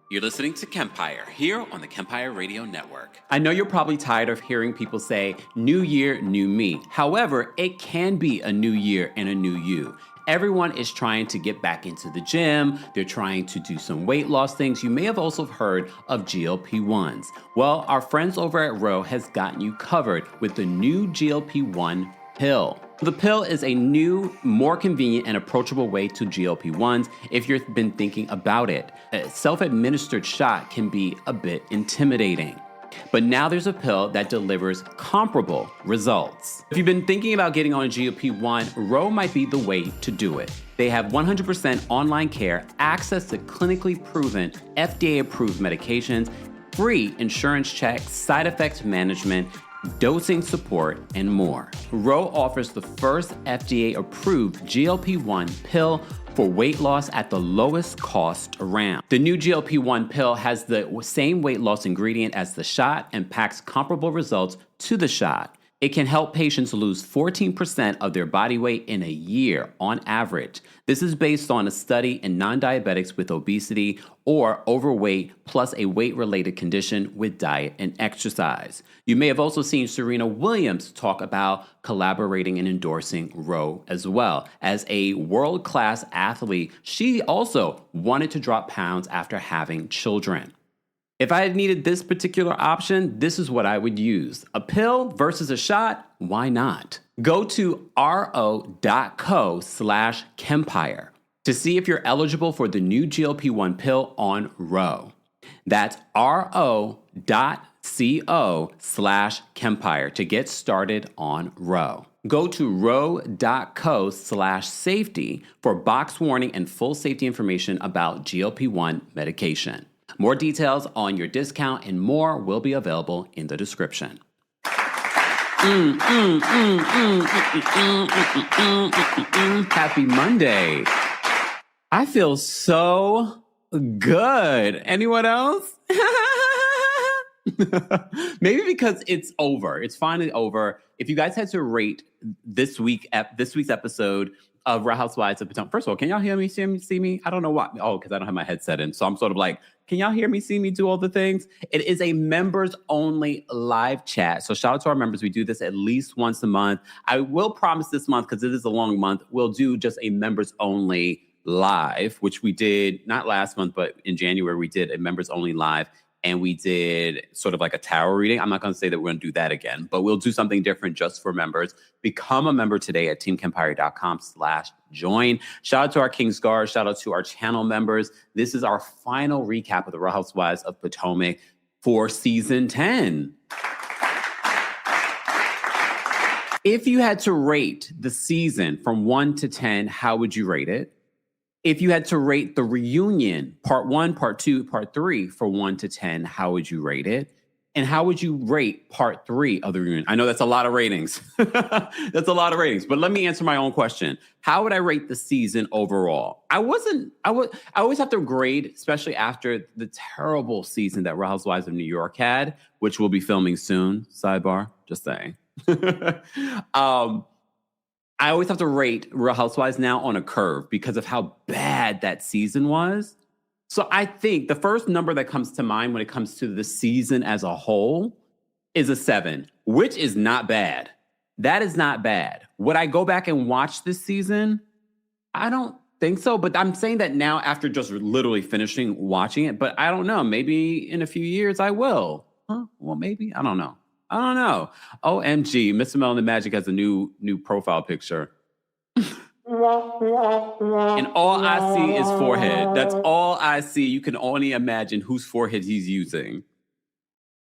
You're listening to Kempire here on the Kempire Radio Network. I know you're probably tired of hearing people say, new year, new me. However, it can be a new year and a new you. Everyone is trying to get back into the gym. They're trying to do some weight loss things. You may have also heard of GLP-1s. Well, our friends over at RHOP has gotten you covered with the new GLP-1 pill. The pill is a new, more convenient and approachable way to GLP-1s if you've been thinking about it. A self-administered shot can be a bit intimidating. But now there's a pill that delivers comparable results. If you've been thinking about getting on a GLP-1, RHOP might be the way to do it. They have 100% online care, access to clinically proven, FDA-approved medications, free insurance checks, side effects management, dosing support, and more. RHOP offers the first FDA-approved GLP-1 pill for weight loss at the lowest cost around. The new GLP-1 pill has the same weight loss ingredient as the shot and packs comparable results to the shot. It can help patients lose 14% of their body weight in a year on average. This is based on a study in non-diabetics with obesity or overweight plus a weight-related condition with diet and exercise. You may have also seen Serena Williams talk about collaborating and endorsing RHOP as well. As a world-class athlete, she also wanted to drop pounds after having children. If I had needed this particular option, this is what I would use. A pill versus a shot? Why not? Go to ro.co/Kempire to see if you're eligible for the new GLP-1 pill on RHOP. That's ro.co/Kempire to get started on RHOP. Go to ro.co/safety for box warning and full safety information about GLP-1 medication. More details on your discount and more will be available in the description. Happy Monday. I feel so good. Anyone else? Maybe because it's over. It's finally over. If you guys had to rate this week's episode of Real Housewives of Potomac. First of all, can y'all hear me, see me? I don't know why. Oh, because I don't have my headset in. So I'm sort of like, can y'all hear me, see me, do all the things? It is a members-only live chat. So shout out to our members. We do this at least once a month. I will promise this month, because it is a long month, we'll do just a members-only live, which we did not last month, but in January, we did a members-only live. And we did sort of like a tarot reading. I'm not going to say that we're going to do that again, but we'll do something different just for members. Become a member today at TheKempire.com/join. Shout out to our King's Guard. Shout out to our channel members. This is our final recap of the Real Housewives of Potomac for season 10. If you had to rate the season from 1 to 10, how would you rate it? If you had to rate the reunion, part 1, part 2, part 3 for 1 to 10, how would you rate it? And how would you rate part 3 of the reunion? I know that's a lot of ratings. That's a lot of ratings, but let me answer my own question. How would I rate the season overall? I always have to grade, especially after the terrible season that Real Housewives of New York had, which we'll be filming soon. Sidebar, just saying. I always have to rate Real Housewives now on a curve because of how bad that season was. So I think the first number that comes to mind when it comes to the season as a whole is a 7, which is not bad. That is not bad. Would I go back and watch this season? I don't think so, but I'm saying that now after just literally finishing watching it, but I don't know. Maybe in a few years I will. Huh? Well, maybe. I don't know. OMG, Mr. Mel and the Magic has a new profile picture. And all I see is forehead. That's all I see. You can only imagine whose forehead he's using.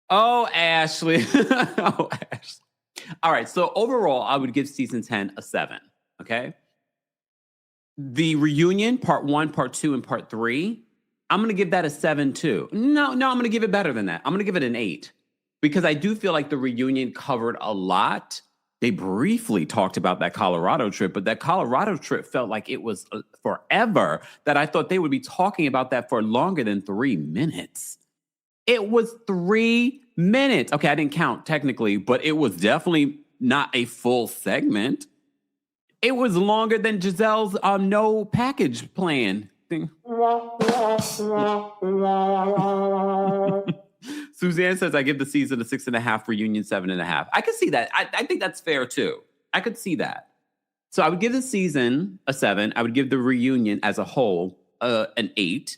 Oh, Ashley. Oh, Ashley. All right. So overall, I would give season 10 a 7. Okay. The reunion, part 1, part 2, and part 3, I'm going to give that a 7 too. No, I'm going to give it better than that. I'm going to give it an 8. Because I do feel like the reunion covered a lot. They briefly talked about that Colorado trip, but that Colorado trip felt like it was forever, that I thought they would be talking about that for longer than 3 minutes. It was 3 minutes. Okay, I didn't count technically, but it was definitely not a full segment. It was longer than Giselle's no package plan. ding. Suzanne says, I give the season a 6.5, reunion 7.5. I could see that. I think that's fair too. I could see that. So I would give the season a 7. I would give the reunion as a whole an 8.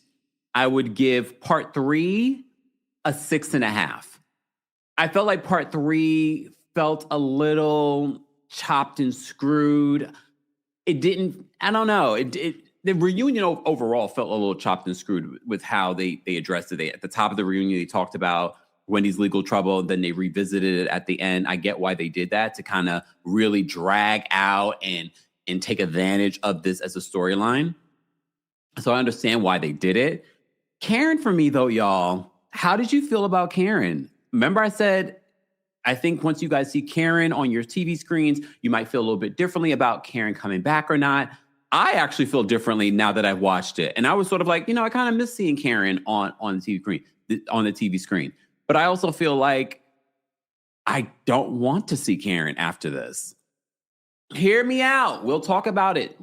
I would give part 3 a 6.5. I felt like part 3 felt a little chopped and screwed. It didn't, I don't know. The reunion overall felt a little chopped and screwed with how they addressed it. At the top of the reunion, they talked about Wendy's legal trouble, and then they revisited it at the end. I get why they did that, to kind of really drag out and take advantage of this as a storyline. So I understand why they did it. Karen, for me though, y'all, how did you feel about Karen? Remember I said, I think once you guys see Karen on your TV screens, you might feel a little bit differently about Karen coming back or not. I actually feel differently now that I've watched it. And I was sort of like, I kind of miss seeing Karen on the TV screen. But I also feel like I don't want to see Karen after this. Hear me out. We'll talk about it.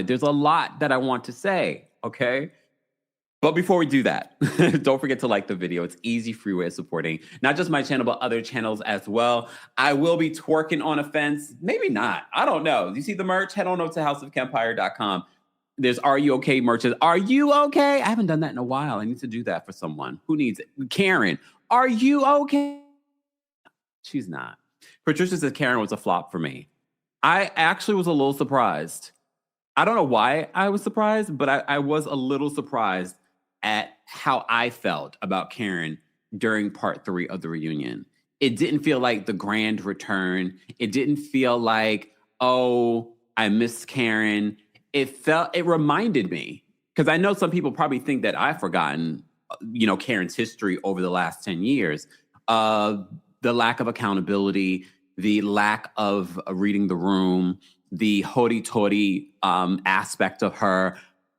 There's a lot that I want to say, okay? But before we do that, don't forget to like the video. It's easy, free way of supporting not just my channel, but other channels as well. I will be twerking on a fence. Maybe not. I don't know. You see the merch? Head on over to houseofkempire.com. There's Are You Okay merches. Are you okay? I haven't done that in a while. I need to do that for someone. Who needs it? Karen, are you okay? She's not. Patricia says Karen was a flop for me. I actually was a little surprised. I don't know why I was surprised, but I was a little surprised at how I felt about Karen during part 3 of the reunion. It didn't feel like the grand return. It didn't feel like, oh, I miss Karen. It reminded me, because I know some people probably think that I've forgotten, Karen's history over the last 10 years, the lack of accountability, the lack of reading the room, the hoity-toity aspect of her.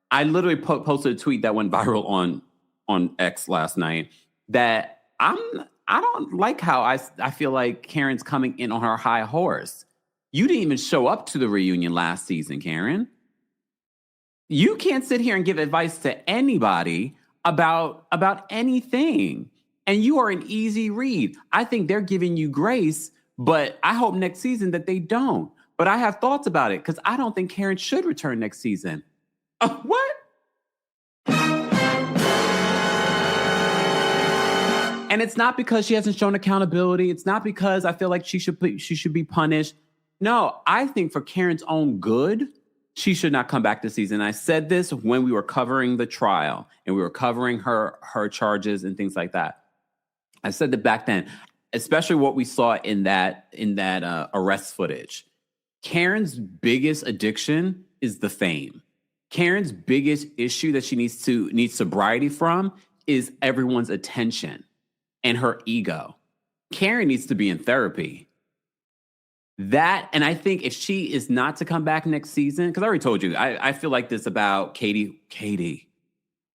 I literally posted a tweet that went viral on X last night that I don't like how I feel like Karen's coming in on her high horse. You didn't even show up to the reunion last season, Karen. You can't sit here and give advice to anybody about anything. And you are an easy read. I think they're giving you grace, but I hope next season that they don't. But I have thoughts about it, because I don't think Karen should return next season. What? And it's not because she hasn't shown accountability. It's not because I feel like she should be punished. No, I think for Karen's own good, she should not come back this season. I said this when we were covering the trial and we were covering her charges and things like that. I said that back then, especially what we saw in that arrest footage. Karen's biggest addiction is the fame. Karen's biggest issue that she needs sobriety from is everyone's attention and her ego. Karen needs to be in therapy. And I think if she is not to come back next season, because I already told you, I feel like this about Katie. Katie,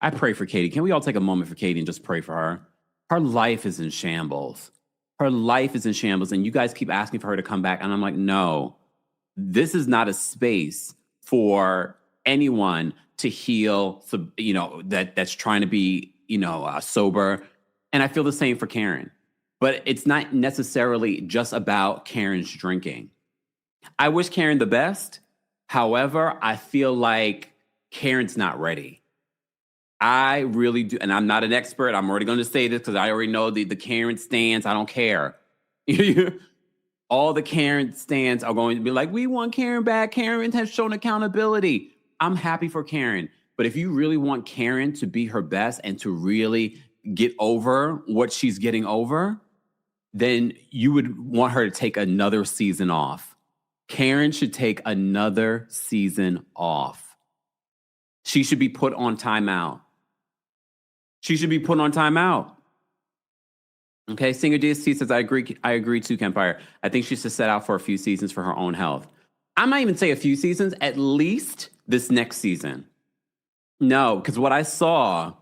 I pray for Katie. Can we all take a moment for Katie and just pray for her? Her life is in shambles. And you guys keep asking for her to come back. And I'm like, no, this is not a space for anyone to heal, that's trying to be, sober. And I feel the same for Karen. But it's not necessarily just about Karen's drinking. I wish Karen the best. However, I feel like Karen's not ready. I really do. And I'm not an expert. I'm already going to say this because I already know the Karen stans. I don't care. All the Karen stans are going to be like, we want Karen back. Karen has shown accountability. I'm happy for Karen. But if you really want Karen to be her best and to really get over what she's getting over, then you would want her to take another season off. Karen should take another season off. She should be put on timeout. Okay, Singer DST says, I agree too, Kempire. I think she should set out for a few seasons for her own health. I might even say a few seasons, at least this next season. No, because what I saw,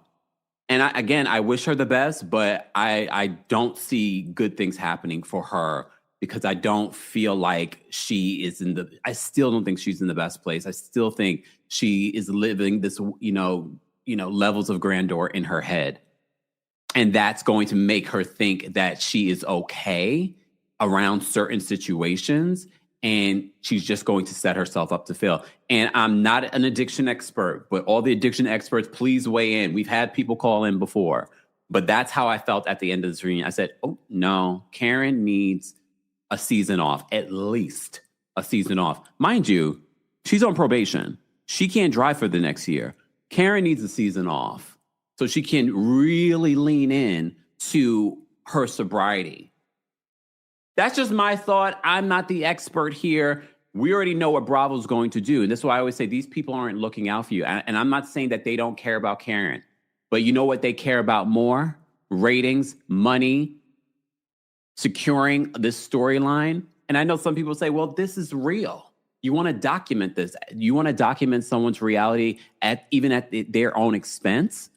and I wish her the best, but I don't see good things happening for her because I don't feel like she is I still don't think she's in the best place. I still think she is living this, levels of grandeur in her head. And that's going to make her think that she is okay around certain situations. And she's just going to set herself up to fail. And I'm not an addiction expert, but all the addiction experts, please weigh in. We've had people call in before, but that's how I felt at the end of this reunion. I said, oh, no, Karen needs a season off, at least a season off. Mind you, she's on probation. She can't drive for the next year. Karen needs a season off so she can really lean in to her sobriety. That's just my thought. I'm not the expert here. We already know what Bravo's going to do. And that's why I always say these people aren't looking out for you. And I'm not saying that they don't care about Karen, but you know what they care about more? Ratings, money, securing this storyline. And I know some people say, well, this is real. You want to document this. You want to document someone's reality even at their own expense.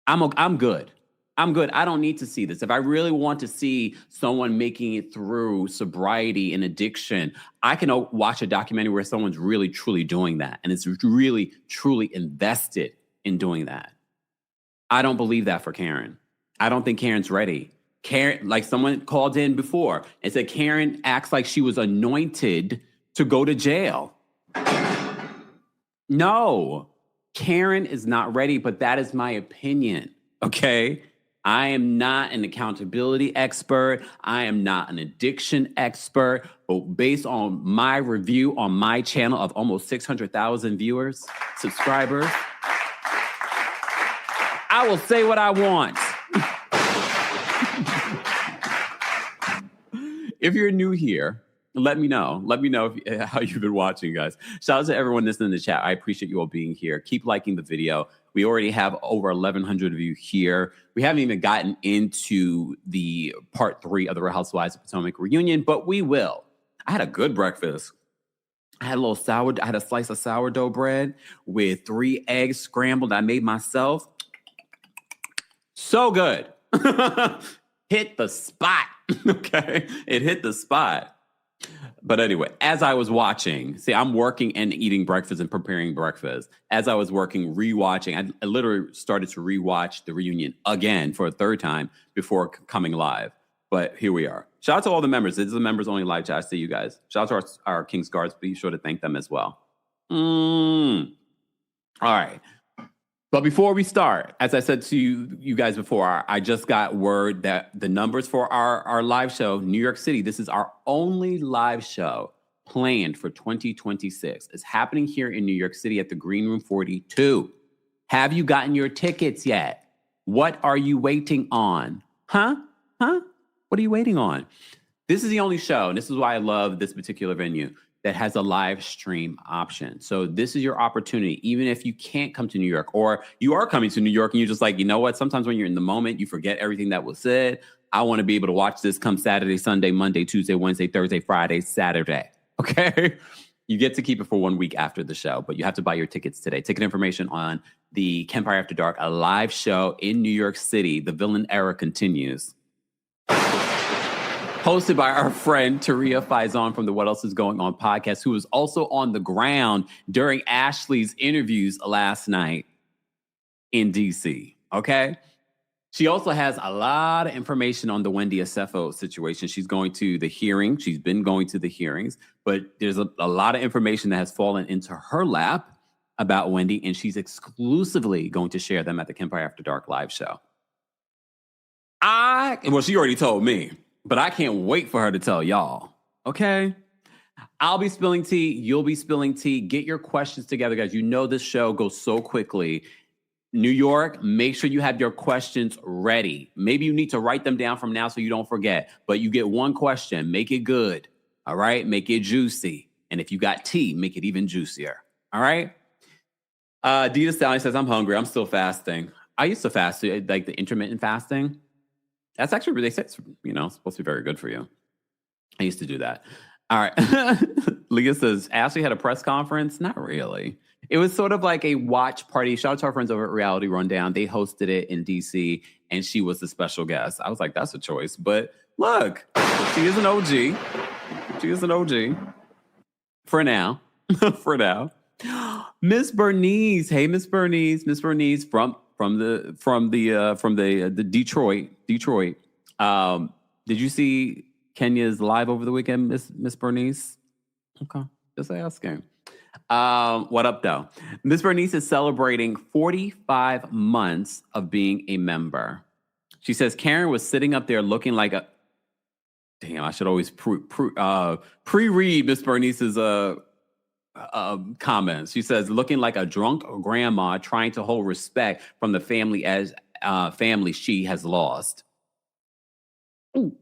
I'm good. I'm good. I don't need to see this. If I really want to see someone making it through sobriety and addiction, I can watch a documentary where someone's really, truly doing that. And it's really, truly invested in doing that. I don't believe that for Karen. I don't think Karen's ready. Karen, like someone called in before and said, Karen acts like she was anointed to go to jail. No, Karen is not ready, but that is my opinion. Okay. I am not an accountability expert. I am not an addiction expert. But based on my review on my channel of almost 600,000 viewers, subscribers, I will say what I want. If you're new here, let me know. Let me know how you've been watching, guys. Shout out to everyone listening in the chat. I appreciate you all being here. Keep liking the video. We already have over 1,100 of you here. We haven't even gotten into the part 3 of the Real Housewives of Potomac reunion, but we will. I had a good breakfast. I had a slice of sourdough bread with 3 eggs scrambled. I made myself. So good. Hit the spot. Okay. It hit the spot. But anyway, as I was watching, I'm working and eating breakfast and preparing breakfast. As I was working, rewatching, I literally started to rewatch the reunion again for a 3rd time before coming live. But here we are. Shout out to all the members. This is a members only live chat. I see you guys. Shout out to our King's Guards. Be sure to thank them as well. All right. But before we start, as I said to you guys before, I just got word that the numbers for our live show, New York City, this is our only live show planned for 2026. It's happening here in New York City at the Green Room 42. Have you gotten your tickets yet? What are you waiting on? Huh? What are you waiting on? This is the only show, and this is why I love this particular venue, that has a live stream option. So this is your opportunity, even if you can't come to New York, or you are coming to New York and you're just like, you know what? Sometimes when you're in the moment, you forget everything that was said. I want to be able to watch this come Saturday, Sunday, Monday, Tuesday, Wednesday, Thursday, Friday, Saturday. Okay. You get to keep it for 1 week after the show, but you have to buy your tickets today. Ticket information on the Kempire After Dark, a live show in New York City. The villain era continues. Hosted by our friend Taria Faison from the What Else Is Going On podcast, who was also on the ground during Ashley's interviews last night in DC. Okay. She also has a lot of information on the Wendy Osefo situation. She's going to the hearing. She's been going to the hearings, but there's a lot of information that has fallen into her lap about Wendy, and she's exclusively going to share them at the Kempire After Dark live show. She already told me, but I can't wait for her to tell y'all. Okay? I'll be spilling tea. You'll be spilling tea. Get your questions together, guys. You know this show goes so quickly. New York, make sure you have your questions ready. Maybe you need to write them down from now so you don't forget. But you get one question. Make it good. All right? Make it juicy. And if you got tea, make it even juicier. All right? Dita Stallion says, I'm hungry. I'm still fasting. I used to fast, like the intermittent fasting. That's actually, they say it's, supposed to be very good for you. I used to do that. All right. Leah says, Ashley had a press conference? Not really. It was sort of like a watch party. Shout out to our friends over at Reality Rundown. They hosted it in DC, and she was the special guest. I was like, that's a choice. But Look, she is an OG. She is an OG. For now. For now. Miss Bernice. Hey, Miss Bernice. Miss Bernice from the Detroit. Did you see Kenya's live over the weekend, Miss Bernice? Okay. Just asking. What up, though? Miss Bernice is celebrating 45 months of being a member. She says Karen was sitting up there looking like a... Damn, I should always pre-read Miss Bernice's comments. She says, looking like a drunk grandma trying to hold respect from the family as family she has lost. Ooh.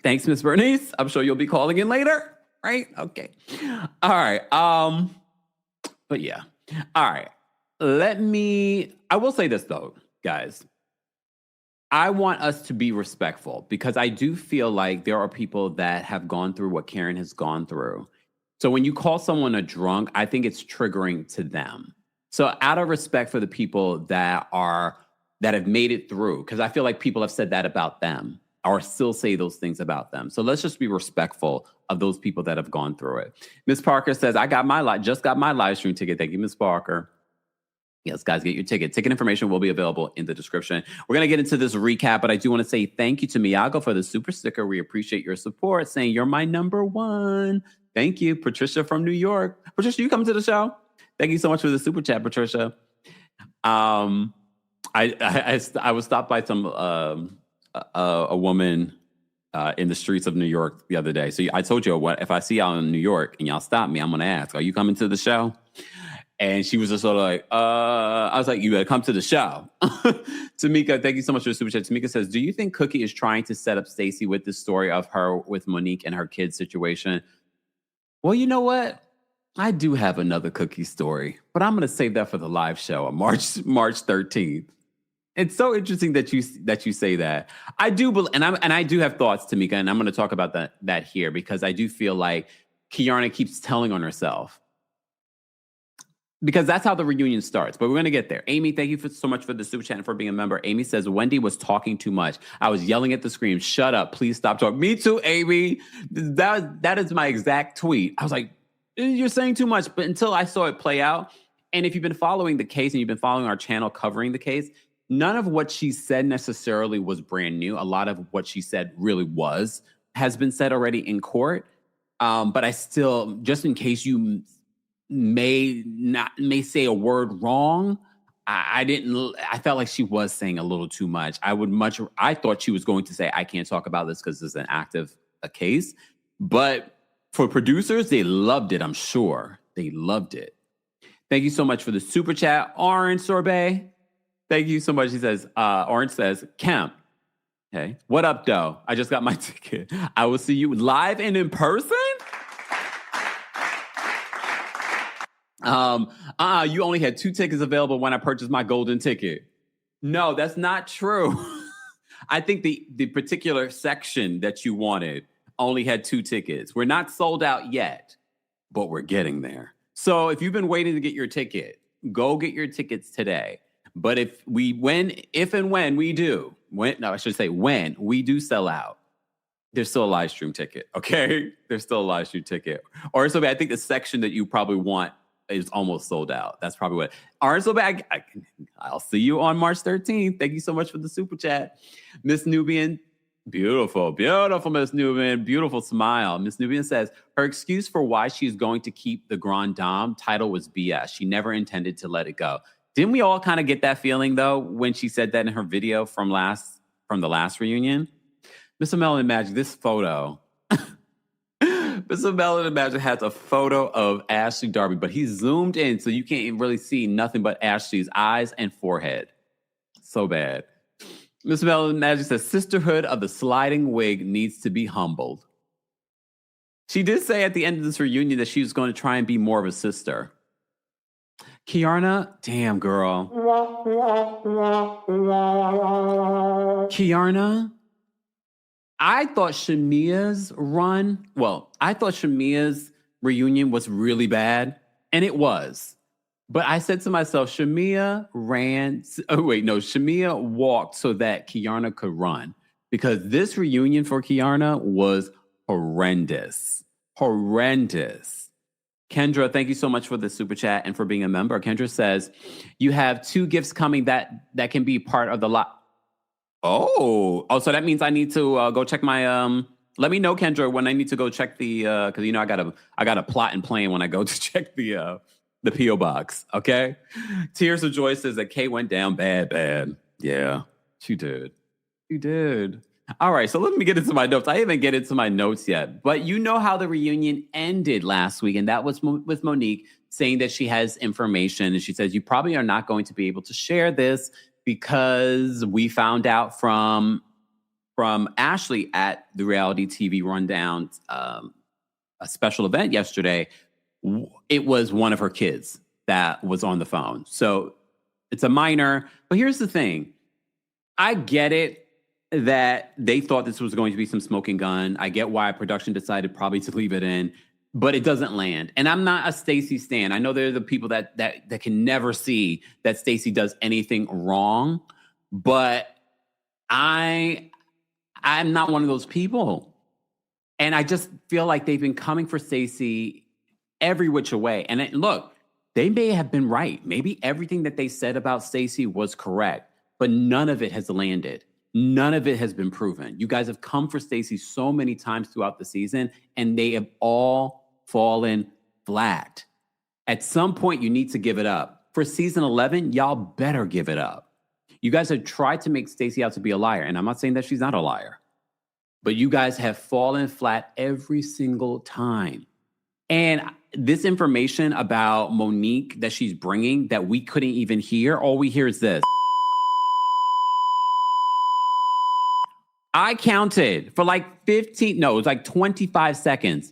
Thanks, Miss Bernice. I'm sure you'll be calling in later. Right? Okay. All right. But yeah. All right. I will say this though, guys. I want us to be respectful because I do feel like there are people that have gone through what Karen has gone through. So when you call someone a drunk, I think it's triggering to them. So out of respect for the people that have made it through, because I feel like people have said that about them or still say those things about them. So let's just be respectful of those people that have gone through it. Miss Parker says, just got my live stream ticket. Thank you, Miss Parker. Yes, guys, get your ticket. Ticket information will be available in the description. We're going to get into this recap, but I do want to say thank you to Miyago for the super sticker. We appreciate your support, saying you're my number one. Thank you. Patricia from New York. Patricia, you come to the show? Thank you so much for the super chat, Patricia. I was stopped by a woman in the streets of New York the other day. So I told you, if I see y'all in New York and y'all stop me, I'm going to ask, are you coming to the show? And she was just sort of like, I was like, you better come to the show. Tamika, thank you so much for the super chat. Tamika says, do you think Cookie is trying to set up Stacey with this story of her with Monique and her kids situation? Well, you know what? I do have another Cookie story, but I'm going to save that for the live show on March 13th. It's so interesting that you say that. I do, and I do have thoughts, Tamika, and I'm going to talk about that here because I do feel like Kiarna keeps telling on herself. Because that's how the reunion starts. But we're going to get there. Amy, thank you so much for the super chat and for being a member. Amy says, Wendy was talking too much. I was yelling at the screen. Shut up. Please stop talking. Me too, Amy. That is my exact tweet. I was like, you're saying too much. But until I saw it play out, and if you've been following the case and you've been following our channel covering the case, none of what she said necessarily was brand new. A lot of what she said really has been said already in court. But I still, just in case you may say a word wrong, I felt like she was saying a little too much. I thought she was going to say, I can't talk about this because it's an active case. But for producers, they loved it, I'm sure. They loved it. Thank you so much for the super chat. Orange Sorbet, thank you so much. He says, Orange says, Kemp, hey, what up, though? I just got my ticket. I will see you live and in person? You only had 2 tickets available when I purchased my golden ticket. No, that's not true. I think the particular section that you wanted only had 2 tickets. We're not sold out yet, but we're getting there. So if you've been waiting to get your ticket, go get your tickets today. But when we do sell out, there's still a live stream ticket. Okay. There's still a live stream ticket. Or so I think the section that you probably want is almost sold out. That's probably what. Aren't so bad. I'll see you on March 13th. Thank you so much for the super chat. Miss Nubian, beautiful, beautiful Miss Nubian, beautiful smile. Miss Nubian says her excuse for why she's going to keep the Grand Dame title was BS. She never intended to let it go. Didn't we all kind of get that feeling though when she said that in her video from the last reunion? Mr. Melon Magic, this photo. Mr. Melon Magic has a photo of Ashley Darby, but he's zoomed in so you can't really see nothing but Ashley's eyes and forehead. So bad. Mr. Melon Magic says, Sisterhood of the Sliding Wig needs to be humbled. She did say at the end of this reunion that she was going to try and be more of a sister. Kiarna, damn girl. Kiarna, I thought Shamia's reunion was really bad, and it was. But I said to myself, Shamia walked so that Kiarna could run. because this reunion for Kiarna was horrendous. Horrendous. Kendra, thank you so much for the super chat and for being a member. Kendra says, you have 2 gifts coming that can be part of the lot. Oh, so that means I need to go check my, let me know, Kendra, when I need to go check the, because, I got a plot and plan when I go to check the P.O. box, okay? Tears of Joy says that Kate went down bad. Yeah, she did. She did. All right, so let me get into my notes. I didn't get into my notes yet, but you know how the reunion ended last week, and that was with Monique saying that she has information, and she says, you probably are not going to be able to share this because we found out from Ashley at the Reality TV Rundown, a special event yesterday. It was one of her kids that was on the phone. So it's a minor, but here's the thing. I get it that they thought this was going to be some smoking gun. I get why production decided probably to leave it in, but it doesn't land. And I'm not a Stacey stan. I know there are the people that can never see that Stacey does anything wrong, but I'm not one of those people. And I just feel like they've been coming for Stacey every which way. And look, they may have been right. Maybe everything that they said about Stacey was correct, but none of it has landed. None of it has been proven. You guys have come for Stacey so many times throughout the season, and they have all fallen flat. At some point, you need to give it up. For season 11, y'all better give it up. You guys have tried to make Stacey out to be a liar, and I'm not saying that she's not a liar, but you guys have fallen flat every single time. And this information about Monique that she's bringing that we couldn't even hear, all we hear is this. I counted for like 25 seconds.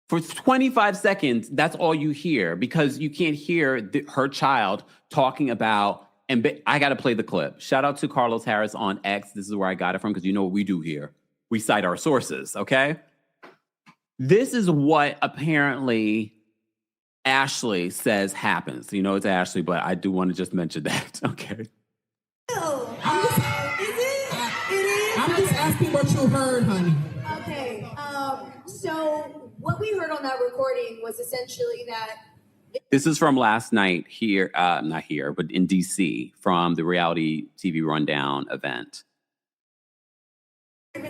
For 25 seconds, that's all you hear because you can't hear her child talking about, and I got to play the clip. Shout out to Carlos Harris on X. This is where I got it from because you know what we do here. We cite our sources, okay? This is what apparently Ashley says happens. You know it's Ashley, but I do want to just mention that, okay? I'm just asking what you heard, honey. Okay, so what we heard on that recording was essentially that... This is from last night here, not here, but in D.C. from the Reality TV Rundown event.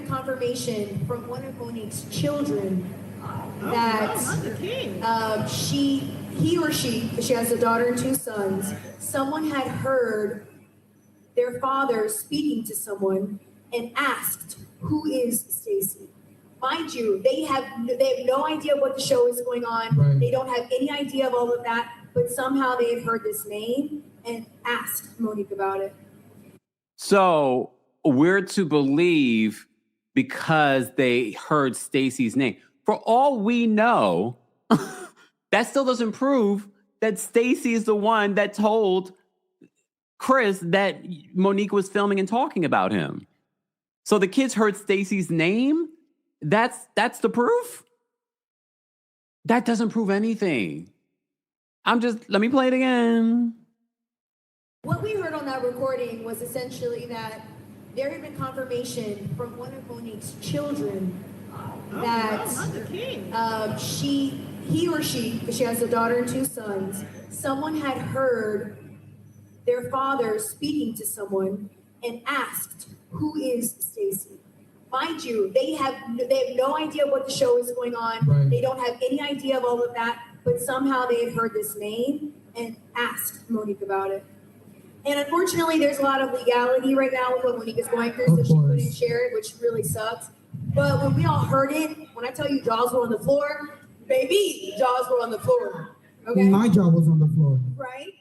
Confirmation from one of Monique's children that he or she, because she has a daughter and 2 sons, someone had heard their father speaking to someone and asked, who is Stacey? Mind you, they have no idea what the show is going on. Right. They don't have any idea of all of that, but somehow they have heard this name and asked Monique about it. So we're to believe because they heard Stacey's name. For all we know, that still doesn't prove that Stacey is the one that told Chris that Monique was filming and talking about him. So the kids heard Stacey's name. That's the proof. That doesn't prove anything. Let me play it again. What we heard on that recording was essentially that there had been confirmation from one of Monique's children that he or she, because she has a daughter and 2 sons, someone had heard their father speaking to someone and asked, who is Stacey? Mind you, they have no idea what the show is going on. Right. They don't have any idea of all of that, but somehow they had heard this name and asked Monique about it. And unfortunately, there's a lot of legality right now with what Monique is going through, so she couldn't share it, which really sucks. But when we all heard it, when I tell you jaws were on the floor, baby, jaws were on the floor. Okay? My jaw was on the floor. Right?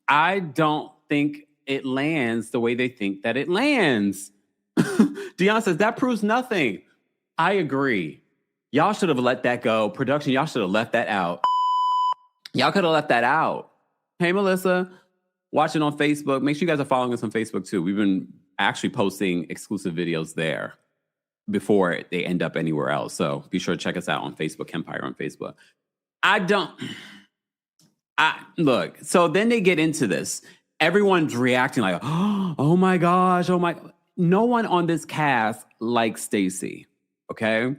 I don't think it lands the way they think that it lands. Dion says, that proves nothing. I agree. Y'all should have let that go. Production, y'all should have left that out. Y'all could have left that out. Hey, Melissa, watching on Facebook. Make sure you guys are following us on Facebook, too. We've been actually posting exclusive videos there before they end up anywhere else. So be sure to check us out on Facebook, Kempire on Facebook. Look, so then they get into this. Everyone's reacting like, oh my gosh, oh my. No one on this cast likes Stacey, okay?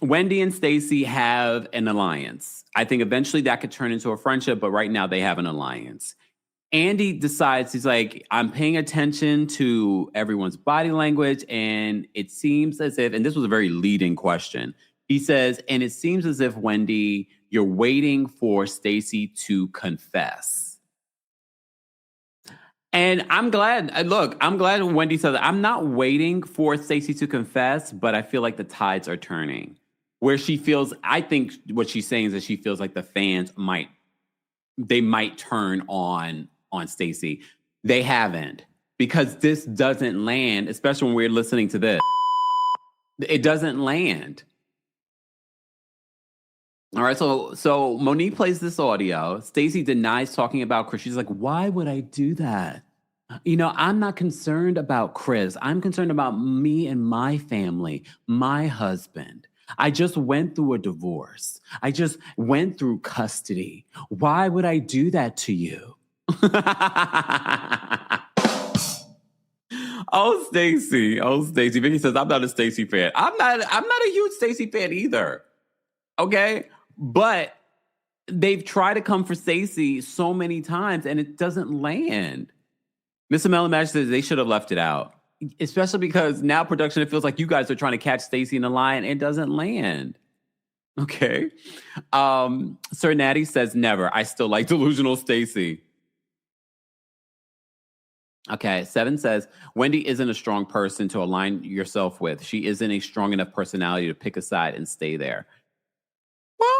Wendy and Stacey have an alliance. I think eventually that could turn into a friendship, but right now they have an alliance. Andy decides, he's like, I'm paying attention to everyone's body language, and it seems as if, and this was a very leading question, he says, and it seems as if, Wendy, you're waiting for Stacey to confess. And I'm glad, I'm glad Wendy said that. I'm not waiting for Stacey to confess, but I feel like the tides are turning. Where she feels, I think what she's saying is that she feels like the fans might turn on Stacey. They haven't, because this doesn't land, especially when we're listening to this. It doesn't land. All right, so Monique plays this audio. Stacey denies talking about Chris. She's like, why would I do that? You know, I'm not concerned about Chris. I'm concerned about me and my family, my husband. I just went through a divorce. I just went through custody. Why would I do that to you? Oh, Stacey. Vicky says, I'm not a Stacey fan. I'm not a huge Stacey fan either. Okay? But they've tried to come for Stacey so many times and it doesn't land. Mr. Melamash says they should have left it out. Especially because now production, it feels like you guys are trying to catch Stacey in the lie and it doesn't land. Okay. Sir Natty says never. I still like delusional Stacey. Okay. 7 says Wendy isn't a strong person to align yourself with. She isn't a strong enough personality to pick a side and stay there. Well,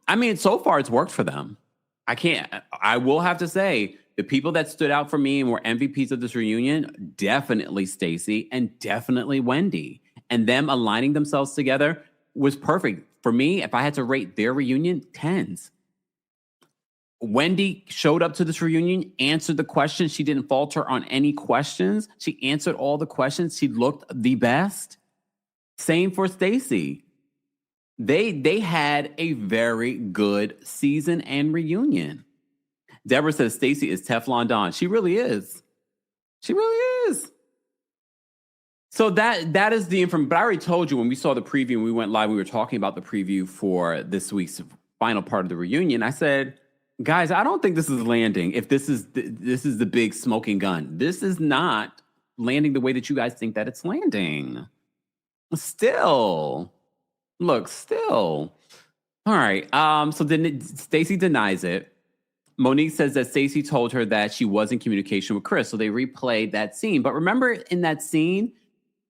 I mean, so far it's worked for them. I will have to say, the people that stood out for me and were MVPs of this reunion, definitely Stacey and definitely Wendy. And them aligning themselves together was perfect. For me, if I had to rate their reunion, 10s. Wendy showed up to this reunion, answered the questions. She didn't falter on any questions. She answered all the questions. She looked the best. Same for Stacey. They had a very good season and reunion. Deborah says Stacey is Teflon Don. She really is. She really is. So that is the information. But I already told you when we saw the preview and we went live, we were talking about the preview for this week's final part of the reunion. I said, guys, I don't think this is landing. If this is the big smoking gun, this is not landing the way that you guys think that it's landing. Still. All right. So then Stacey denies it. Monique says that Stacey told her that she was in communication with Chris. So they replayed that scene. But remember in that scene,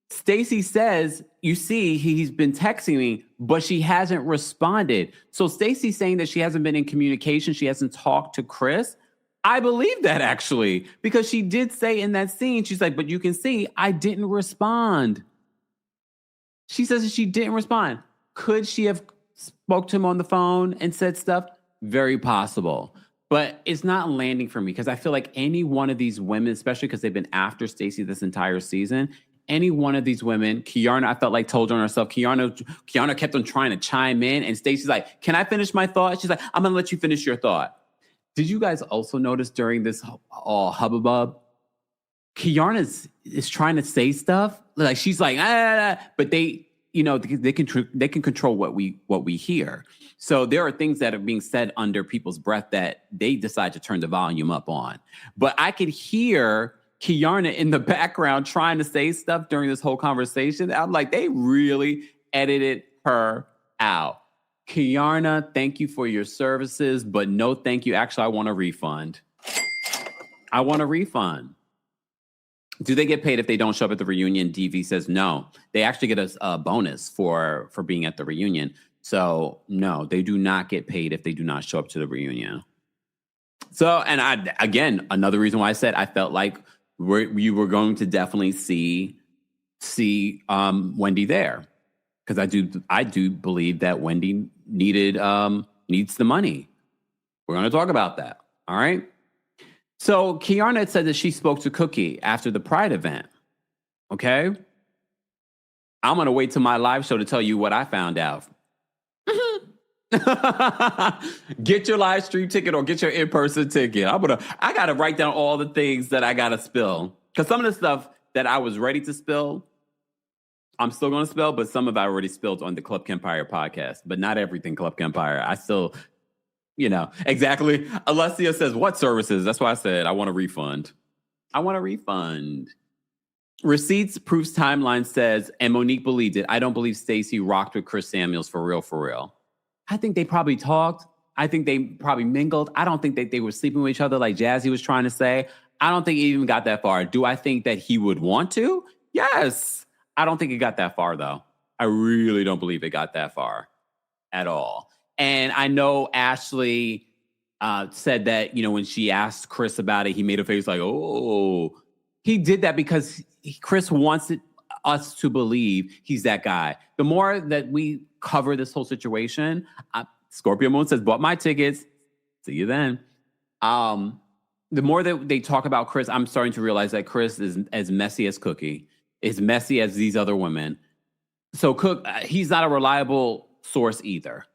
Stacey says, you see, he's been texting me, but she hasn't responded. So Stacey's saying that she hasn't been in communication. She hasn't talked to Chris. I believe that actually, because she did say in that scene, she's like, but you can see I didn't respond. She says that she didn't respond. Could she have spoke to him on the phone and said stuff? Very possible. But it's not landing for me because I feel like any one of these women, especially because they've been after Stacey this entire season, any one of these women, Kiarna, I felt like told on herself. Kiarna kept on trying to chime in, and Stacey's like, "Can I finish my thought?" She's like, "I'm gonna let you finish your thought." Did you guys also notice during this hubbub, Kiarna is trying to say stuff like she's like, but they can control what we hear. So there are things that are being said under people's breath that they decide to turn the volume up on. But I could hear Kiarna in the background trying to say stuff during this whole conversation. I'm like, they really edited her out. Kiarna, thank you for your services, but no thank you. Actually, I want a refund. Do they get paid if they don't show up at the reunion? DV says no. They actually get a bonus for being at the reunion. So no, they do not get paid if they do not show up to the reunion. So, and again, another reason why I said I felt like you were going to definitely see Wendy there, because I do believe that Wendy needs the money. We're going to talk about that. All right. So Kiarna had said that she spoke to Cookie after the Pride event. Okay. I'm going to wait till my live show to tell you what I found out. Get your live stream ticket or get your in-person ticket. I gotta write down all the things that I gotta spill. Because some of the stuff that I was ready to spill, I'm still gonna spill, but some of it I already spilled on the Club Kempire podcast. But not everything Club Kempire. I still, exactly. Alessia says, what services? That's why I said I want a refund. Receipts Proofs Timeline says, and Monique believed it. I don't believe Stacey rocked with Chris Samuels for real. I think they probably talked. I think they probably mingled. I don't think that they were sleeping with each other like Jazzy was trying to say. I don't think it even got that far. Do I think that he would want to? Yes. I don't think it got that far, though. I really don't believe it got that far at all. And I know Ashley said that, when she asked Chris about it, he made a face like, oh. He did that because Chris wants us to believe he's that guy. The more that we cover this whole situation, Scorpio Moon says, bought my tickets. See you then. The more that they talk about Chris, I'm starting to realize that Chris is as messy as Cookie, as messy as these other women. So he's not a reliable source either.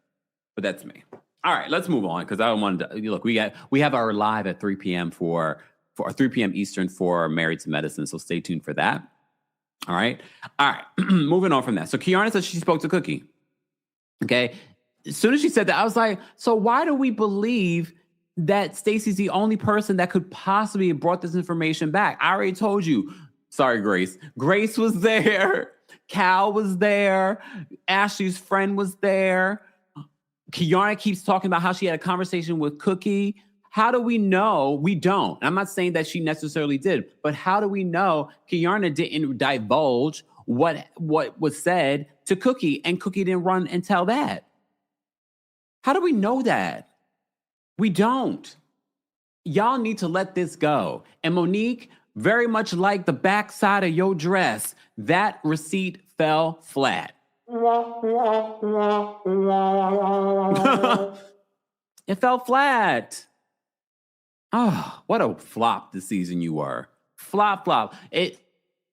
But that's me. All right, let's move on because I don't want to look. We have our live at 3 p.m. for 3 p.m. Eastern for Married to Medicine. So stay tuned for that. All right. Moving on from that. So Kiana said she spoke to Cookie. Okay. As soon as she said that, I was like, so why do we believe that Stacey's the only person that could possibly have brought this information back? I already told you. Sorry, Grace. Grace was there. Cal was there. Ashley's friend was there. Kiana keeps talking about how she had a conversation with Cookie. How do we know? We don't. I'm not saying that she necessarily did, but how do we know Kiana didn't divulge what was said to Cookie and Cookie didn't run and tell that? How do we know that? We don't. Y'all need to let this go. And Monique, very much like the backside of your dress, that receipt fell flat. It fell flat. Oh, what a flop this season you were. Flop. It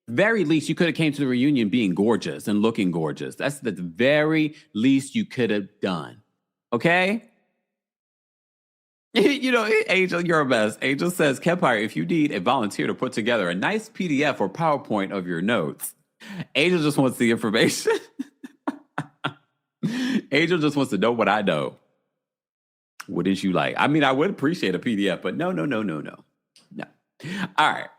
very least you could have came to the reunion being gorgeous and looking gorgeous. That's the very least you could have done. Okay? Angel, you're a mess. Angel says, Kempire, if you need a volunteer to put together a nice PDF or PowerPoint of your notes, Angel just wants the information. Angel just wants to know what I know. Wouldn't you like? I mean, I would appreciate a PDF, but no. All right.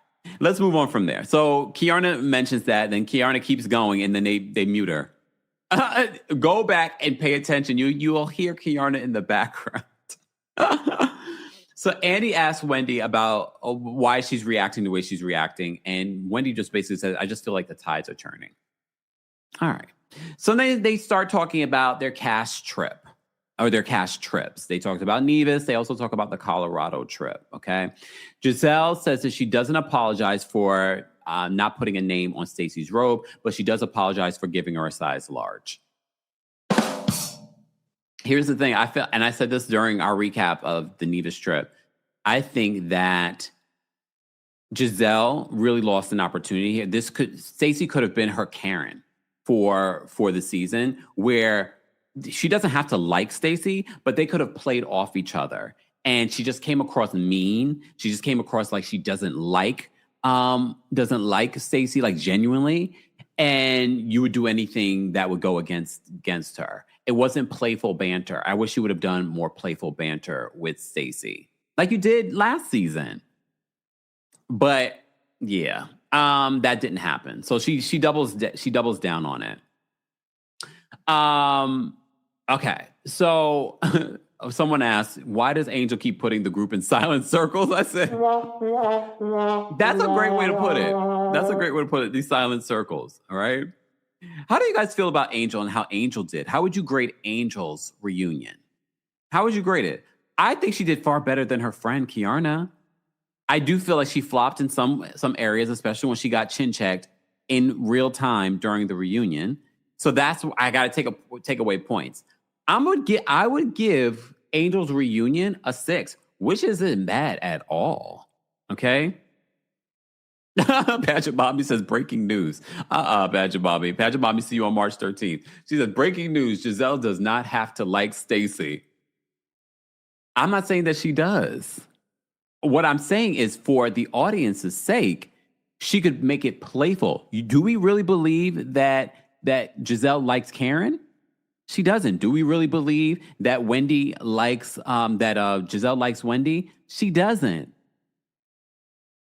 Let's move on from there. So Kiana mentions that, then Kiana keeps going, and then they mute her. Go back and pay attention. You will hear Kiana in the background. So Andy asked Wendy about why she's reacting the way she's reacting, and Wendy just basically says, I just feel like the tides are turning. All right. So they start talking about their cash trip. Or their cash trips. They talked about Nevis. They also talk about the Colorado trip, okay? Giselle says that she doesn't apologize for not putting a name on Stacey's robe, but she does apologize for giving her a size large. Here's the thing. I said this during our recap of the Nevis trip. I think that Giselle really lost an opportunity here. Stacey could have been her Karen for the season, where she doesn't have to like Stacey, but they could have played off each other. And she just came across mean. She just came across like she doesn't like Stacey, like genuinely. And you would do anything that would go against her. It wasn't playful banter. I wish you would have done more playful banter with Stacey, like you did last season. But yeah, that didn't happen. So she doubles down on it. Okay, so someone asked, why does Angel keep putting the group in silent circles? I said, that's a great way to put it. These silent circles, all right? How do you guys feel about Angel and how Angel did? How would you grade Angel's reunion? How would you grade it? I think she did far better than her friend Kiana. I do feel like she flopped in some areas, especially when she got chin checked in real time during the reunion. So that's I got to take away points. I would give Angel's reunion a 6, which isn't bad at all. Okay. Badger Bobby says breaking news. Badger Bobby. Badger Bobby, see you on March 13th. She says breaking news. Giselle does not have to like Stacey. I'm not saying that she does. What I'm saying is for the audience's sake, she could make it playful. Do we really believe that Giselle likes Karen? She doesn't. Do we really believe that Wendy likes Giselle likes Wendy? She doesn't.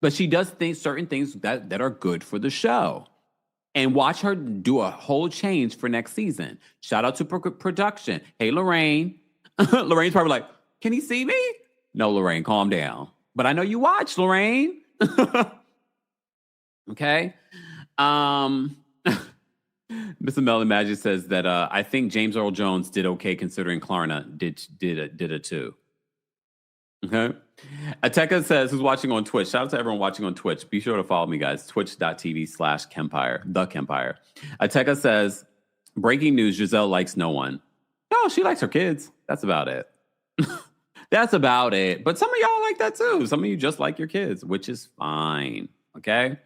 But she does think certain things that are good for the show. And watch her do a whole change for next season. Shout out to production. Hey, Lorraine. Lorraine's probably like, can he see me? No, Lorraine, calm down. But I know you watch, Lorraine. Okay. Mr. Melon Magic says that I think James Earl Jones did okay considering Klarna did it too. Okay. Ateka says, who's watching on Twitch? Shout out to everyone watching on Twitch. Be sure to follow me, guys. Twitch.tv/Kempire, TheKempire. Ateka says, breaking news, Giselle likes no one. No, she likes her kids. That's about it. That's about it. But some of y'all like that too. Some of you just like your kids, which is fine. Okay.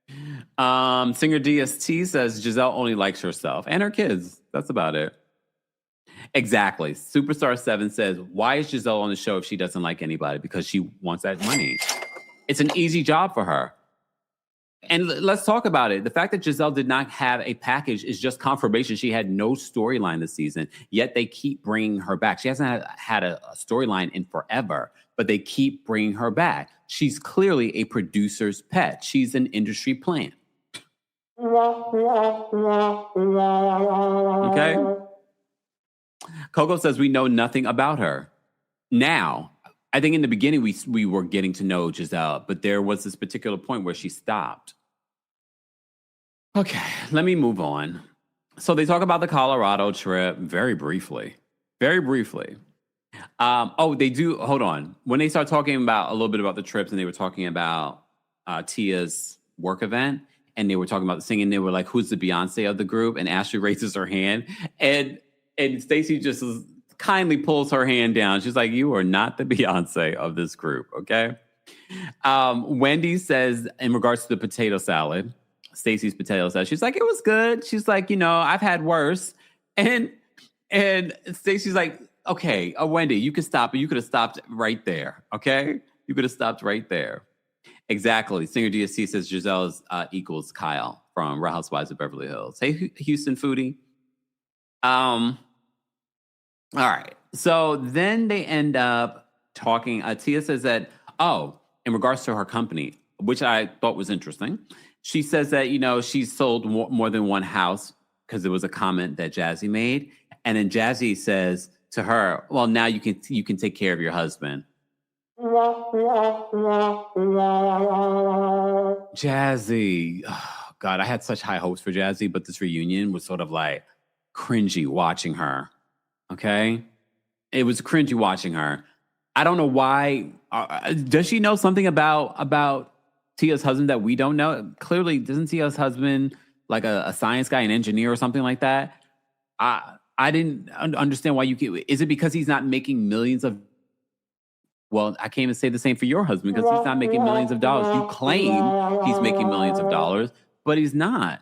Singer DST says Giselle only likes herself and her kids. That's about it. Exactly. Superstar 7 says, why is Giselle on the show if she doesn't like anybody? Because she wants that money. It's an easy job for her. And let's talk about it. The fact that Giselle did not have a package is just confirmation. She had no storyline this season, yet they keep bringing her back. She hasn't had a storyline in forever, but they keep bringing her back. She's clearly a producer's pet. She's an industry plant. Okay? Coco says we know nothing about her. Now, I think in the beginning we were getting to know Giselle, but there was this particular point where she stopped. Okay, let me move on. So they talk about the Colorado trip very briefly. Very briefly. They do. Hold on. When they start talking about a little bit about the trips and they were talking about Tia's work event and they were talking about the singing, they were like, who's the Beyonce of the group? And Ashley raises her hand and Stacey just kindly pulls her hand down. She's like, you are not the Beyonce of this group, okay? Wendy says, in regards to the potato salad, Stacey's potato salad, she's like, it was good. She's like, I've had worse. And Stacey's like, okay, Wendy, you could stop. You could have stopped right there, okay? You could have stopped right there. Exactly. Singer DSC says Giselle equals Kyle from Real Housewives of Beverly Hills. Hey, Houston foodie. All right. So then they end up talking. Tia says that, in regards to her company, which I thought was interesting, she says that, she's sold more than one house because it was a comment that Jazzy made. And then Jazzy says to her, well, now you can take care of your husband. Jazzy. Oh, God, I had such high hopes for Jazzy, but this reunion was sort of like cringy watching her. Okay? It was cringy watching her. I don't know why. Does she know something about Tia's husband that we don't know? Clearly, doesn't Tia's husband like a science guy, an engineer or something like that? I didn't understand why is it because he's not making millions of... Well, I can't even say the same for your husband because he's not making millions of dollars. You claim he's making millions of dollars, but he's not.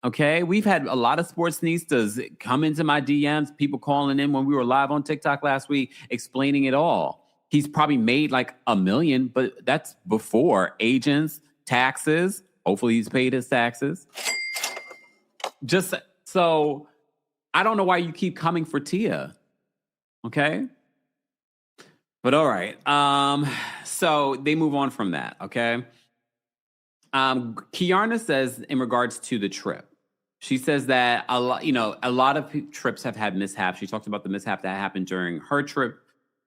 Okay? We've had a lot of sportsnistas come into my DMs, people calling in when we were live on TikTok last week, explaining it all. He's probably made like $1 million, but that's before agents, taxes. Hopefully he's paid his taxes. Just so I don't know why you keep coming for Tia. Okay? But all right. So they move on from that, okay? Kiarna says in regards to the trip, she says that a lot of trips have had mishaps. She talks about the mishap that happened during her trip,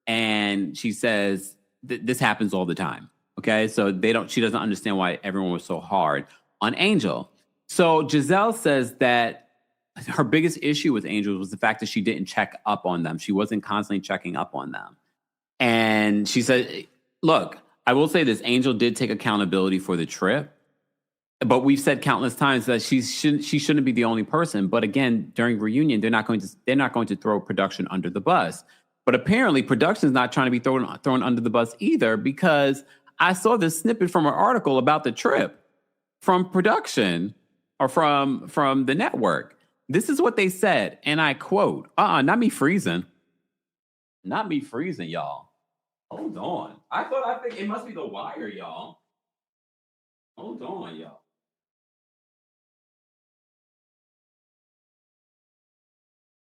and she says this happens all the time. Okay, so she doesn't understand why everyone was so hard on Angel. So Giselle says that her biggest issue with Angel was the fact that she didn't check up on them. She wasn't constantly checking up on them. And she said, look, I will say this, Angel did take accountability for the trip, but we've said countless times that she shouldn't be the only person. But again, during reunion, they're not going to throw production under the bus. But apparently production is not trying to be thrown under the bus either, because I saw this snippet from an article about the trip from production or from the network. This is what they said, and I quote, not me freezing. Not me freezing, y'all. Hold on. I think it must be The Wire, y'all. Hold on, y'all.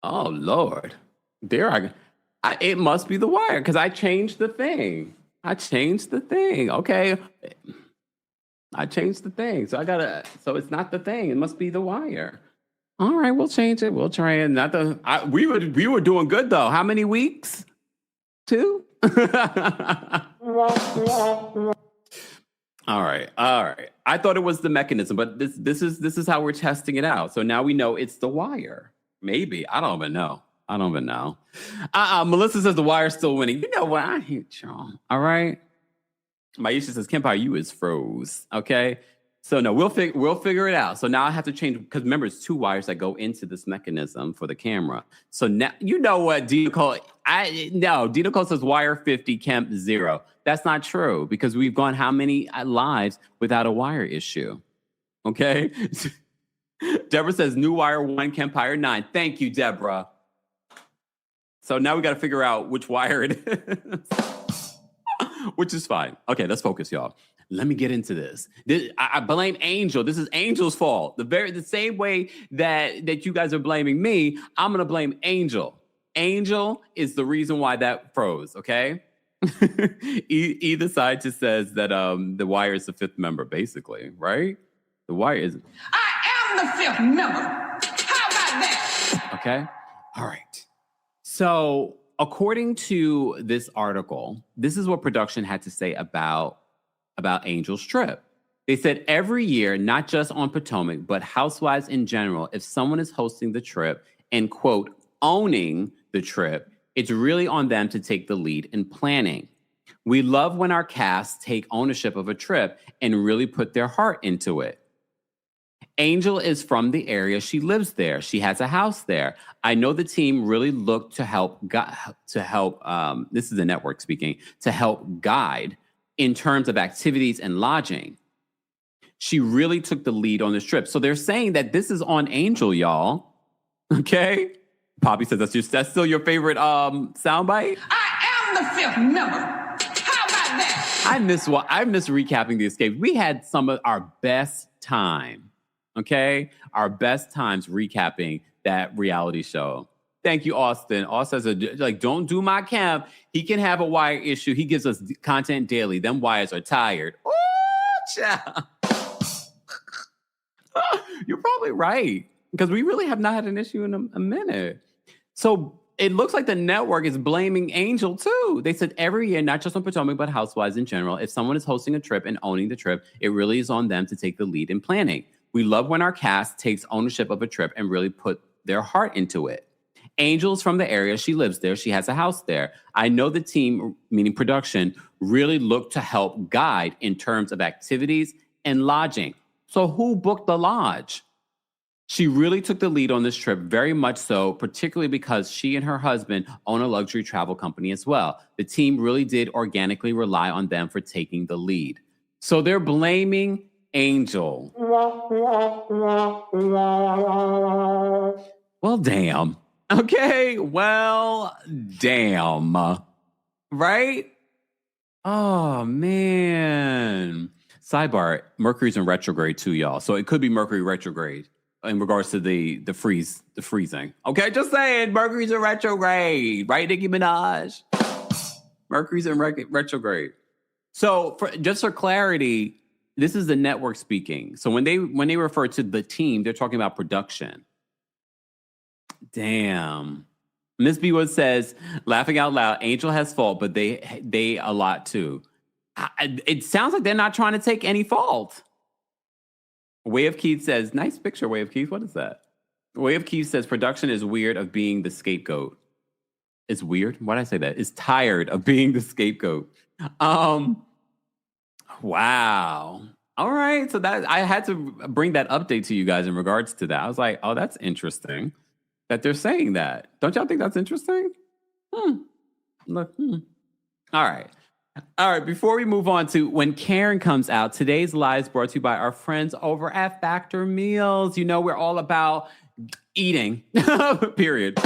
Oh, Lord. It must be The Wire because I changed the thing. Okay. I changed the thing. So it's not the thing. It must be The Wire. All right, we'll change it. We'll try it. We were doing good though. How many weeks? 2? All right. I thought it was the mechanism, but this is how we're testing it out. So now we know it's The Wire. Maybe. I don't even know. Melissa says The Wire's still winning. You know what? I hate y'all. All right. Maisha says, Kempire, you is froze. Okay. So no, we'll figure it out. So now I have to change because remember it's 2 wires that go into this mechanism for the camera. So now you know what Dina Cole. Dina Cole says wire 50, Kemp 0. That's not true because we've gone how many lives without a wire issue? Okay. Deborah says new wire 1, Kempire 9. Thank you, Deborah. So now we got to figure out which wire it is, which is fine. Okay, let's focus, y'all. Let me get into this. I blame Angel. This is Angel's fault. The same way that you guys are blaming me, I'm gonna blame Angel. Angel is the reason why that froze. Okay. Either scientist says that the Wire is the 5th member, basically, right? The Wire is. I am the 5th member. How about that? Okay. All right. So, according to this article, this is what production had to say about Angel's trip. They said every year, not just on Potomac, but housewives in general, if someone is hosting the trip and, quote, owning the trip, it's really on them to take the lead in planning. We love when our casts take ownership of a trip and really put their heart into it. Angel is from the area. She lives there. She has a house there. I know the team really looked to help. This is the network speaking, to help guide in terms of activities and lodging. She really took the lead on this trip. So they're saying that this is on Angel, y'all. Okay? Poppy says that's still your favorite soundbite? I am the 5th member. How about that? I miss recapping the escapes. We had some of our best time. Okay? Our best times recapping that reality show. Thank you, Austin. Austin says, don't do my camp. He can have a wire issue. He gives us content daily. Them wires are tired. Oh, child. You're probably right. Because we really have not had an issue in a minute. So it looks like the network is blaming Angel, too. They said every year, not just on Potomac, but housewives in general, if someone is hosting a trip and owning the trip, it really is on them to take the lead in planning. We love when our cast takes ownership of a trip and really put their heart into it. Angel's from the area. She lives there. She has a house there. I know the team, meaning production, really looked to help guide in terms of activities and lodging. So who booked the lodge? She really took the lead on this trip, very much so, particularly because she and her husband own a luxury travel company as well. The team really did organically rely on them for taking the lead. So they're blaming Angel. Well, damn. Okay, well, damn. Right? Oh, man. Sidebar, Mercury's in retrograde too, y'all. So it could be Mercury retrograde in regards to the freezing. Okay, just saying, Mercury's in retrograde. Right, Nicki Minaj? Mercury's in retrograde. So just for clarity, this is the network speaking. So when they refer to the team, they're talking about production. Damn. Miss B Wood says, laughing out loud, Angel has fault, but they a lot too. It sounds like they're not trying to take any fault. Way of Keith says, nice picture, Way of Keith. What is that? Way of Keith says, production is weird of being the scapegoat. It's weird? Why did I say that? It's tired of being the scapegoat. Wow. All right. So that I had to bring that update to you guys in regards to that. I was like, oh, that's interesting that they're saying that. Don't y'all think that's interesting? Look. All right. All right, before we move on to when Karen comes out, today's live is brought to you by our friends over at Factor Meals. You know, we're all about eating, period.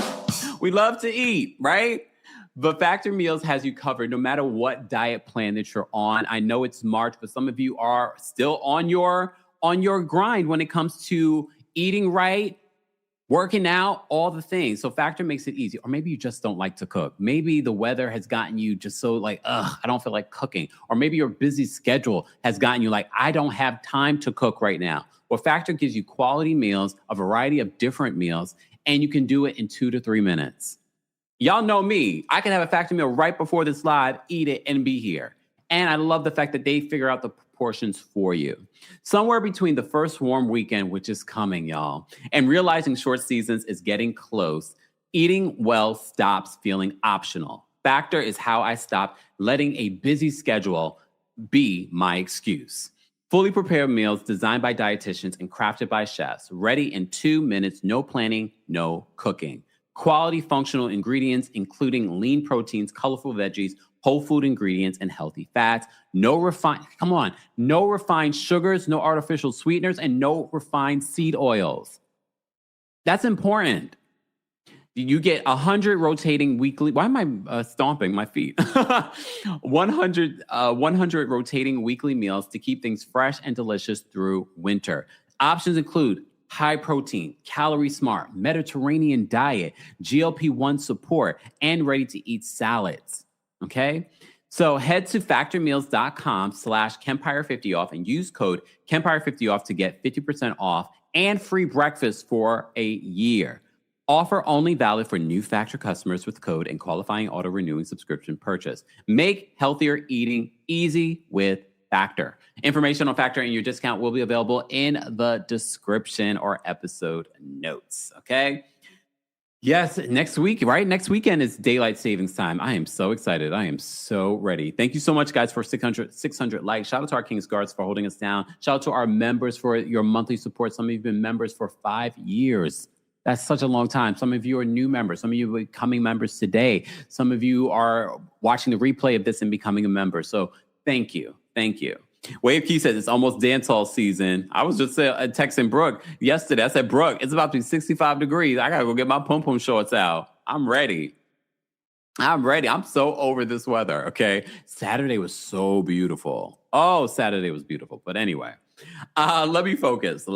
We love to eat, right? But Factor Meals has you covered no matter what diet plan that you're on. I know it's March, but some of you are still on your grind when it comes to eating right, working out, all the things. So Factor makes it easy. Or maybe you just don't like to cook. Maybe the weather has gotten you just so like, I don't feel like cooking. Or maybe your busy schedule has gotten you like, I don't have time to cook right now. Well, Factor gives you quality meals, a variety of different meals, and you can do it in 2 to 3 minutes. Y'all know me. I can have a Factor meal right before this live, eat it, and be here. And I love the fact that they figure out the proportions for you. Somewhere between the first warm weekend, which is coming, y'all, and realizing short seasons is getting close, eating well stops feeling optional. Factor is how I stopped letting a busy schedule be my excuse. Fully prepared meals designed by dietitians and crafted by chefs, ready in 2 minutes, no planning, no cooking. Quality functional ingredients, including lean proteins, colorful veggies, whole food ingredients, and healthy fats. No refined sugars, no artificial sweeteners, and no refined seed oils. That's important. You get 100 rotating weekly. Why am I stomping my feet? 100 rotating weekly meals to keep things fresh and delicious through winter. Options include high protein, calorie smart, Mediterranean diet, GLP-1 support, and ready to eat salads. Okay? So head to factormeals.com/Kempire50off and use code Kempire50off to get 50% off and free breakfast for a year. Offer only valid for new Factor customers with code and qualifying auto-renewing subscription purchase. Make healthier eating easy with Factor. Information on Factor and your discount will be available in the description or episode notes, okay? Yes, next week, right? Next weekend is daylight savings time. I am so excited. I am so ready. Thank you so much, guys, for 600 likes. Shout out to our King's Guards for holding us down. Shout out to our members for your monthly support. Some of you have been members for 5 years. That's such a long time. Some of you are new members. Some of you are becoming members today. Some of you are watching the replay of this and becoming a member. So thank you. Thank you. Wave Key says it's almost dance hall season. I was just texting Brooke yesterday. I said, Brooke, it's about to be 65 degrees. I got to go get my pom-pom shorts out. I'm ready. I'm so over this weather, okay? Saturday was so beautiful. Oh, Saturday was beautiful. But anyway, let me focus.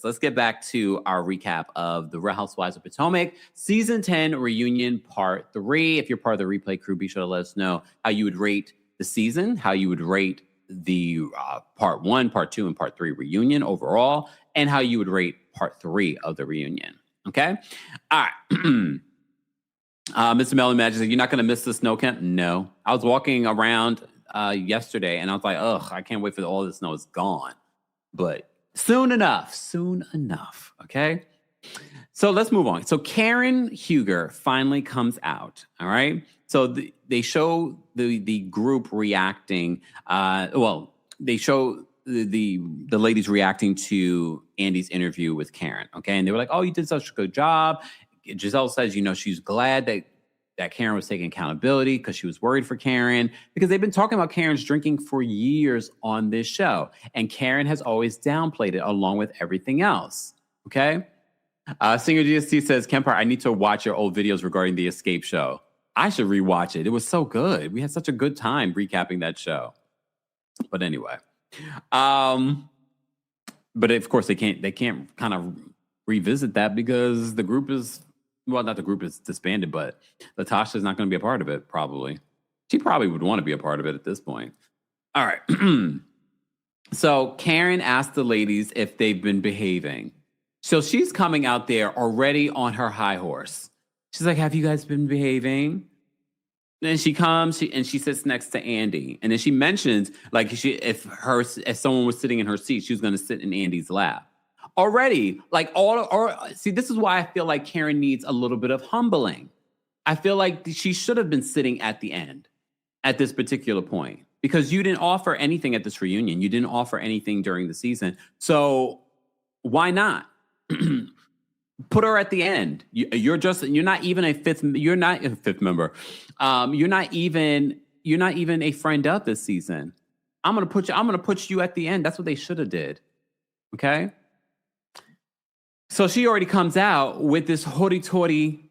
Let's get back to our recap of the Real Housewives of Potomac Season 10 Reunion Part 3. If you're part of the replay crew, be sure to let us know how you would rate the season, how you would rate the Part 1, Part 2, and Part 3 reunion overall, and how you would rate Part 3 of the reunion. Okay? All right. Mr. Melon Magic said, you're not going to miss the snow camp? No. I was walking around yesterday, and I was like, ugh, I can't wait for all the snow is gone. But soon enough, okay? So let's move on. So Karen Huger finally comes out, all right? So they show the group reacting. They show the ladies reacting to Andy's interview with Karen, okay? And they were like, oh, you did such a good job. Giselle says, she's glad that Karen was taking accountability because she was worried for Karen, because they've been talking about Karen's drinking for years on this show. And Karen has always downplayed it along with everything else, okay? Singer GST says, Kempire, I need to watch your old videos regarding the Escape show. I should rewatch it. It was so good. We had such a good time recapping that show. But anyway, but of course they can't kind of revisit that because the group is, well, not the group is disbanded, but Latasha is not going to be a part of it, probably. She probably would want to be a part of it at this point. All right. So Karen asked the ladies if they've been behaving. So she's coming out there already on her high horse. She's like, have you guys been behaving? Then she comes and she sits next to Andy. And then she mentions, like, if someone was sitting in her seat, she was going to sit in Andy's lap. Already, like, see, this is why I feel like Karen needs a little bit of humbling. I feel like she should have been sitting at the end at this particular point, because you didn't offer anything at this reunion. You didn't offer anything during the season. So why not? Put her at the end. You're not even a fifth member. You're not even you're not even a friend of this season. I'm going to put you at the end. That's what they should have did. Okay? So she already comes out with this hoity-toity,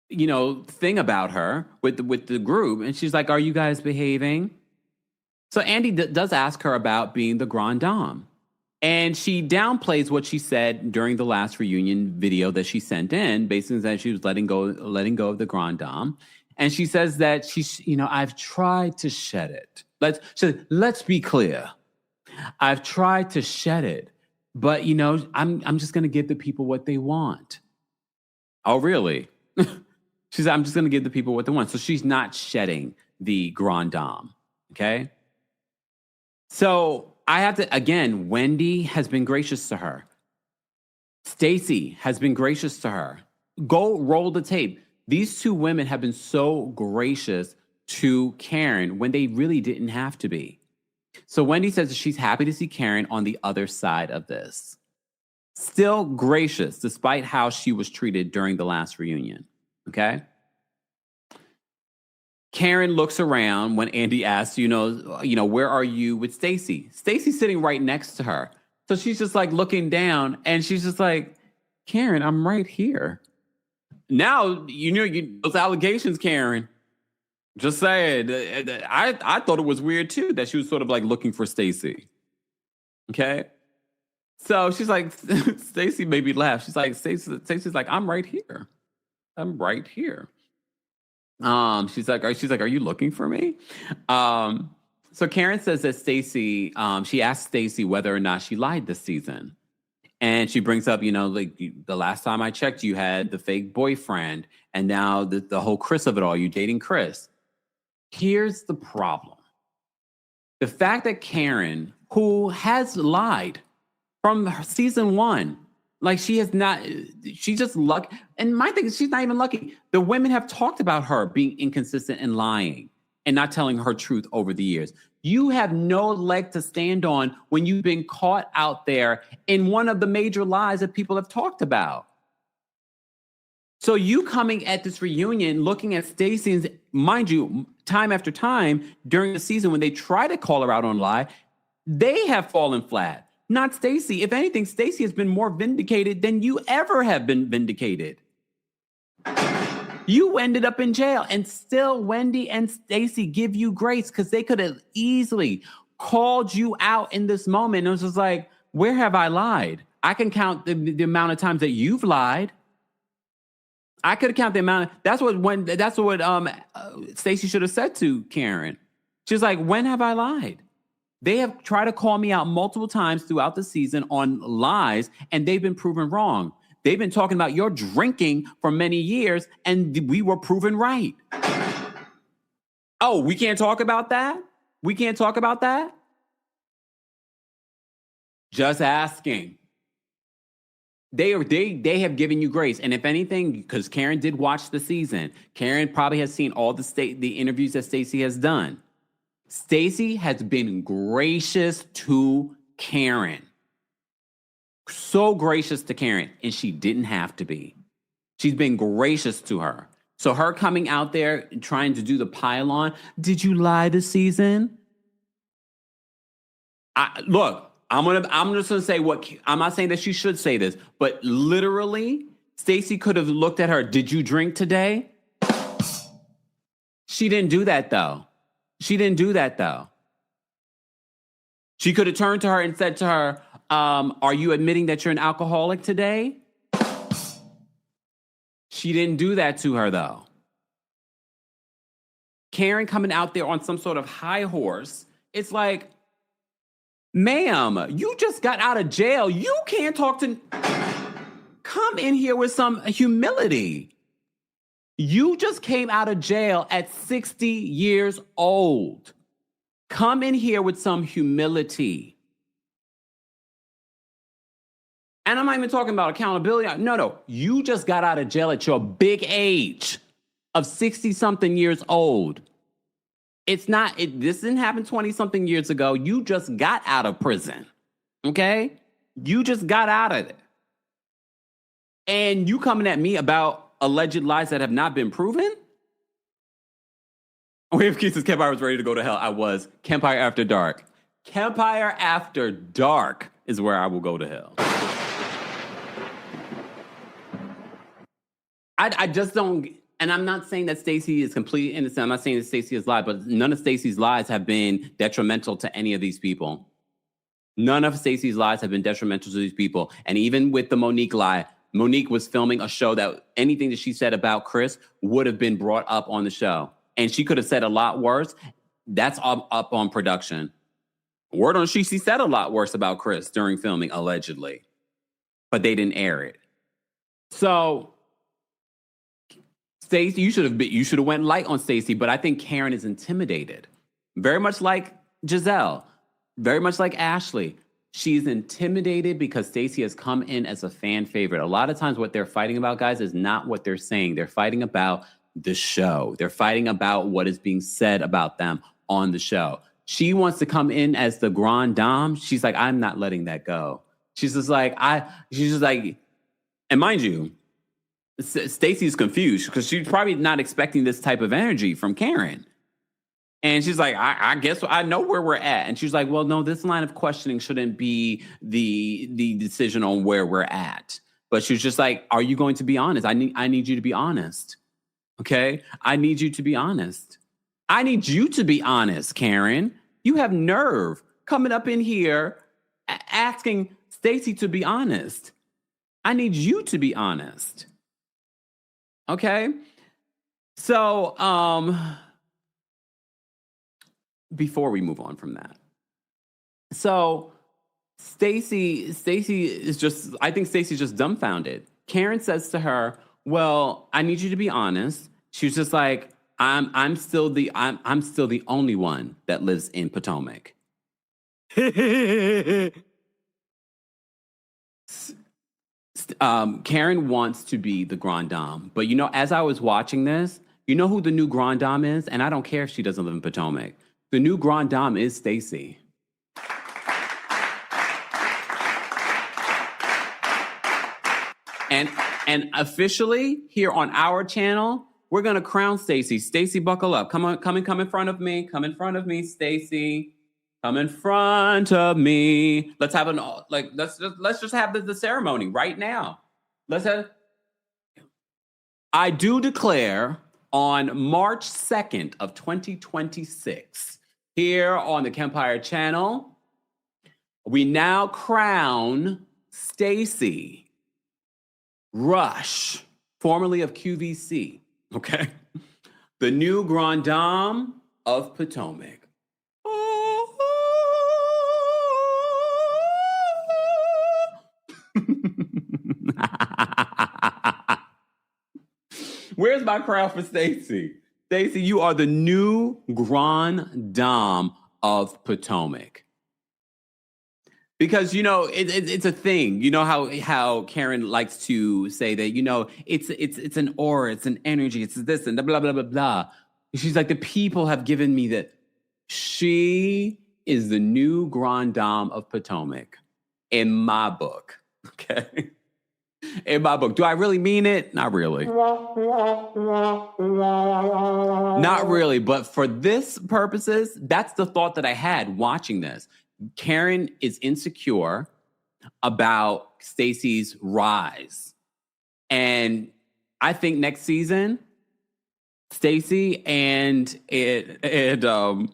thing about her with the group. And she's like, are you guys behaving? So Andy does ask her about being the Grand Dame. And she downplays what she said during the last reunion video that she sent in, basically that she was letting go of the Grand Dame. And she says that I've tried to shed it. Let's be clear. I've tried to shed it, but I'm just going to give the people what they want. Oh, really? She said, I'm just going to give the people what they want. So she's not shedding the Grand Dame. Okay. So I have to, again, Wendy has been gracious to her. Stacey has been gracious to her. Go roll the tape. These two women have been so gracious to Karen when they really didn't have to be. So Wendy says that she's happy to see Karen on the other side of this. Still gracious, despite how she was treated during the last reunion. Okay? Karen looks around when Andy asks, where are you with Stacey? Stacey's sitting right next to her. So she's just like looking down and she's just like, Karen, I'm right here. Now, those allegations, Karen. Just saying. I thought it was weird too that she was sort of like looking for Stacey. Okay? So she's like, Stacey made me laugh. She's like, Stacey's like, I'm right here. I'm right here. She's like, are you looking for me? So Karen says that Stacey, she asked Stacey whether or not she lied this season. And she brings up, the last time I checked, you had the fake boyfriend. And now the whole Chris of it all, you dating Chris. Here's the problem. The fact that Karen, who has lied from season 1, like she's just lucky. And my thing is she's not even lucky. The women have talked about her being inconsistent and lying and not telling her truth over the years. You have no leg to stand on when you've been caught out there in one of the major lies that people have talked about. So you coming at this reunion, looking at Stacey's, mind you, time after time during the season when they try to call her out on lie, they have fallen flat. Not Stacey. If anything, Stacey has been more vindicated than you ever have been vindicated. You ended up in jail, and still Wendy and Stacey give you grace because they could have easily called you out in this moment. It was just like, where have I lied? I can count the amount of times that you've lied. I could count the amount. That's what Stacey should have said to Karen. She's like, when have I lied? They have tried to call me out multiple times throughout the season on lies, and they've been proven wrong. They've been talking about your drinking for many years, and we were proven right. Oh, we can't talk about that? We can't talk about that? Just asking. They have given you grace. And if anything, because Karen did watch the season, Karen probably has seen all the interviews that Stacey has done. Stacey has been gracious to Karen. So gracious to Karen, and she didn't have to be. She's been gracious to her. So her coming out there and trying to do the pile-on, did you lie this season? Look, I'm just gonna say what I'm not saying that she should say this, but literally, Stacey could have looked at her. Did you drink today? She didn't do that though. She could have turned to her and said to her, are you admitting that you're an alcoholic today? She didn't do that to her, though. Karen coming out there on some sort of high horse, it's like, ma'am, you just got out of jail. You can't talk to... Come in here with some humility. You just came out of jail at 60 years old. Come in here with some humility. And I'm not even talking about accountability. No. You just got out of jail at your big age of 60-something years old. This didn't happen 20-something years ago. You just got out of prison. Okay? You just got out of it. And you coming at me about alleged lies that have not been proven? Wave Keith says Kempire was ready to go to hell. I was. Kempire After Dark. Kempire After Dark is where I will go to hell. I just don't, and I'm not saying that Stacey is completely innocent. I'm not saying that Stacey has lied, but none of Stacey's lies have been detrimental to any of these people. None of Stacey's lies have been detrimental to these people. And even with the Monique lie, Monique was filming a show that anything that she said about Chris would have been brought up on the show. And she could have said a lot worse. That's up on production. Word on she said a lot worse about Chris during filming, allegedly. But they didn't air it. So Stacey, you should have went light on Stacey, but I think Karen is intimidated. Very much like Giselle, very much like Ashley. She's intimidated because Stacey has come in as a fan favorite. A lot of times what they're fighting about, guys, is not what they're saying. They're fighting about the show. They're fighting about what is being said about them on the show. She wants to come in as the grande dame. She's like, I'm not letting that go. She's just like, and mind you, Stacey's confused because she's probably not expecting this type of energy from Karen. And she's like, I guess I know where we're at. And she's like, well, no, this line of questioning shouldn't be the decision on where we're at. But she's just like, are you going to be honest? I need you to be honest. Okay? I need you to be honest. I need you to be honest, Karen. You have nerve coming up in here asking Stacey to be honest. I need you to be honest. Okay? So, before we move on from that. So, Stacey is just, I think Stacey's just dumbfounded. Karen says to her, well, I need you to be honest. She's just like, I'm still the only one that lives in Potomac. Karen wants to be the grande dame, but as I was watching this, you know who the new grande dame is? And I don't care if she doesn't live in Potomac. The new grande dame is Stacey. And officially here on our channel, we're gonna crown Stacey. Stacey, buckle up. Come in front of me. Come in front of me, Stacey. Come in front of me. Let's have let's just have the ceremony right now. I do declare on March 2nd of 2026, here on the Kempire channel, we now crown Stacey Rush, formerly of QVC, okay? The new grande dame of Potomac. Where's my crown for Stacey? Stacey, you are the new grande dame of Potomac. Because, it's a thing. You know how Karen likes to say that, it's an aura, it's an energy, it's this and blah, blah, blah, blah. She's like, the people have given me that. She is the new grande dame of Potomac in my book. Okay? In my book. Do I really mean it? Not really. Not really. But for this purposes, that's the thought that I had watching this. Karen is insecure about Stacey's rise. And I think next season, Stacey Giselle.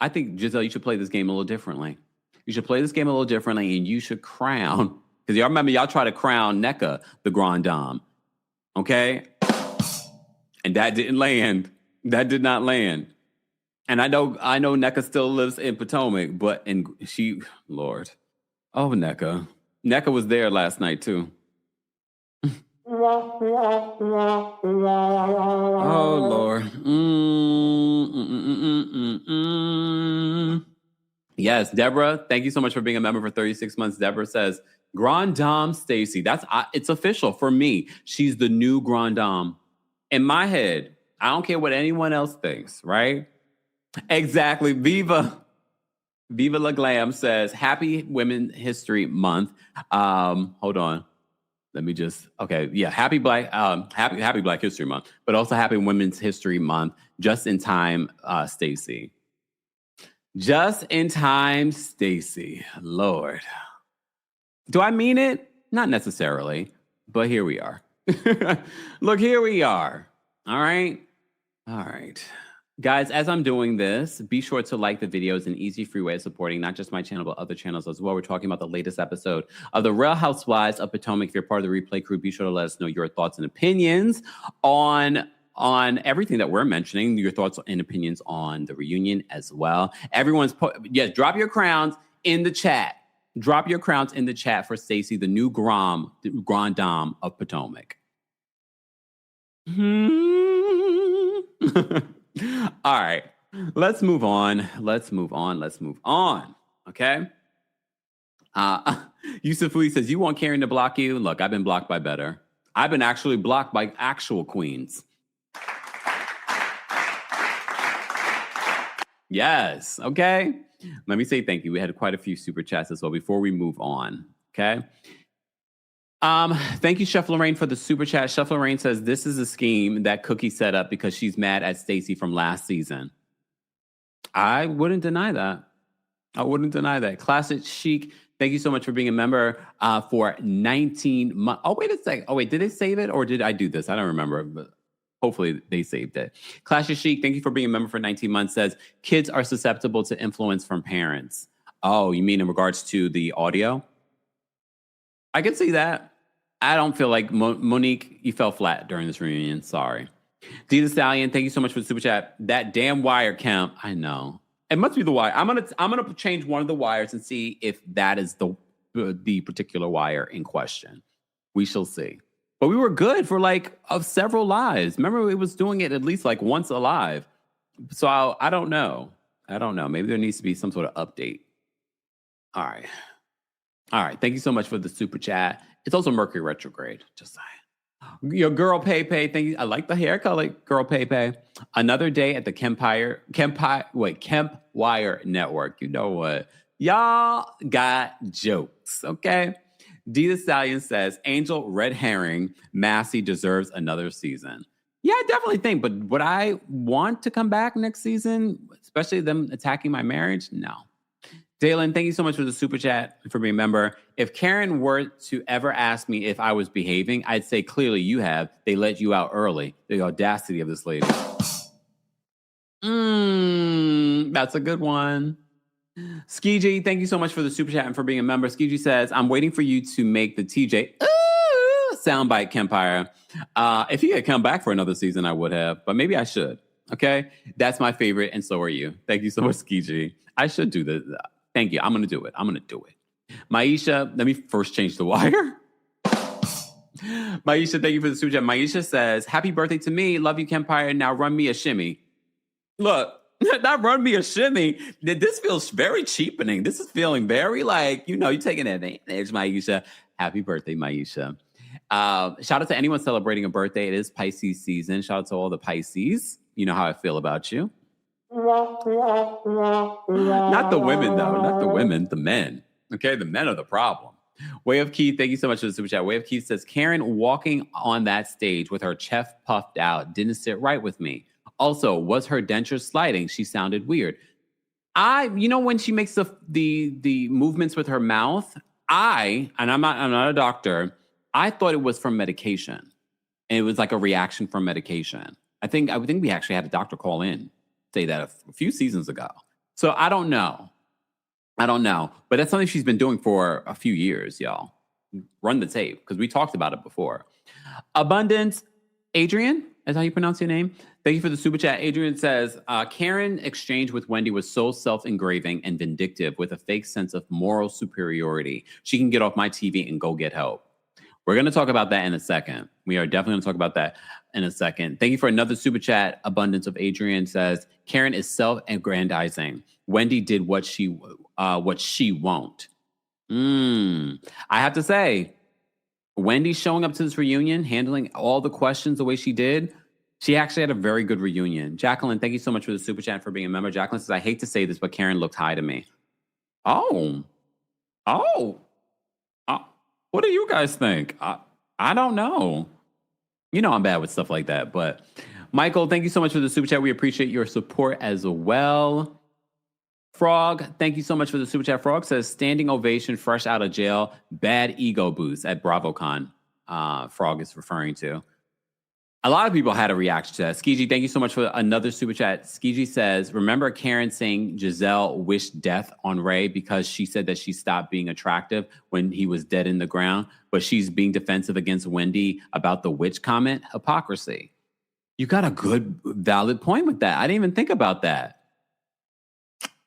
I think, Giselle, you should play this game a little differently. You should play this game a little differently, and you should crown, because y'all remember y'all tried to crown NECA the grande dame. Okay? And that didn't land. That did not land. And I know NECA still lives in Potomac, Lord. Oh, NECA. NECA was there last night, too. Oh, Lord. Yes, Deborah, thank you so much for being a member for 36 months. Deborah says, grande dame Stacey. It's official for me. She's the new grande dame. In my head, I don't care what anyone else thinks, right? Exactly. Viva La Glam says, Happy Women's History Month. Hold on. Let me just, okay. Yeah. Happy Black History Month, but also happy Women's History Month. Just in time, Stacy. Just in time, Stacy. Lord. Do I mean it? Not necessarily, but here we are. Look, here we are. All right. Guys, as I'm doing this, be sure to like the video. It's an easy, free way of supporting not just my channel, but other channels as well. We're talking about the latest episode of The Real Housewives of Potomac. If you're part of the replay crew, be sure to let us know your thoughts and opinions on everything that we're mentioning, your thoughts and opinions on the reunion as well. Drop your crowns in the chat. Drop your crowns in the chat for Stacey, the new Grand Dame of Potomac. All right, let's move on. Okay. Yusuf Lee says, you want Karen to block you? Look, I've been blocked by better. I've been actually blocked by actual queens. Yes. Okay. Let me say thank you. We had quite a few super chats as well before we move on. Okay. Thank you, Chef Lorraine, for the super chat. Chef Lorraine says this is a scheme that Cookie set up because she's mad at Stacey from last season. I wouldn't deny that. Classic Chic, thank you so much for being a member for 19 months. Oh, wait a second. Oh, wait, did they save it or did I do this? I don't remember, but hopefully they saved it. Classic Chic, thank you for being a member for 19 months, says kids are susceptible to influence from parents. Oh, you mean in regards to the audio? I can see that. I don't feel like Monique, you fell flat during this reunion. Sorry. D the Stallion, thank you so much for the super chat. That damn wire, Kemp. I know. It must be the wire. I'm gonna change one of the wires and see if that is the particular wire in question. We shall see. But we were good for of several lives. Remember, it was doing it at least once a live. So I don't know. Maybe there needs to be some sort of update. All right. Thank you so much for the super chat. It's also Mercury retrograde. Just saying. Your girl Pepe, thank you. I like the hair color, girl Pepe. Another day at the Kempire Network. You know what? Y'all got jokes, okay? D the Stallion says, Angel red herring, Massey deserves another season. Yeah, I definitely think, but would I want to come back next season, especially them attacking my marriage? No. Dalen, thank you so much for the super chat, for being a member. If Karen were to ever ask me if I was behaving, I'd say, clearly you have. They let you out early. The audacity of this lady. That's a good one. Skiji, thank you so much for the super chat and for being a member. Skiji says, I'm waiting for you to make the TJ soundbite, Kempire. If you had come back for another season, I would have, but maybe I should. Okay? That's my favorite, and so are you. Thank you so much, Skiji. I should do this. Thank you. I'm going to do it. Maisha, let me first change the wire. Maisha, thank you for the super chat. Maisha says, happy birthday to me. Love you, Kempire. Now run me a shimmy. Look, not run me a shimmy. This feels very cheapening. This is feeling very you're taking advantage, Maisha. Happy birthday, Maisha. Shout out to anyone celebrating a birthday. It is Pisces season. Shout out to all the Pisces. You know how I feel about you. Not the women, though. Not the women. The men. Okay, the men are the problem. Way of Keith, thank you so much for the super chat. Way of Keith says, Karen walking on that stage with her chest puffed out didn't sit right with me. Also, was her denture sliding? She sounded weird. When she makes the movements with her mouth, I'm not a doctor. I thought it was from medication. And it was like a reaction from medication. I think we actually had a doctor call in, say that a few seasons ago. So I don't know. But that's something she's been doing for a few years, y'all. Run the tape, because we talked about it before. Abundance Adrian, is how you pronounce your name. Thank you for the super chat. Adrian says, Karen exchange with Wendy was so self-engraving and vindictive with a fake sense of moral superiority. She can get off my TV and go get help. We're going to talk about that in a second. We are definitely going to talk about that in a second. Thank you for another super chat. Abundance of Adrian says, Karen is self-aggrandizing. Wendy did what she won't. I have to say, Wendy showing up to this reunion, handling all the questions the way she did, she actually had a very good reunion. Jacqueline, thank you so much for the super chat, for being a member. Jacqueline says, I hate to say this, but Karen looked high to me. Oh. What do you guys think? I don't know. You know I'm bad with stuff like that. But Michael, thank you so much for the super chat. We appreciate your support as well. Frog, thank you so much for the super chat. Frog says, standing ovation, fresh out of jail, bad ego boost at BravoCon. Frog is referring to. A lot of people had a reaction to that. Skiji, thank you so much for another super chat. Skiji says, remember Karen saying Giselle wished death on Ray because she said that she stopped being attractive when he was dead in the ground, but she's being defensive against Wendy about the witch comment? Hypocrisy. You got a good, valid point with that. I didn't even think about that.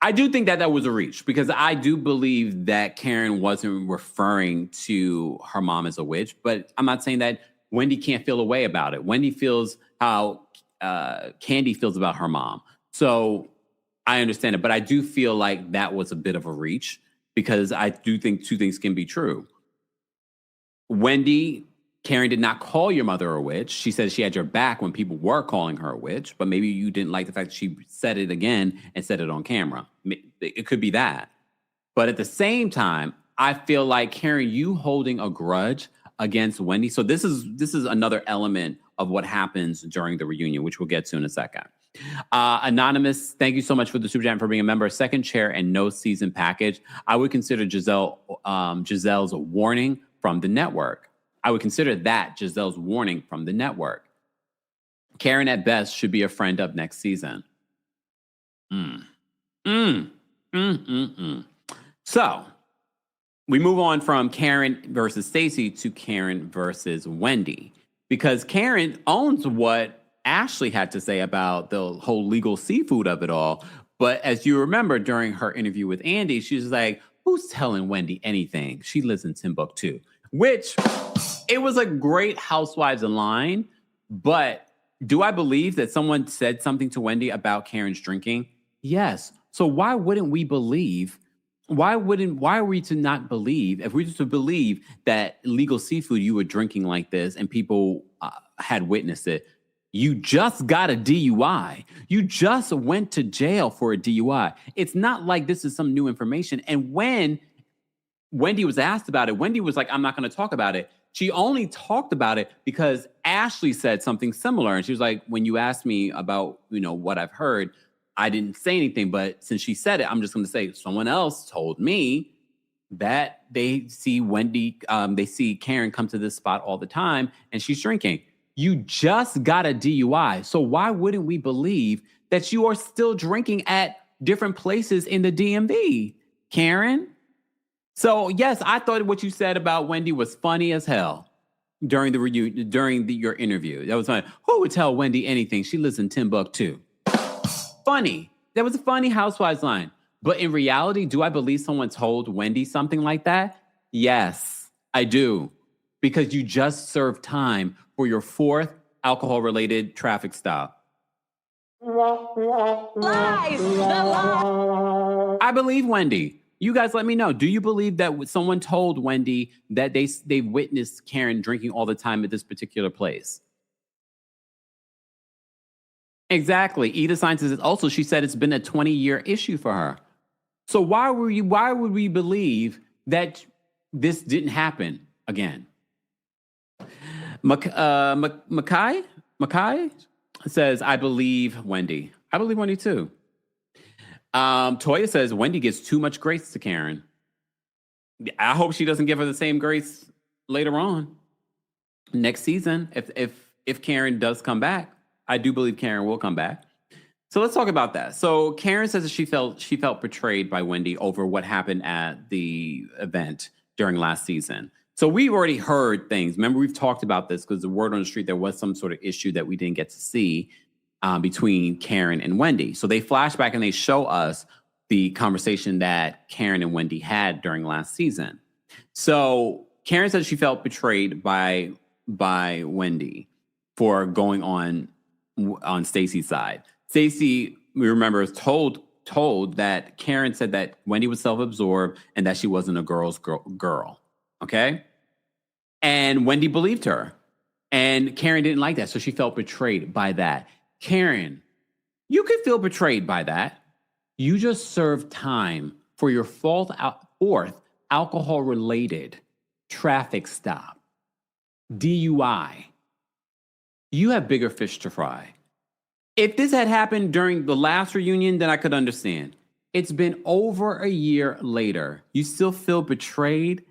I do think that that was a reach because I do believe that Karen wasn't referring to her mom as a witch, but I'm not saying that Wendy can't feel a way about it. Wendy feels how Candy feels about her mom. So I understand it, but I do feel like that was a bit of a reach because I do think two things can be true. Wendy, Karen did not call your mother a witch. She said she had your back when people were calling her a witch, but maybe you didn't like the fact that she said it again and said it on camera. It could be that. But at the same time, I feel like, Karen, you holding a grudge against Wendy. So this is another element of what happens during the reunion, which we'll get to in a second. Anonymous, thank you so much for the super chat and for being a member. Second chair and no season package. I would consider Giselle's warning from the network. I would consider that Giselle's warning from the network. Karen at best should be a friend of next season. So we move on from Karen versus Stacey to Karen versus Wendy, because Karen owns what Ashley had to say about the whole legal seafood of it all. But as you remember, during her interview with Andy, she was like, who's telling Wendy anything? She lives in Timbuktu, which it was a great Housewives line. But do I believe that someone said something to Wendy about Karen's drinking? Yes. So why wouldn't we believe? Why are we to not believe, if we to believe that legal seafood, you were drinking like this and people had witnessed it? You just got a DUI. You just went to jail for a DUI. It's not like this is some new information. And when Wendy was asked about it, Wendy was like, I'm not going to talk about it. She only talked about it because Ashley said something similar. And she was like, when you asked me about, what I've heard, I didn't say anything, but since she said it, I'm just going to say someone else told me that they see they see Karen come to this spot all the time and she's drinking. You just got a DUI. So why wouldn't we believe that you are still drinking at different places in the DMV, Karen? So yes, I thought what you said about Wendy was funny as hell during your interview. That was funny. Who would tell Wendy anything? She lives in Timbuktu. Funny. That was a funny Housewives line. But in reality, do I believe someone told Wendy something like that? Yes, I do. Because you just served time for your fourth alcohol-related traffic stop. Lies! I believe Wendy. You guys let me know. Do you believe that someone told Wendy that they witnessed Karen drinking all the time at this particular place? Exactly. Edith Sign says also, she said it's been a 20-year issue for her. So why would we believe that this didn't happen again? Makai says, I believe Wendy. I believe Wendy too. Toya says, Wendy gives too much grace to Karen. I hope she doesn't give her the same grace later on. Next season, if Karen does come back, I do believe Karen will come back. So let's talk about that. So Karen says that she felt betrayed by Wendy over what happened at the event during last season. So we've already heard things. Remember, we've talked about this because the word on the street, there was some sort of issue that we didn't get to see between Karen and Wendy. So they flash back and they show us the conversation that Karen and Wendy had during last season. So Karen said she felt betrayed by Wendy for going on Stacey's side. Stacey, we remember, is told that Karen said that Wendy was self-absorbed and that she wasn't a girl's girl. Okay? And Wendy believed her. And Karen didn't like that, so she felt betrayed by that. Karen, you could feel betrayed by that. You just served time for your fourth alcohol-related traffic stop. DUI. You have bigger fish to fry. If this had happened during the last reunion, then I could understand. It's been over a year later. You still feel betrayed?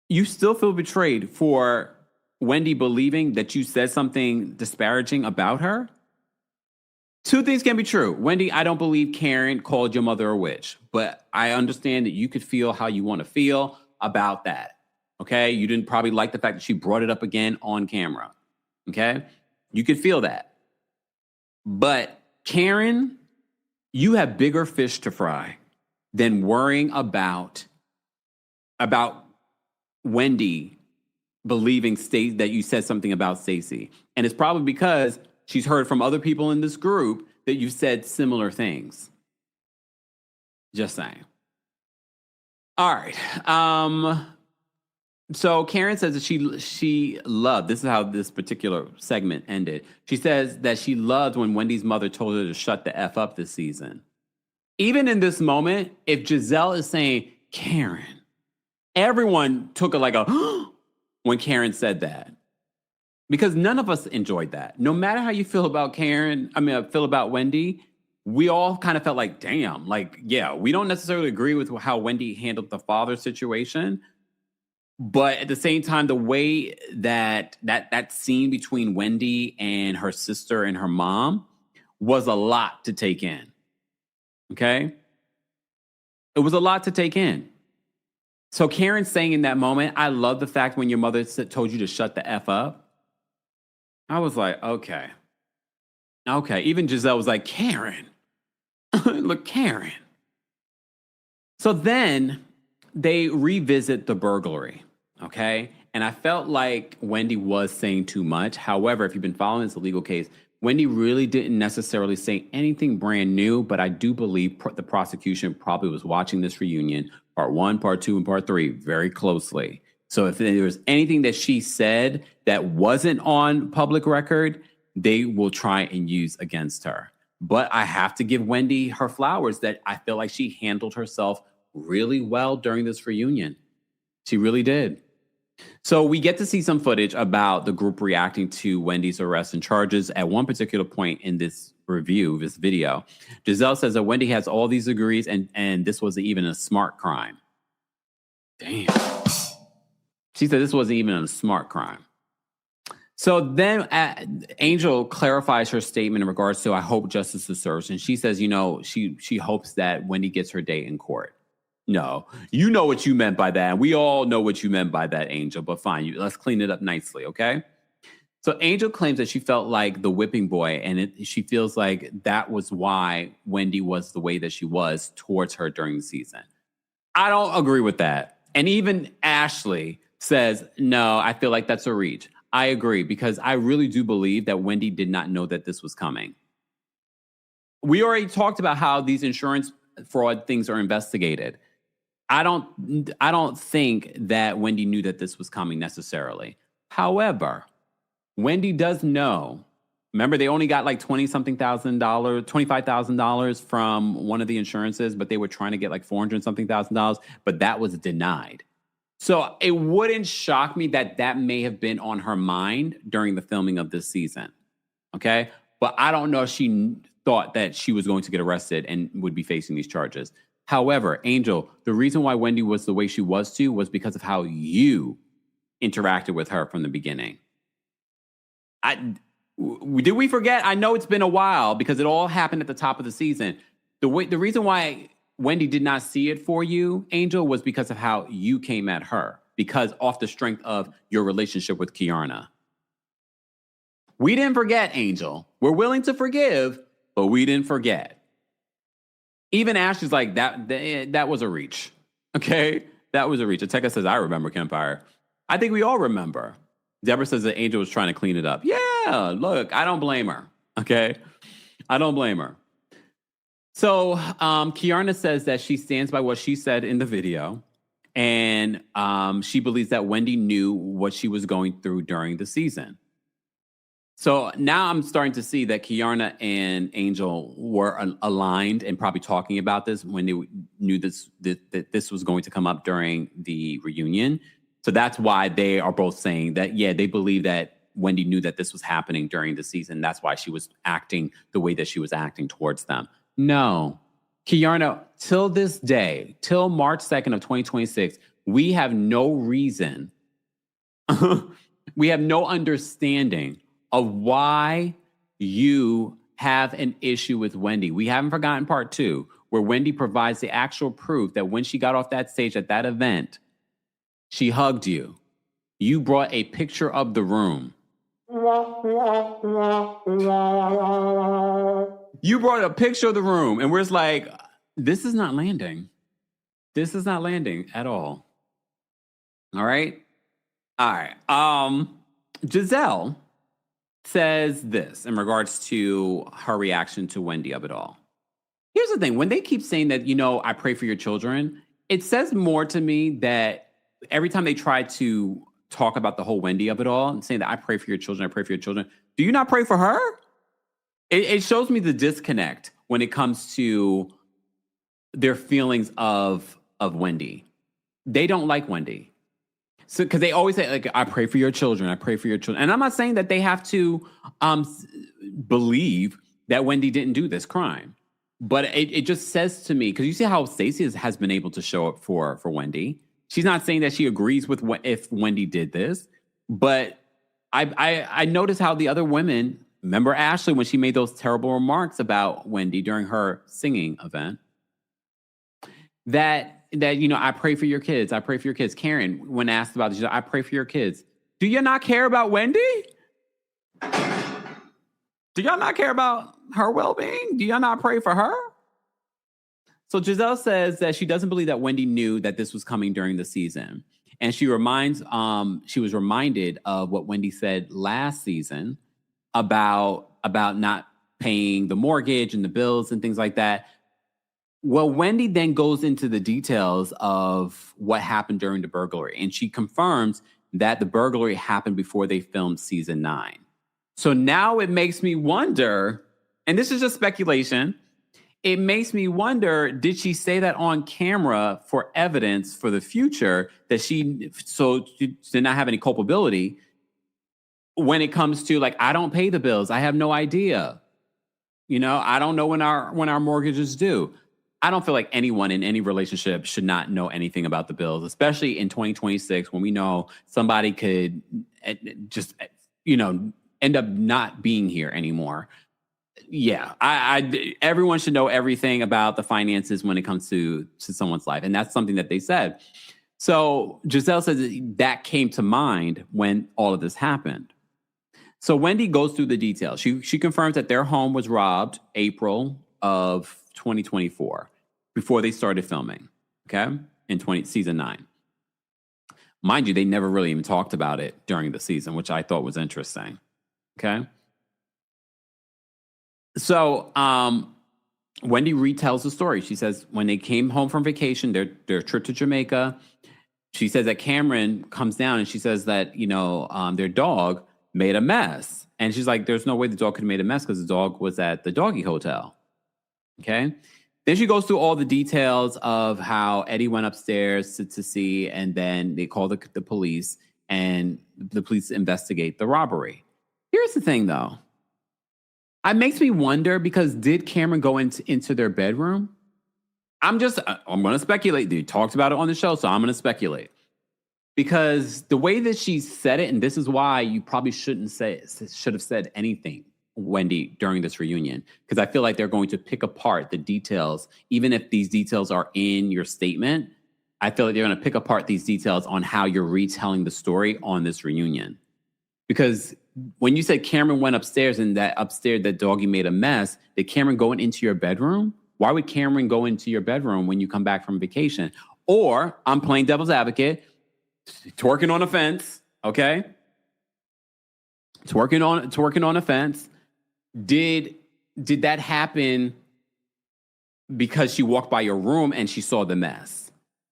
You still feel betrayed for Wendy believing that you said something disparaging about her? Two things can be true. Wendy, I don't believe Karen called your mother a witch, but I understand that you could feel how you want to feel about that. Okay? You didn't probably like the fact that she brought it up again on camera. Okay? You could feel that. But Karen, you have bigger fish to fry than worrying about Wendy believing that you said something about Stacey. And it's probably because she's heard from other people in this group that you've said similar things. Just saying. All right. So Karen says that she loved, this is how this particular segment ended. She says that she loved when Wendy's mother told her to shut the F up this season. Even in this moment, if Giselle is saying, Karen, everyone took it like a, when Karen said that. Because none of us enjoyed that. No matter how you feel about feel about Wendy, we all kind of felt like, damn, like, yeah, we don't necessarily agree with how Wendy handled the father situation. But at the same time, the way that scene between Wendy and her sister and her mom was a lot to take in. Okay? It was a lot to take in. So Karen saying in that moment, I love the fact when your mother told you to shut the F up. I was like, okay. Okay. Even Giselle was like, Karen. Look, Karen. So then they revisit the burglary. Okay. And I felt like Wendy was saying too much. However, if you've been following this legal case, Wendy really didn't necessarily say anything brand new, but I do believe the prosecution probably was watching this reunion, part 1, part 2, and part 3, very closely. So if there was anything that she said that wasn't on public record, they will try and use against her. But I have to give Wendy her flowers that I feel like she handled herself really well during this reunion. She really did. So we get to see some footage about the group reacting to Wendy's arrest and charges. At one particular point in this review, this video, Giselle says that Wendy has all these degrees and this wasn't even a smart crime. Damn. She said this wasn't even a smart crime. So then Angel clarifies her statement in regards to, I hope justice is served. And she says, she hopes that Wendy gets her day in court. No, you know what you meant by that. And we all know what you meant by that, Angel. But fine, let's clean it up nicely, okay? So Angel claims that she felt like the whipping boy, and she feels like that was why Wendy was the way that she was towards her during the season. I don't agree with that. And even Ashley says, no, I feel like that's a reach. I agree, because I really do believe that Wendy did not know that this was coming. We already talked about how these insurance fraud things are investigated. I don't think that Wendy knew that this was coming necessarily. However, Wendy does know. Remember, they only got like $25,000 from one of the insurances, but they were trying to get like $400-something thousand, but that was denied. So it wouldn't shock me that may have been on her mind during the filming of this season. Okay? But I don't know if she thought that she was going to get arrested and would be facing these charges. However, Angel, the reason why Wendy was the way she was too was because of how you interacted with her from the beginning. Did we forget? I know it's been a while because it all happened at the top of the season. The reason why Wendy did not see it for you, Angel, was because of how you came at her, because off the strength of your relationship with Kiarna. We didn't forget, Angel. We're willing to forgive, but we didn't forget. Even Ashley's like, that was a reach. Okay? That was a reach. Ateka says, I remember Kempire. I think we all remember. Deborah says that Angel was trying to clean it up. Yeah, look, I don't blame her. Okay? I don't blame her. So Kiarna says that she stands by what she said in the video. And she believes that Wendy knew what she was going through during the season. So now I'm starting to see that Kiarna and Angel were aligned and probably talking about this when they knew that this was going to come up during the reunion. So that's why they are both saying that, yeah, they believe that Wendy knew that this was happening during the season. That's why she was acting the way that she was acting towards them. No. Kiarna, till this day, till March 2nd of 2026, we have no reason, we have no understanding of why you have an issue with Wendy. We haven't forgotten part 2, where Wendy provides the actual proof that when she got off that stage at that event, she hugged you. You brought a picture of the room. You brought a picture of the room, and we're just like, this is not landing. This is not landing at all. All right? All right. Giselle says this in regards to her reaction to Wendy of it all. Here's the thing. When they keep saying that, I pray for your children, it says more to me that every time they try to talk about the whole Wendy of it all and saying that I pray for your children, I pray for your children, do you not pray for her? It shows me the disconnect when it comes to their feelings of Wendy. They don't like Wendy. So, because they always say, like, I pray for your children, I pray for your children. And I'm not saying that they have to believe that Wendy didn't do this crime. But it just says to me, because you see how Stacey has been able to show up for Wendy. She's not saying that she agrees with if Wendy did this. But I noticed how the other women, remember Ashley when she made those terrible remarks about Wendy during her singing event, that I pray for your kids. I pray for your kids. Karen, when asked about this, she's like, I pray for your kids. Do you not care about Wendy? Do y'all not care about her well-being? Do y'all not pray for her? So Giselle says that she doesn't believe that Wendy knew that this was coming during the season. And she was reminded of what Wendy said last season about not paying the mortgage and the bills and things like that. Well, Wendy then goes into the details of what happened during the burglary. And she confirms that the burglary happened before they filmed season 9. So now it makes me wonder, and this is just speculation, it makes me wonder, did she say that on camera for evidence for the future that she did not have any culpability when it comes to, like, I don't pay the bills. I have no idea. I don't know when our mortgage is due. I don't feel like anyone in any relationship should not know anything about the bills, especially in 2026 when we know somebody could just, end up not being here anymore. Yeah, everyone should know everything about the finances when it comes to someone's life. And that's something that they said. So Giselle says that came to mind when all of this happened. So Wendy goes through the details. She confirms that their home was robbed April of 2024 before they started filming, okay, in season 9. Mind you, they never really even talked about it during the season, which I thought was interesting, okay? So Wendy retells the story. She says when they came home from vacation, their trip to Jamaica, she says that Cameron comes down and she says that, their dog made a mess. And she's like, there's no way the dog could have made a mess because the dog was at the doggy hotel. Okay. Then she goes through all the details of how Eddie went upstairs to see, and then they call the police, and the police investigate the robbery. Here's the thing, though. It makes me wonder, because did Cameron go into their bedroom? I'm going to speculate. They talked about it on the show, so I'm going to speculate. Because the way that she said it, and this is why you probably should have said anything, Wendy, during this reunion, because I feel like they're going to pick apart the details. Even if these details are in your statement, I feel like they're going to pick apart these details on how you're retelling the story on this reunion. Because when you said Cameron went upstairs and that upstairs that doggy made a mess, did Cameron go into your bedroom? Why would Cameron go into your bedroom when you come back from vacation? Or, I'm playing devil's advocate, twerking on a fence, okay? Twerking on a fence. Did that happen because she walked by your room and she saw the mess?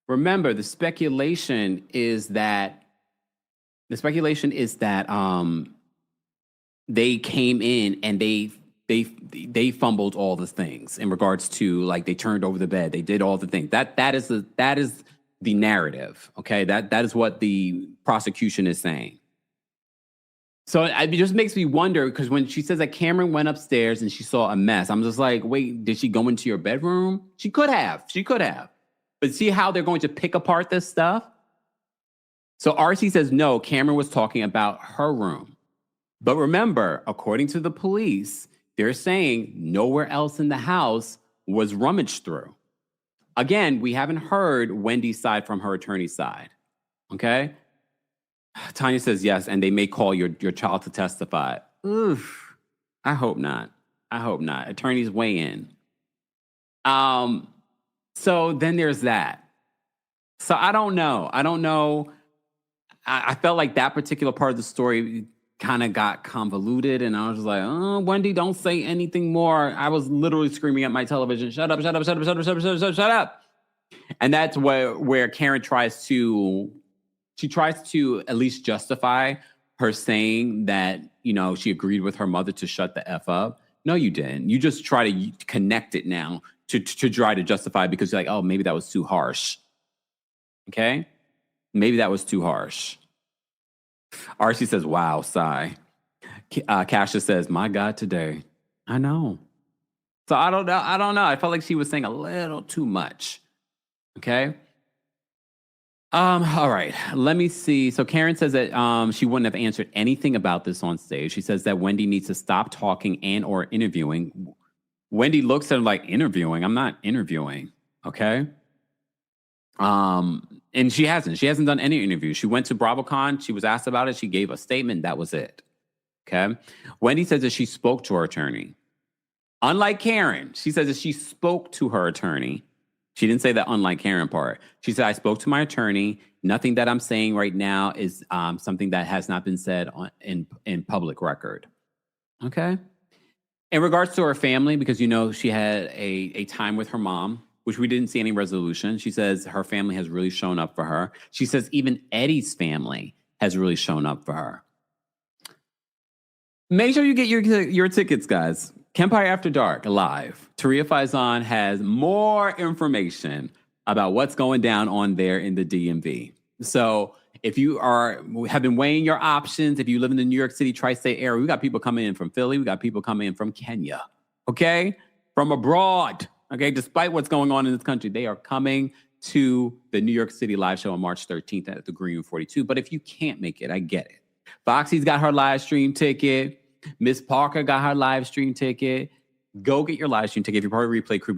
Remember, the speculation is that they came in and they fumbled all the things in regards to, like, they turned over the bed, they did all the things. That is the narrative. Okay, that is what the prosecution is saying. So it just makes me wonder, because when she says that Cameron went upstairs and she saw a mess, I'm just like, wait, did she go into your bedroom? She could have. But see how they're going to pick apart this stuff? So RC says, no, Cameron was talking about her room. But remember, according to the police, they're saying nowhere else in the house was rummaged through. Again, we haven't heard Wendy's side from her attorney's side. Okay? Tanya says yes, and they may call your child to testify. Oof. I hope not. Attorneys weigh in. So then there's that. So I don't know. I felt like that particular part of the story kind of got convoluted, and I was just like, oh, Wendy, don't say anything more. I was literally screaming at my television, shut up. And that's where Karen tries to at least justify her saying that, she agreed with her mother to shut the F up. No, you didn't. You just try to connect it now to try to justify, because you're like, oh, maybe that was too harsh. Okay? Maybe that was too harsh. RC says, wow, sigh. Kasia says, my God, today. I know. So I don't know. I felt like she was saying a little too much. Okay? All right. Let me see. So Karen says that she wouldn't have answered anything about this on stage. She says that Wendy needs to stop talking and or interviewing. Wendy looks at him like, interviewing? I'm not interviewing. Okay? And she hasn't done any interviews. She went to BravoCon. She was asked about it. She gave a statement. That was it. Okay. Wendy says that she spoke to her attorney. Unlike Karen, she says that she spoke to her attorney. She didn't say that unlike Karen part. She said, I spoke to my attorney. Nothing that I'm saying right now is something that has not been said in public record. Okay. In regards to her family, because, she had a time with her mom, which we didn't see any resolution. She says her family has really shown up for her. She says even Eddie's family has really shown up for her. Make sure you get your tickets, guys. Kempire After Dark live. Taria Faison has more information about what's going down on there in the DMV. So if you have been weighing your options, if you live in the New York City tri-state area, we got people coming in from Philly. We got people coming in from Kenya. Okay? From abroad. Okay, despite what's going on in this country, they are coming to the New York City live show on March 13th at the Green Room 42. But if you can't make it, I get it. Foxy's got her live stream ticket. Miss Parker got her live stream ticket. Go get your live stream ticket. If you're part of the replay crew,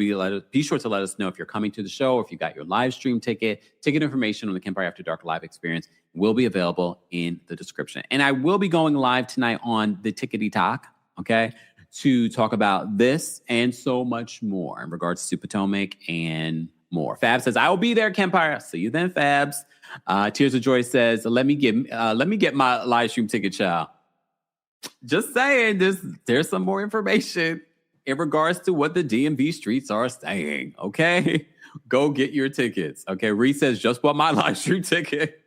be sure to let us know if you're coming to the show or if you got your live stream ticket. Ticket information on the Kempire After Dark live experience will be available in the description. And I will be going live tonight on the Tickety Talk, okay, to talk about this and so much more in regards to Potomac and more. Fab says, I will be there, Kempire. See you then, Fabs. Tears of Joy says, let me get my live stream ticket, child. Just saying, there's some more information in regards to what the DMV streets are saying, okay? Go get your tickets, okay? Reese says, just bought my live stream ticket.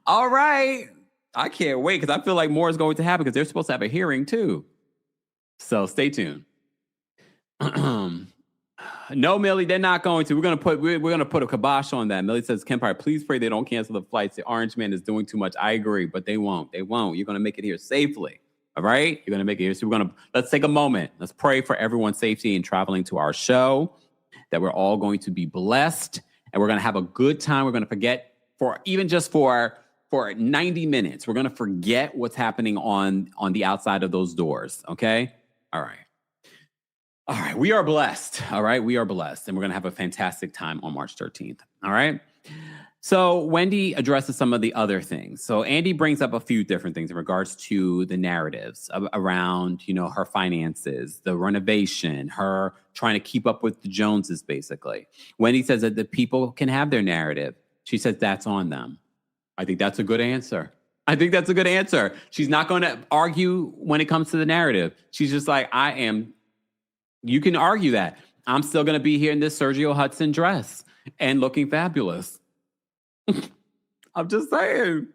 All right. I can't wait because I feel like more is going to happen because they're supposed to have a hearing too. So stay tuned. No, Millie, they're not going to. We're gonna put a kibosh on that. Millie says, Kempire, please pray they don't cancel the flights. The Orange Man is doing too much. I agree, but they won't. You're gonna make it here safely. All right? You're gonna make it here. So let's take a moment. Let's pray for everyone's safety in traveling to our show, that we're all going to be blessed and we're gonna have a good time. We're gonna forget for 90 minutes. We're going to forget what's happening on the outside of those doors. Okay. All right. We are blessed. All right. We are blessed. And we're going to have a fantastic time on March 13th. All right. So Wendy addresses some of the other things. So Andy brings up a few different things in regards to the narratives around, her finances, the renovation, her trying to keep up with the Joneses, basically. Wendy says that the people can have their narrative. She says that's on them. I think that's a good answer. She's not going to argue when it comes to the narrative. She's just like, you can argue that. I'm still going to be here in this Sergio Hudson dress and looking fabulous. I'm just saying.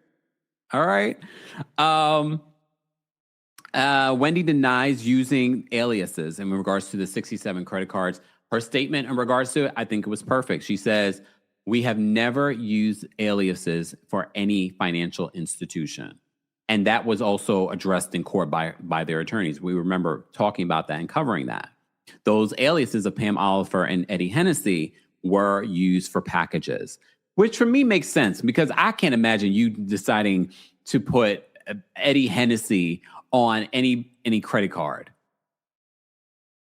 All right. Wendy denies using aliases in regards to the 67 credit cards. Her statement in regards to it, I think it was perfect. She says, "We have never used aliases for any financial institution." And that was also addressed in court by their attorneys. We remember talking about that and covering that. Those aliases of Pam Oliver and Eddie Hennessy were used for packages, which for me makes sense because I can't imagine you deciding to put Eddie Hennessy on any credit card.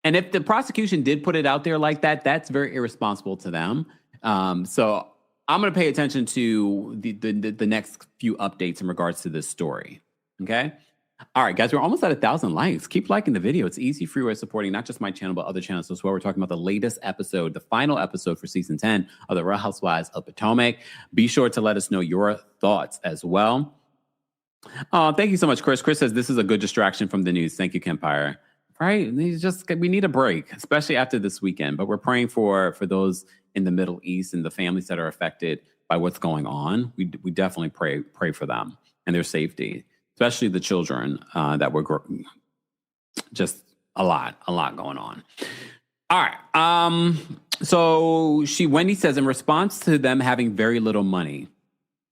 And if the prosecution did put it out there like that, that's very irresponsible to them. So I'm going to pay attention to the next few updates in regards to this story. Okay. All right, guys, we're almost at 1,000 likes. Keep liking the video. It's easy for you supporting not just my channel, but other channels as well. We're talking about the latest episode, the final episode for season 10 of The Real Housewives of Potomac. Be sure to let us know your thoughts as well. Thank you so much, Chris. Chris says this is a good distraction from the news. Thank you, Kempire. Right? We need a break, especially after this weekend. But we're praying for those in the Middle East and the families that are affected by what's going on. We definitely pray for them and their safety, especially the children that were just a lot going on. All right. So Wendy says in response to them having very little money,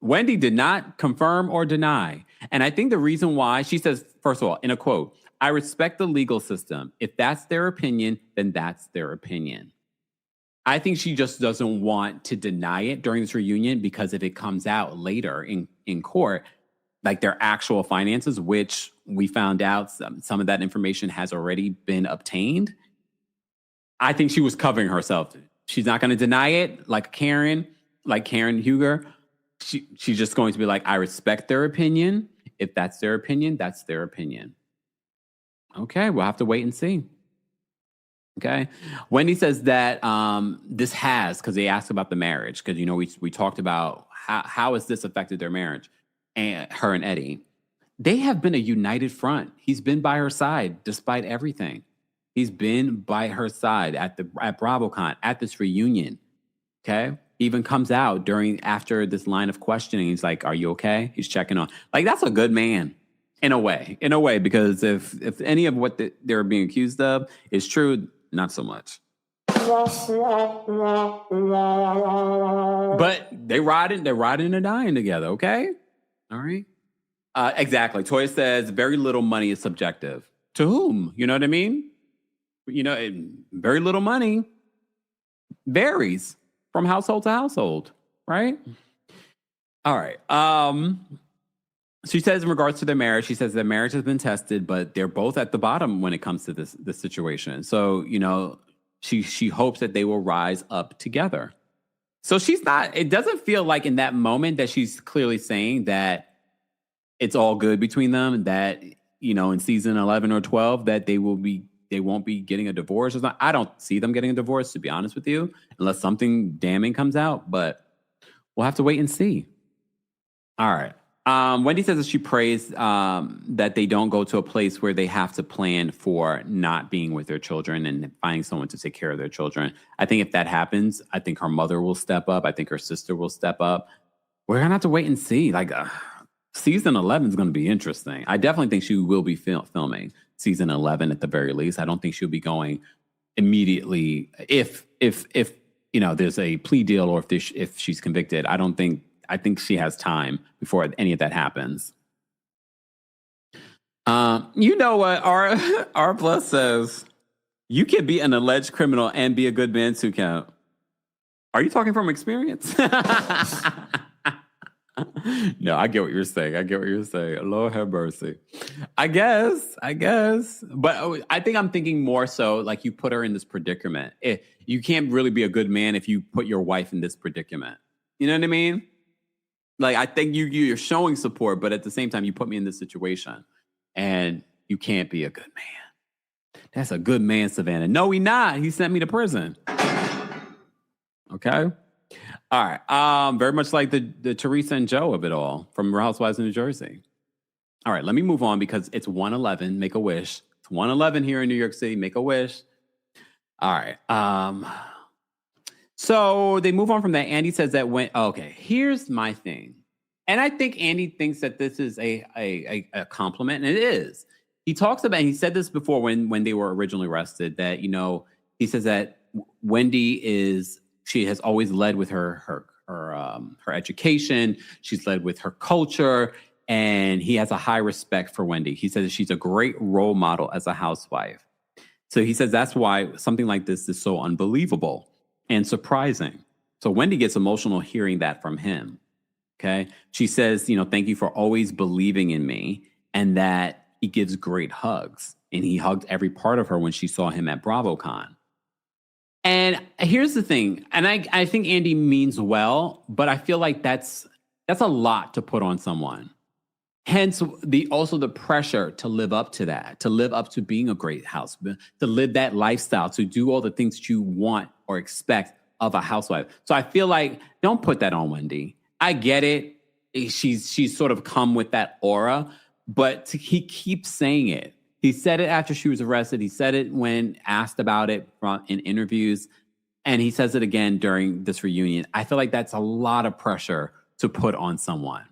Wendy did not confirm or deny. And I think the reason why, she says, first of all, in a quote, "I respect the legal system. If that's their opinion, then that's their opinion." I think she just doesn't want to deny it during this reunion because if it comes out later in court, like their actual finances, which we found out some of that information has already been obtained, I think she was covering herself. She's not going to deny it like Karen Huger. She's just going to be like, "I respect their opinion. If that's their opinion, that's their opinion." Okay, we'll have to wait and see. Okay. Wendy says that this has, because they asked about the marriage, because, we talked about how has this affected their marriage, and her and Eddie. They have been a united front. He's been by her side despite everything. He's been by her side at BravoCon, at this reunion. Okay. Even comes out after this line of questioning. He's like, "Are you okay?" He's checking on. Like, that's a good man. In a way, because if any of what they're being accused of is true, not so much. But they're riding and dying together, okay? All right. Exactly. Toya says very little money is subjective. To whom? You know what I mean? Very little money varies from household to household, right? All right. She says in regards to their marriage, she says their marriage has been tested, but they're both at the bottom when it comes to this situation. So, she hopes that they will rise up together. So it doesn't feel like in that moment that she's clearly saying that it's all good between them, that, in season 11 or 12, that they won't be getting a divorce or something. I don't see them getting a divorce, to be honest with you, unless something damning comes out, but we'll have to wait and see. All right. Wendy says that she prays that they don't go to a place where they have to plan for not being with their children and finding someone to take care of their children. I think if that happens, I think her mother will step up. I think her sister will step up. We're going to have to wait and see. Season 11 is going to be interesting. I definitely think she will be filming season 11 at the very least. I don't think she'll be going immediately if there's a plea deal or if she's convicted. I think she has time before any of that happens. You know what? R Plus says, you can be an alleged criminal and be a good man too, Count. Are you talking from experience? No, I get what you're saying. Lord have mercy. I guess. But I think I'm thinking more so like you put her in this predicament. You can't really be a good man if you put your wife in this predicament. You know what I mean? Like, I think you're showing support, but at the same time, you put me in this situation and you can't be a good man. That's a good man, Savannah. No, he not. He sent me to prison. Okay. All right. Very much like the Teresa and Joe of it all from Real Housewives of New Jersey. All right. Let me move on because it's 1:11. Make a wish. It's 1:11 here in New York City. Make a wish. All right. So they move on from that. Andy says that here's my thing. And I think Andy thinks that this is a compliment, and it is. He talks about, and he said this before when they were originally arrested, that, he says that she has always led with her education. She's led with her culture, and he has a high respect for Wendy. He says she's a great role model as a housewife. So he says that's why something like this is so unbelievable and surprising. So Wendy gets emotional hearing that from him. Okay. She says, thank you for always believing in me, and that he gives great hugs. And he hugged every part of her when she saw him at BravoCon. And here's the thing, and I think Andy means well, but I feel like that's a lot to put on someone. Hence, also the pressure to live up to that, to live up to being a great housewife, to live that lifestyle, to do all the things that you want or expect of a housewife. So I feel like, don't put that on Wendy. I get it. She's sort of come with that aura, but he keeps saying it. He said it after she was arrested. He said it when asked about it in interviews. And he says it again during this reunion. I feel like that's a lot of pressure to put on someone.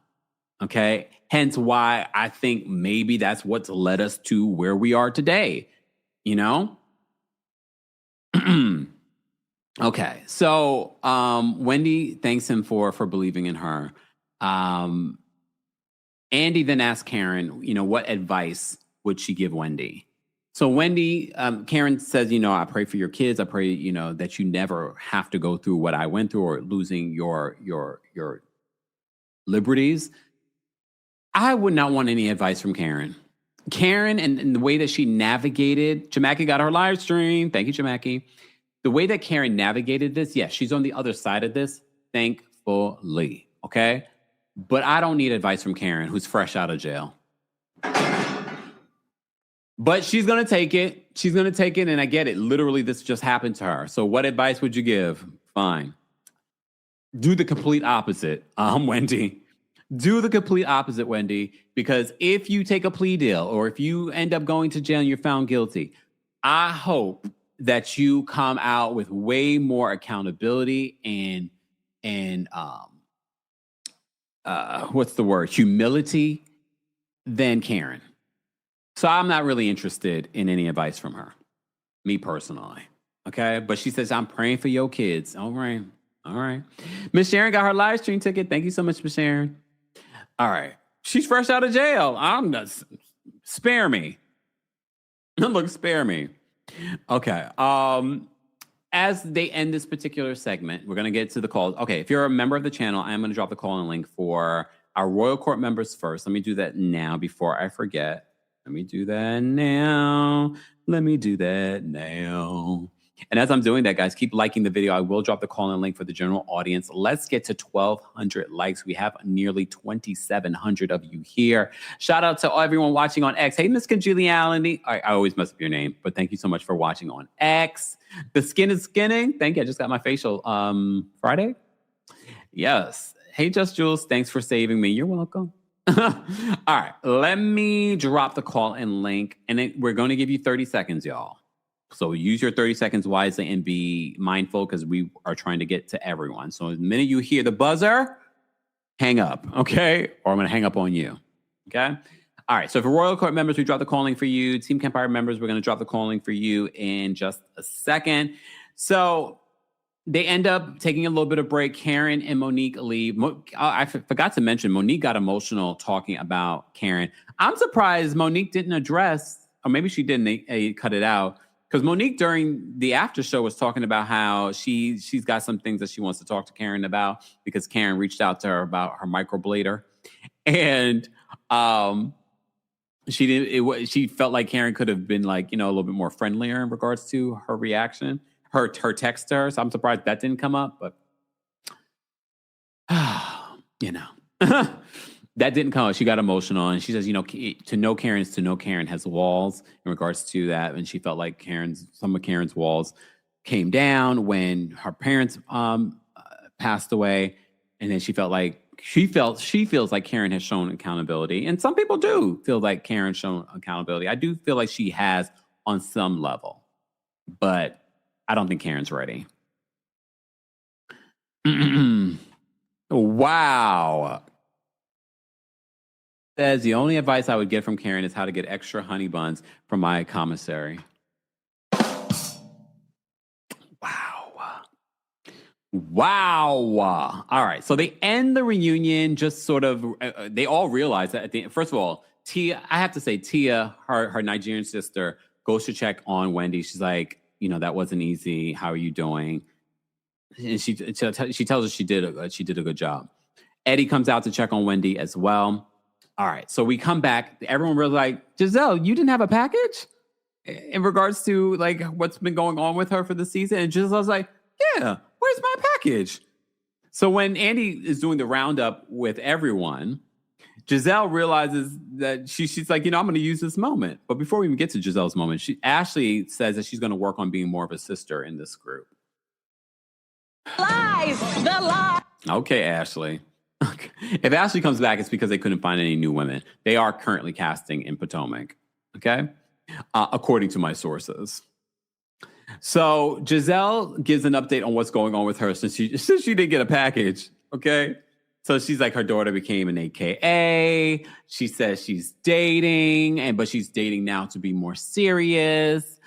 Okay. Hence why I think maybe that's what's led us to where we are today. Okay. So Wendy thanks him for believing in her. Andy then asked Karen, what advice would she give Wendy? So Karen says, I pray for your kids. I pray, that you never have to go through what I went through, or losing your liberties. I would not want any advice from Karen. Karen and the way that she navigated, Jamaki got her live stream. Thank you, Jamaki. The way that Karen navigated this, yes, she's on the other side of this, thankfully, okay? But I don't need advice from Karen, who's fresh out of jail. But she's going to take it. She's going to take it, and I get it. Literally, this just happened to her. So what advice would you give? Fine. Do the complete opposite, Wendy. Do the complete opposite, Wendy, because if you take a plea deal, or if you end up going to jail and you're found guilty, I hope that you come out with way more accountability and humility than Karen. So I'm not really interested in any advice from her, me personally. Okay. But she says, I'm praying for your kids. All right. Miss Sharon got her live stream ticket. Thank you so much, Miss Sharon. All right. She's fresh out of jail. I'm not. Spare me. Look, spare me. Okay. As they end this particular segment, we're going to get to the calls. Okay. If you're a member of the channel, I'm going to drop the call-in link for our Royal Court members first. Let me do that now before I forget. Let me do that now. And as I'm doing that, guys, keep liking the video. I will drop the call-in link for the general audience. Let's get to 1,200 likes. We have nearly 2,700 of you here. Shout out to everyone watching on X. Hey, Miss Congeniality. I always mess up your name, but thank you so much for watching on X. The Skin is Skinning. Thank you. I just got my facial Friday. Yes. Hey, Just Jules. Thanks for saving me. You're welcome. All right. Let me drop the call-in link, and then we're going to give you 30 seconds, y'all. So use your 30 seconds wisely and be mindful, because we are trying to get to everyone. So the minute you hear the buzzer, hang up, okay? Or I'm going to hang up on you, okay? All right. So for Royal Court members, we dropped the calling for you. Team Kempire members, we're going to drop the calling for you in just a second. So they end up taking a little bit of break. Karen and Monique leave. I forgot to mention, Monique got emotional talking about Karen. I'm surprised Monique didn't address, or maybe she didn't, they cut it out. Because Monique, during the after show, was talking about how she's got some things that she wants to talk to Karen about, because Karen reached out to her about her microblader. And she felt like Karen could have been, like, a little bit more friendlier in regards to her reaction. Her text to her. So I'm surprised that didn't come up, but that didn't come up. She got emotional, and she says, to know Karen is to know Karen has walls in regards to that. And she felt like some of Karen's walls came down when her parents passed away. And then she feels like Karen has shown accountability. And some people do feel like Karen's shown accountability. I do feel like she has on some level, but I don't think Karen's ready. Wow. Says the only advice I would get from Karen is how to get extra honey buns from my commissary. Wow. Wow. All right. So they end the reunion just sort of, they all realize that at the end, first of all, Tia, I have to say, Tia, her Nigerian sister, goes to check on Wendy. She's like, that wasn't easy. How are you doing? And she tells her she did a good job. Eddie comes out to check on Wendy as well. All right. So we come back. Everyone was like, Giselle, you didn't have a package in regards to like what's been going on with her for the season. And Giselle's like, yeah, where's my package? So when Andy is doing the roundup with everyone, Giselle realizes that she's like, I'm going to use this moment. But before we even get to Giselle's moment, Ashley says that she's going to work on being more of a sister in this group. Lies! The lies! Okay, Ashley. If Ashley comes back, it's because they couldn't find any new women. They are currently casting in Potomac. Okay? According to my sources. So Giselle gives an update on what's going on with her since she didn't get a package. Okay? So she's like, her daughter became an AKA. She says she's dating, but she's dating now to be more serious.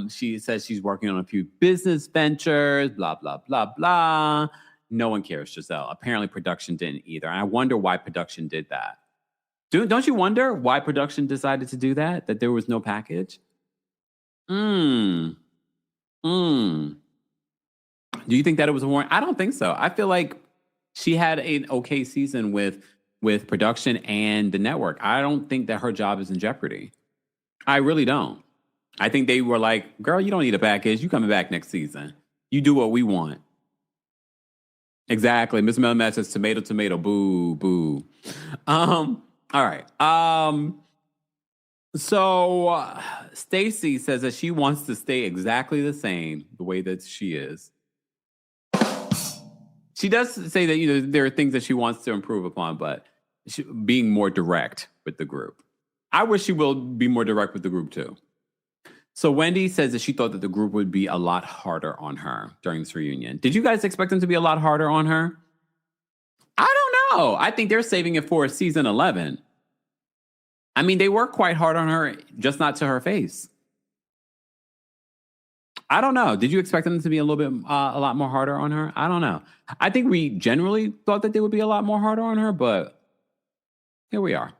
She says she's working on a few business ventures, blah, blah, blah, blah. No one cares, Giselle. Apparently production didn't either. And I wonder why production did that. Don't you wonder why production decided to do that? That there was no package? Do you think that it was a warrant? I don't think so. I feel like she had an okay season with production and the network. I don't think that her job is in jeopardy. I really don't. I think they were like, girl, you don't need a package. You coming back next season. You do what we want. Exactly. Miss Melmatt says tomato, tomato, boo, boo. All right. So Stacy says that she wants to stay exactly the same, the way that she is. She does say that, there are things that she wants to improve upon, but being more direct with the group. I wish she will be more direct with the group too. So Wendy says that she thought that the group would be a lot harder on her during this reunion. Did you guys expect them to be a lot harder on her? I don't know. I think they're saving it for season 11. I mean, they were quite hard on her, just not to her face. I don't know. Did you expect them to be a lot more harder on her? I don't know. I think we generally thought that they would be a lot more harder on her, but here we are.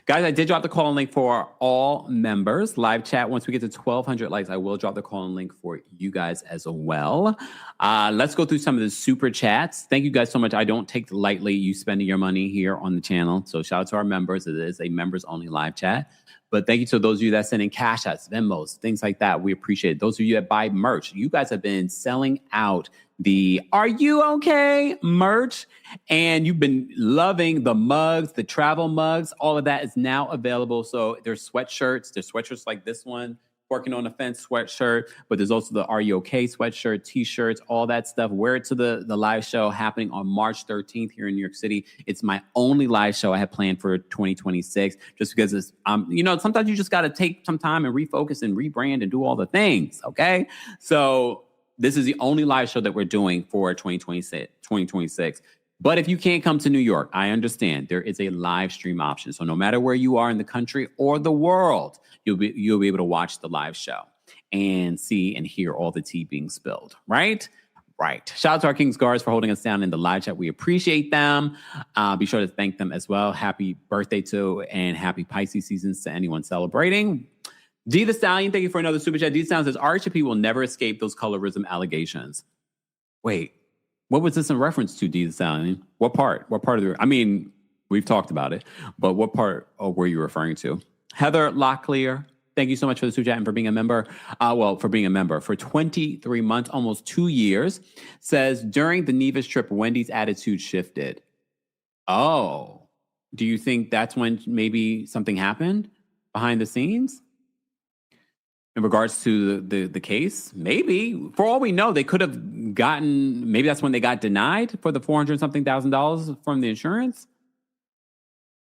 Guys, I did drop the call-in link for all members. Live chat, once we get to 1,200 likes, I will drop the call-in link for you guys as well. Let's go through some of the super chats. Thank you guys so much. I don't take lightly you spending your money here on the channel. So shout out to our members. It is a members-only live chat. But thank you to those of you that send in cash outs, Venmos, things like that. We appreciate it. Those of you that buy merch, you guys have been selling out the Are You Okay merch. And you've been loving the mugs, the travel mugs. All of that is now available. So there's sweatshirts. There's sweatshirts like this one, Working on the Fence sweatshirt. But there's also the Are You Okay sweatshirt, T-shirts, all that stuff. Wear it to the live show happening on March 13th here in New York City. It's my only live show I have planned for 2026, just because it's, sometimes you just got to take some time and refocus and rebrand and do all the things, okay? So this is the only live show that we're doing for 2026. But if you can't come to New York, I understand there is a live stream option. So no matter where you are in the country or the world, you'll be able to watch the live show and see and hear all the tea being spilled, right? Right. Shout out to our King's Guards for holding us down in the live chat. We appreciate them. Be sure to thank them as well. Happy birthday to and happy Pisces seasons to anyone celebrating. D the Stallion, thank you for another super chat. D the Stallion says RHOP will never escape those colorism allegations. Wait. What was this in reference to, D the Stallion? What part? What part of the... I mean, we've talked about it, but what part were you referring to? Heather Locklear, thank you so much for the super chat and for being a member. For being a member for 23 months, almost 2 years. Says, during the Nevis trip, Wendy's attitude shifted. Oh. Do you think that's when maybe something happened behind the scenes? In regards to the case, maybe. For all we know, they could have gotten, maybe that's when they got denied for the $400-something thousand from the insurance.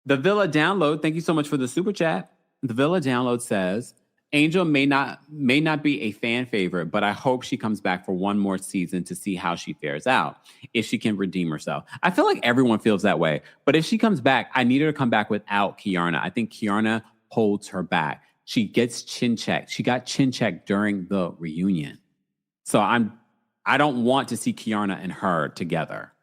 The Villa Download, thank you so much for the super chat. The Villa Download says, Angel may not be a fan favorite, but I hope she comes back for one more season to see how she fares out, if she can redeem herself. I feel like everyone feels that way. But if she comes back, I need her to come back without Kiarna. I think Kiarna holds her back. She gets chin checked. She got chin checked during the reunion. So I'm I don't want to see Kiarna and her together.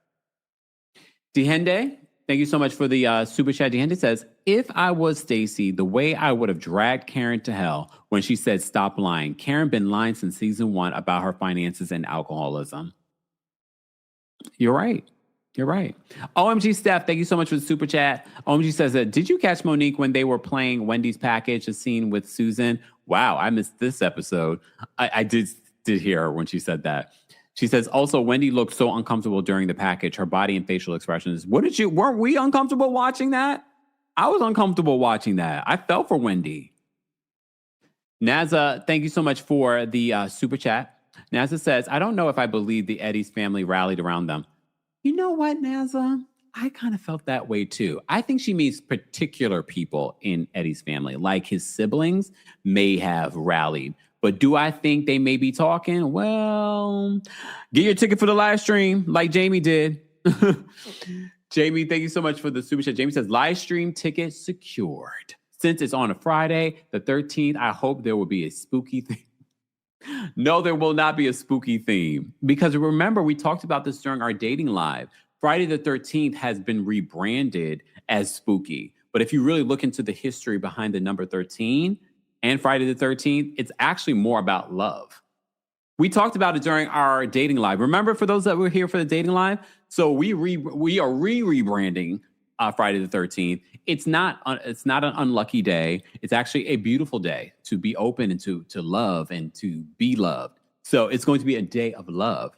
Dihende, thank you so much for the super chat. Dihende says, if I was Stacey, the way I would have dragged Karen to hell when she said stop lying. Karen been lying since season 1 about her finances and alcoholism. You're right. You're right. OMG Steph, thank you so much for the super chat. OMG says that, did you catch Monique when they were playing Wendy's Package, a scene with Susan? Wow, I missed this episode. I did hear her when she said that. She says, also, Wendy looked so uncomfortable during the package, her body and facial expressions. Weren't we uncomfortable watching that? I was uncomfortable watching that. I felt for Wendy. Naza, thank you so much for the super chat. Naza says, I don't know if I believe the Eddie's family rallied around them. You know what, Naza? I kind of felt that way too. I think she means particular people in Eddie's family, like his siblings may have rallied. But do I think they may be talking? Well, get your ticket for the live stream like Jamie did. Jamie, thank you so much for the super chat. Jamie says, live stream ticket secured. Since it's on a Friday, the 13th, I hope there will be a spooky theme. No, there will not be a spooky theme. Because remember, we talked about this during our dating live. Friday the 13th has been rebranded as spooky. But if you really look into the history behind the number 13 and Friday the 13th, it's actually more about love. We talked about it during our dating live. Remember, for those that were here for the dating live? So we are rebranding Friday the 13th. It's not an unlucky day. It's actually a beautiful day to be open and to love and to be loved. So it's going to be a day of love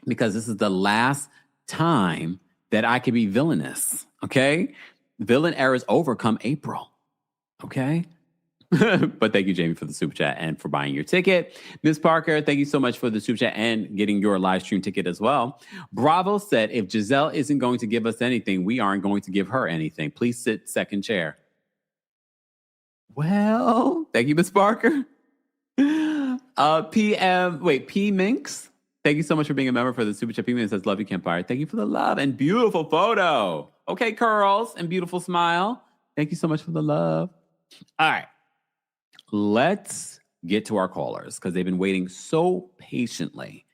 because this is the last time that I can be villainous. Okay, villain era is over come April. Okay. But thank you, Jamie, for the super chat and for buying your ticket. Ms. Parker, thank you so much for the super chat and getting your live stream ticket as well. Bravo said, if Giselle isn't going to give us anything, we aren't going to give her anything. Please sit second chair. Well, thank you, Ms. Parker. P Minx. Thank you so much for being a member for the super chat. P Minx says, love you, Kempire. Thank you for the love and beautiful photo. Okay, curls and beautiful smile. Thank you so much for the love. All right. Let's get to our callers because they've been waiting so patiently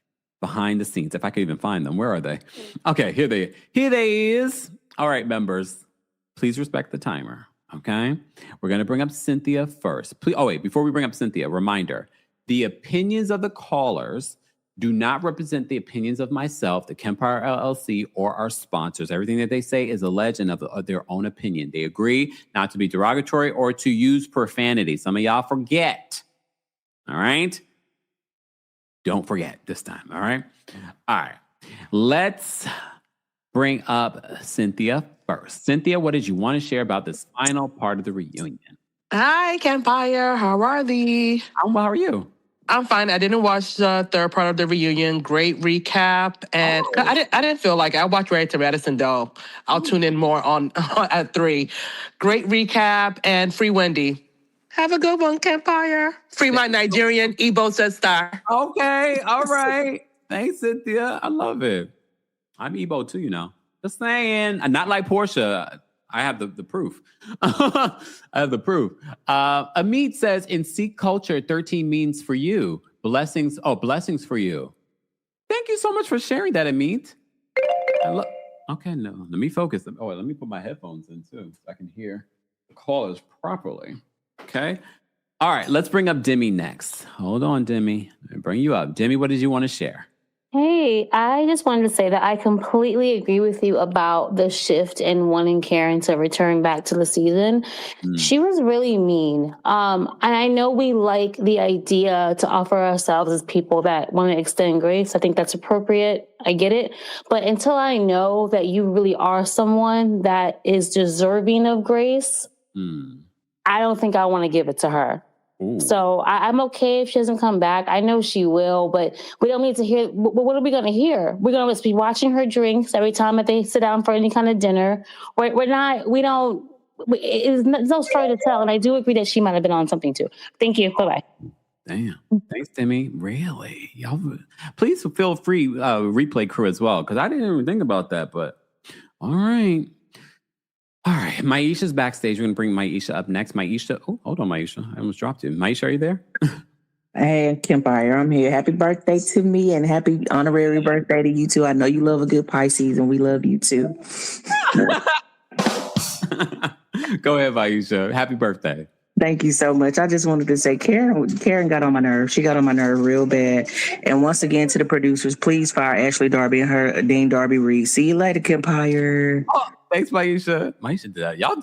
behind the scenes. If I could even find them, where are they? Okay, here they is. All right, members, please respect the timer. Okay, we're gonna bring up Cynthia first. Please. Oh wait, before we bring up Cynthia, reminder: the opinions of the callers do not represent the opinions of myself, the Kempire LLC, or our sponsors. Everything that they say is alleged and of their own opinion. They agree not to be derogatory or to use profanity. Some of y'all forget. All right? Don't forget this time. All right? All right. Let's bring up Cynthia first. Cynthia, what did you want to share about this final part of the reunion? Hi, Kempire. How are thee? How are you? I'm fine. I didn't watch the third part of the reunion. Great recap. And I didn't feel like I watched Ready to Madison, though. I'll tune in more on at 3. Great recap and free Wendy. Have a good one, Kempire. Free my Nigerian Igbo sister. Okay. All right. Thanks, Cynthia. I love it. I'm Igbo too, you know. Just saying. Not like Portia. I have the proof. I have the proof. Amit says, in Sikh culture, 13 means for you. Blessings. Oh, blessings for you. Thank you so much for sharing that, Amit. Okay, no. Let me focus. Oh, let me put my headphones in, too, so I can hear the callers properly. Okay. All right, let's bring up Demi next. Hold on, Demi. Let me bring you up. Demi, what did you want to share? Hey, I just wanted to say that I completely agree with you about the shift in wanting Karen to return back to the season. She was really mean. And I know we like the idea to offer ourselves as people that want to extend grace. I think that's appropriate. I get it. But until I know that you really are someone that is deserving of grace, I don't think I want to give it to her. Ooh. So I'm okay if she doesn't come back. I know she will, but we don't need to hear. What are we going to hear? We're going to be watching her drinks every time that they sit down for any kind of dinner. There's no story to tell. And I do agree that she might have been on something too. Thank you. Bye-bye. Damn. Thanks, Demi. Really? Y'all, please feel free, replay crew as well, because I didn't even think about that, but all right. All right, Maisha's backstage. We're going to bring Maisha up next. Maisha, oh, hold on, Maisha. I almost dropped you. Maisha, are you there? Hey, Kempire, I'm here. Happy birthday to me and happy honorary birthday to you too. I know you love a good Pisces and we love you too. Go ahead, Vaisha. Happy birthday. Thank you so much. I just wanted to say Karen got on my nerve. She got on my nerve real bad. And once again to the producers, please fire Ashley Darby and her Dean Darby Reed. See you later, Kempire. Oh, thanks, Maisha. Maisha did that. Y'all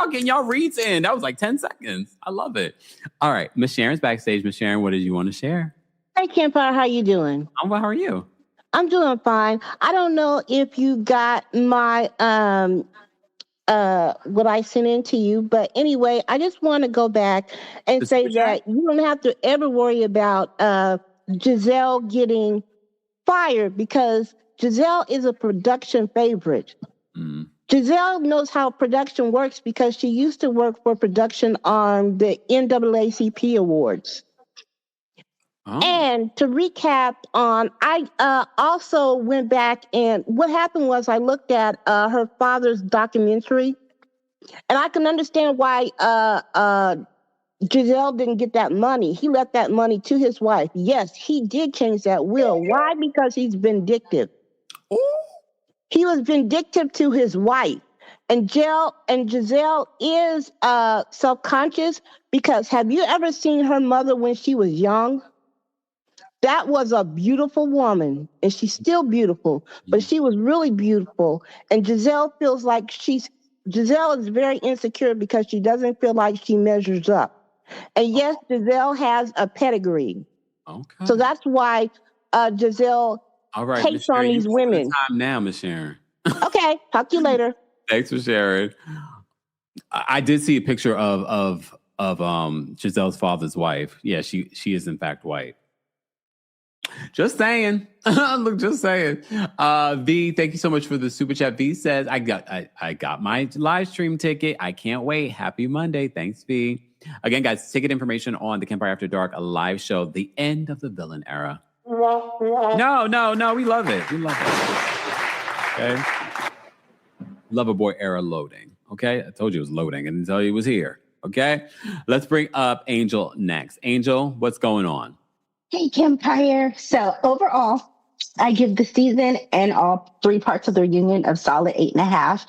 getting y'all reads in. That was like 10 seconds. I love it. All right, Miss Sharon's backstage. Miss Sharon, what did you want to share? Hey, Kempire, how you doing? I'm well. How are you? I'm doing fine. I don't know if you got my what I sent in to you, but anyway, I just want to go back and say that you don't have to ever worry about Giselle getting fired because Giselle is a production favorite. Giselle knows how production works because she used to work for production on the NAACP Awards. Oh. And to recap on, I also went back and what happened was I looked at her father's documentary, and I can understand why Giselle didn't get that money. He left that money to his wife. Yes, he did change that will. Why? Because he's vindictive. Ooh. He was vindictive to his wife. And Giselle is self-conscious because have you ever seen her mother when she was young? That was a beautiful woman, and she's still beautiful, but she was really beautiful. And Giselle feels like Giselle is very insecure because she doesn't feel like she measures up. And yes, Giselle has a pedigree. Okay. So that's why Giselle hates on these women. Time now, Miss Sharon. Okay, talk to you later. Thanks for sharing. I did see a picture of Giselle's father's wife. Yeah, she is in fact white. Just saying. Look, just saying. V, thank you so much for the super chat. V says, I got my live stream ticket. I can't wait. Happy Monday. Thanks, V. Again, guys, ticket information on the Kempire After Dark, a live show, the end of the villain era. No, we love it. We love it. Okay. Loverboy era loading. Okay. I told you it was loading. I didn't tell you it was here. Okay. Let's bring up Angel next. Angel, what's going on? Hey, Kempire. So overall, I give the season and all 3 parts of the reunion a solid 8.5.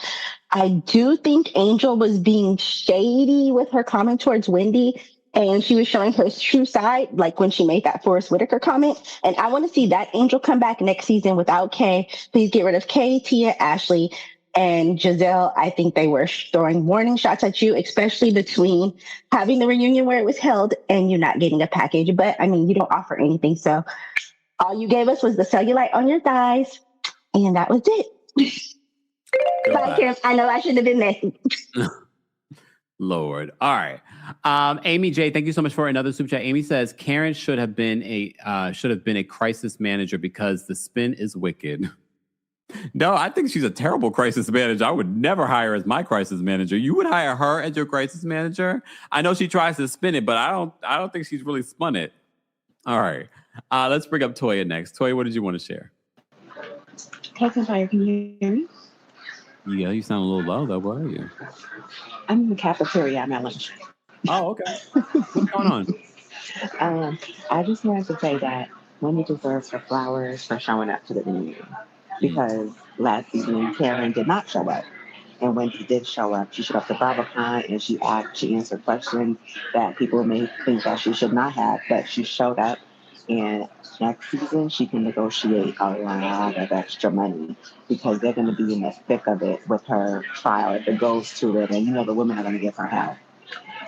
I do think Angel was being shady with her comment towards Wendy, and she was showing her true side, like when she made that Forrest Whitaker comment. And I want to see that Angel come back next season without Kay. Please get rid of Kay, Tia, Ashley, and Giselle. I think they were throwing warning shots at you, especially between having the reunion where it was held and you not getting a package. But I mean, you don't offer anything. So all you gave us was the cellulite on your thighs. And that was it. Bye, Kim. I know I shouldn't have been messy. Lord. All right. Amy J, thank you so much for another super chat. Amy says Karen should have been a crisis manager because the spin is wicked. No, I think she's a terrible crisis manager. I would never hire her as my crisis manager. You would hire her as your crisis manager? I know she tries to spin it, but I don't think she's really spun it. All right. Let's bring up Toya next. Toya, what did you want to share? Hey, Kempire, can you hear me? Yeah, you sound a little low, though. Where are you? I'm in the cafeteria. I'm at lunch. Oh, okay. What's going on? I just wanted to say that Wendy deserves her flowers for showing up to the reunion. Because last season, Karen did not show up. And when she did show up, she showed up to BravoCon and she answered questions that people may think that she should not have, but she showed up. And next season, she can negotiate a lot of extra money because they're going to be in the thick of it with her trial if it goes to it. And, the women are going to give her help.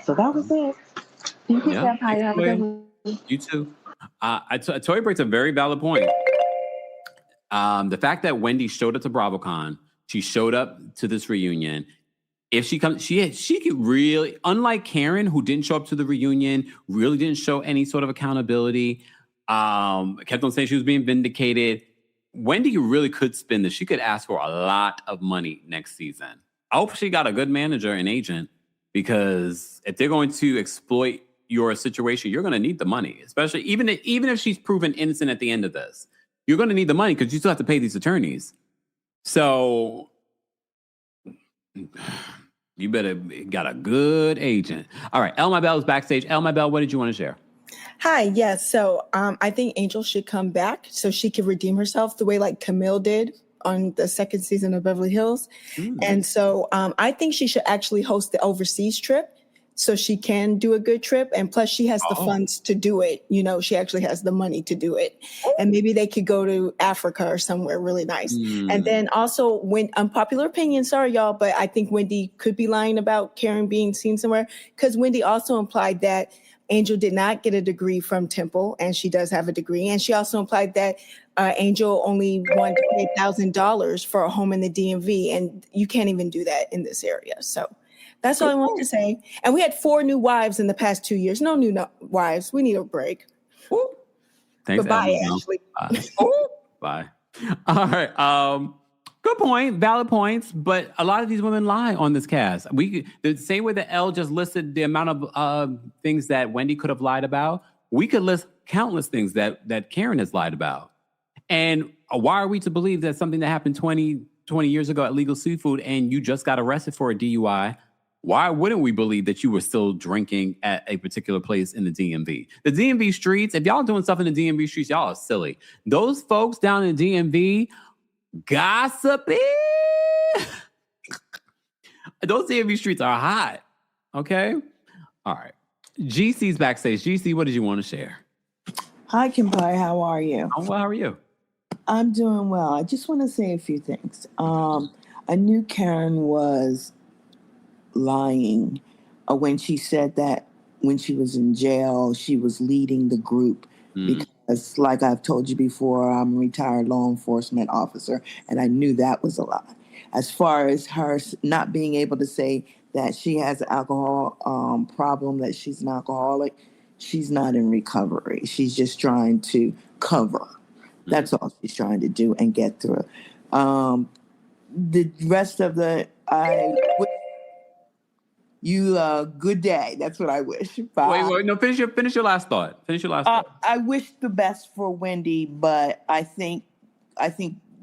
So that was it. Thank you, Kempire. Have a good one. You too. Toya brings a very valid point. The fact that Wendy showed up to BravoCon, she showed up to this reunion. If she comes, she could really, unlike Karen, who didn't show up to the reunion, really didn't show any sort of accountability, kept on saying she was being vindicated. Wendy really could spin this. She could ask for a lot of money next season. I hope she got a good manager and agent because if they're going to exploit your situation, you're going to need the money, especially even if she's proven innocent at the end of this. You're going to need the money because you still have to pay these attorneys. So you better got a good agent. All right. El My Bell is backstage. El My Bell, what did you want to share? Hi, yes. So I think Angel should come back so she can redeem herself the way like Camille did on the second season of Beverly Hills. And so I think she should actually host the overseas trip so she can do a good trip. And plus she has the funds to do it. You know, she actually has the money to do it. And maybe they could go to Africa or somewhere really nice. And then also when unpopular opinion, sorry y'all, but I think Wendy could be lying about Karen being seen somewhere because Wendy also implied that Angel did not get a degree from Temple, and she does have a degree. And she also implied that Angel only won $28,000 for a home in the DMV, and you can't even do that in this area. So that's all I want to say. And we had 4 new wives in the past 2 years. No new wives. We need a break. Thanks, Goodbye, Ashley. Bye. All right. Good point. Valid points. But a lot of these women lie on this cast. The same way that Elle just listed the amount of things that Wendy could have lied about, we could list countless things that Karen has lied about. And why are we to believe that something that happened 20 years ago at Legal Seafood and you just got arrested for a DUI, why wouldn't we believe that you were still drinking at a particular place in the DMV? The DMV streets, if y'all doing stuff in the DMV streets, y'all are silly. Those folks down in the DMV, gossipy. Those DMV streets are hot. Okay? All right. GC's backstage. GC, what did you want to share? Hi, Kempire. How are you? I'm well. How are you? I'm doing well. I just want to say a few things. I knew Karen was lying when she said that when she was in jail, she was leading the group because, like I've told you before, I'm a retired law enforcement officer, and I knew that was a lie. As far as her not being able to say that she has an alcohol problem, that she's an alcoholic, she's not in recovery. She's just trying to cover. That's all she's trying to do and get through. The rest of good day. That's what I wish. Bye. Wait, no, finish your last thought. I wish the best for Wendy, but I think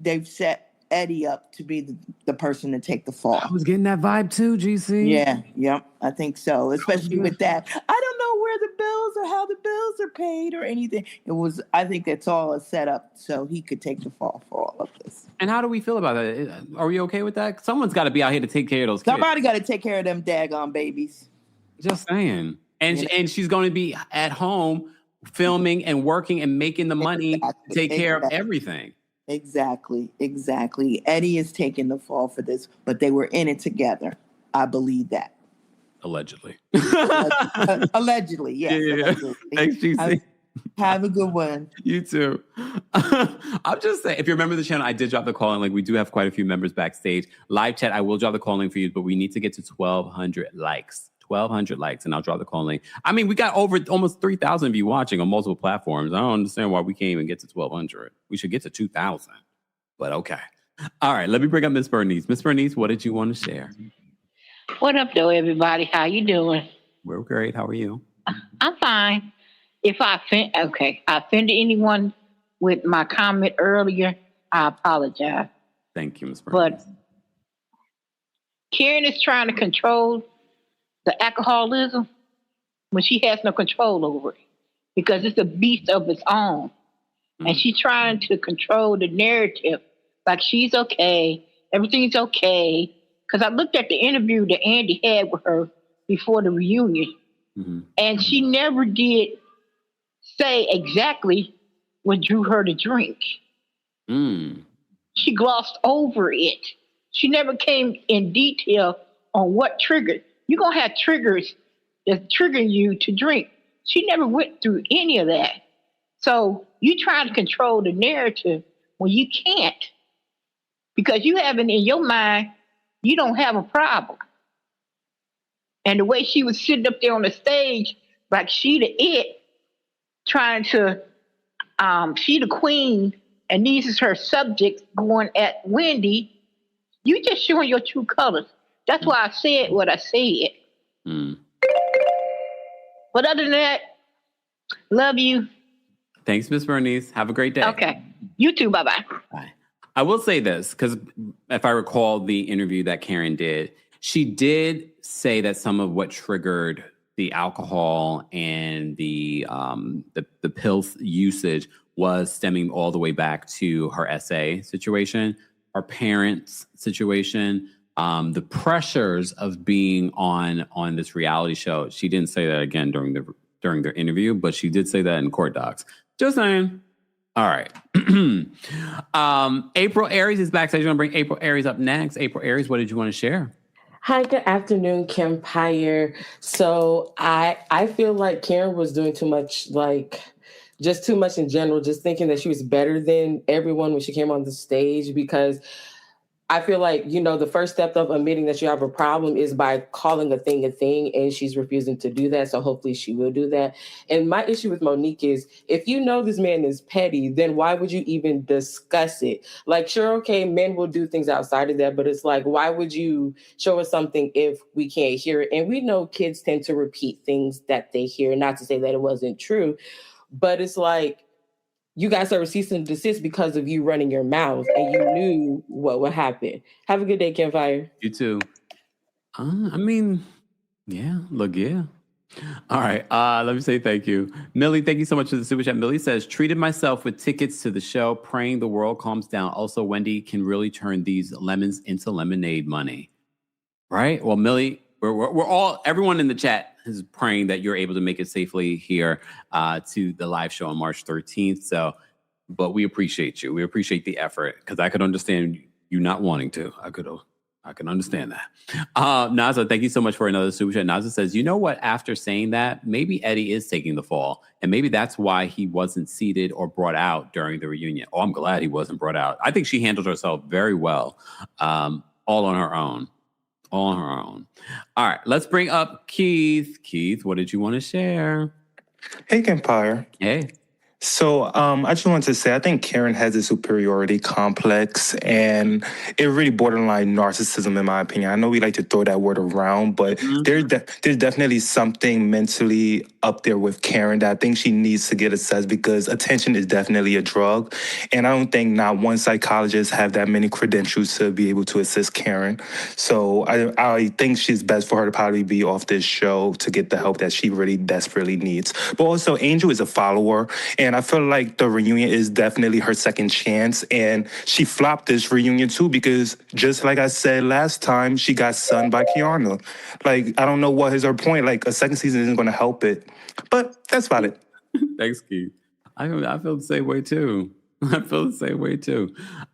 they've set Eddie up to be the person to take the fall. I was getting that vibe too, GC. Yeah, yep, I think so. Especially with that. I don't know where the bills or how the bills are paid or anything. I think it's all a setup so he could take the fall for all of this. And how do we feel about that? Are we okay with that? Someone's got to be out here to take care of those kids. Somebody got to take care of them daggone babies. Just saying. And she's going to be at home filming and working and making the money to take care of everything. Exactly. Eddie is taking the fall for this, but they were in it together. I believe that. Allegedly. Allegedly, yes. Yeah. Allegedly. Thanks, GC. Have a good one. You too. I'm just saying, if you remember the channel, I did drop the call-in link. We do have quite a few members backstage. Live chat, I will drop the call-in link for you, but we need to get to 1,200 likes. 1,200 likes, and I'll drop the call-in link. I mean, we got over almost 3,000 of you watching on multiple platforms. I don't understand why we can't even get to 1,200. We should get to 2,000. But okay. All right, let me bring up Miss Bernice. Miss Bernice, what did you want to share? What up, though, everybody? How you doing? We're great. How are you? I'm fine. If I offended anyone with my comment earlier, I apologize. Thank you, Miss Bernice. But Karen is trying to control the alcoholism when she has no control over it because it's a beast of its own. And she's trying to control the narrative like she's okay, everything's okay. Because I looked at the interview that Andy had with her before the reunion, and she never did say exactly what drew her to drink. She glossed over it. She never came in detail on what triggered. You're going to have triggers that trigger you to drink. She never went through any of that. So you try to control the narrative when you can't. Because you have it in your mind, you don't have a problem. And the way she was sitting up there on the stage, like she the it, trying to, she the queen, and these is her subjects going at Wendy, you just showing your true colors. That's why I said what I said. But other than that, love you. Thanks, Miss Bernice. Have a great day. Okay. You too. Bye-bye. Bye. I will say this, because if I recall the interview that Karen did, she did say that some of what triggered the alcohol and the pill usage was stemming all the way back to her SA situation, her parents' situation, the pressures of being on this reality show. She didn't say that again during their interview, but she did say that in court docs. Just saying. All right. April Aries is backstage. We're going to bring April Aries up next. April Aries, what did you want to share? Hi, good afternoon, Kempire. So I feel like Karen was doing too much, just too much in general, just thinking that she was better than everyone when she came on the stage, because I feel like, the first step of admitting that you have a problem is by calling a thing, and she's refusing to do that. So hopefully she will do that. And my issue with Monique is, if you know this man is petty, then why would you even discuss it? Like, sure, okay, men will do things outside of that, but it's like, why would you show us something if we can't hear it? And we know kids tend to repeat things that they hear, not to say that it wasn't true, but it's like, you guys are cease and desist because of you running your mouth, and you knew what would happen. Have a good day, Kempire. You too. Yeah. All right. Let me say thank you. Millie, thank you so much for the super chat. Millie says, treated myself with tickets to the show, praying the world calms down. Also, Wendy can really turn these lemons into lemonade money. Right? Well, Millie, everyone in the chat is praying that you're able to make it safely here to the live show on March 13th. So, but we appreciate you. We appreciate the effort, because I could understand you not wanting to. I can understand that. Naza, thank you so much for another super chat. Naza says, you know what? After saying that, maybe Eddie is taking the fall, and maybe that's why he wasn't seated or brought out during the reunion. Oh, I'm glad he wasn't brought out. I think she handled herself very well, all on her own. All right, let's bring up Keith. Keith, what did you want to share? Hey, Kempire. Hey. So I just wanted to say, I think Karen has a superiority complex, and it really borderline narcissism, in my opinion. I know we like to throw that word around, but there's definitely something mentally up there with Karen that I think she needs to get assessed, because attention is definitely a drug. And I don't think not one psychologist have that many credentials to be able to assist Karen. So I think she's best for her to probably be off this show to get the help that she really desperately needs. But also, Angel is a follower, and I feel like the reunion is definitely her second chance. And she flopped this reunion too, because just like I said last time, she got sunned by Kiana. Like, I don't know what is her point. Like, a second season isn't going to help it. But that's about it. Thanks, Keith. I feel the same way too.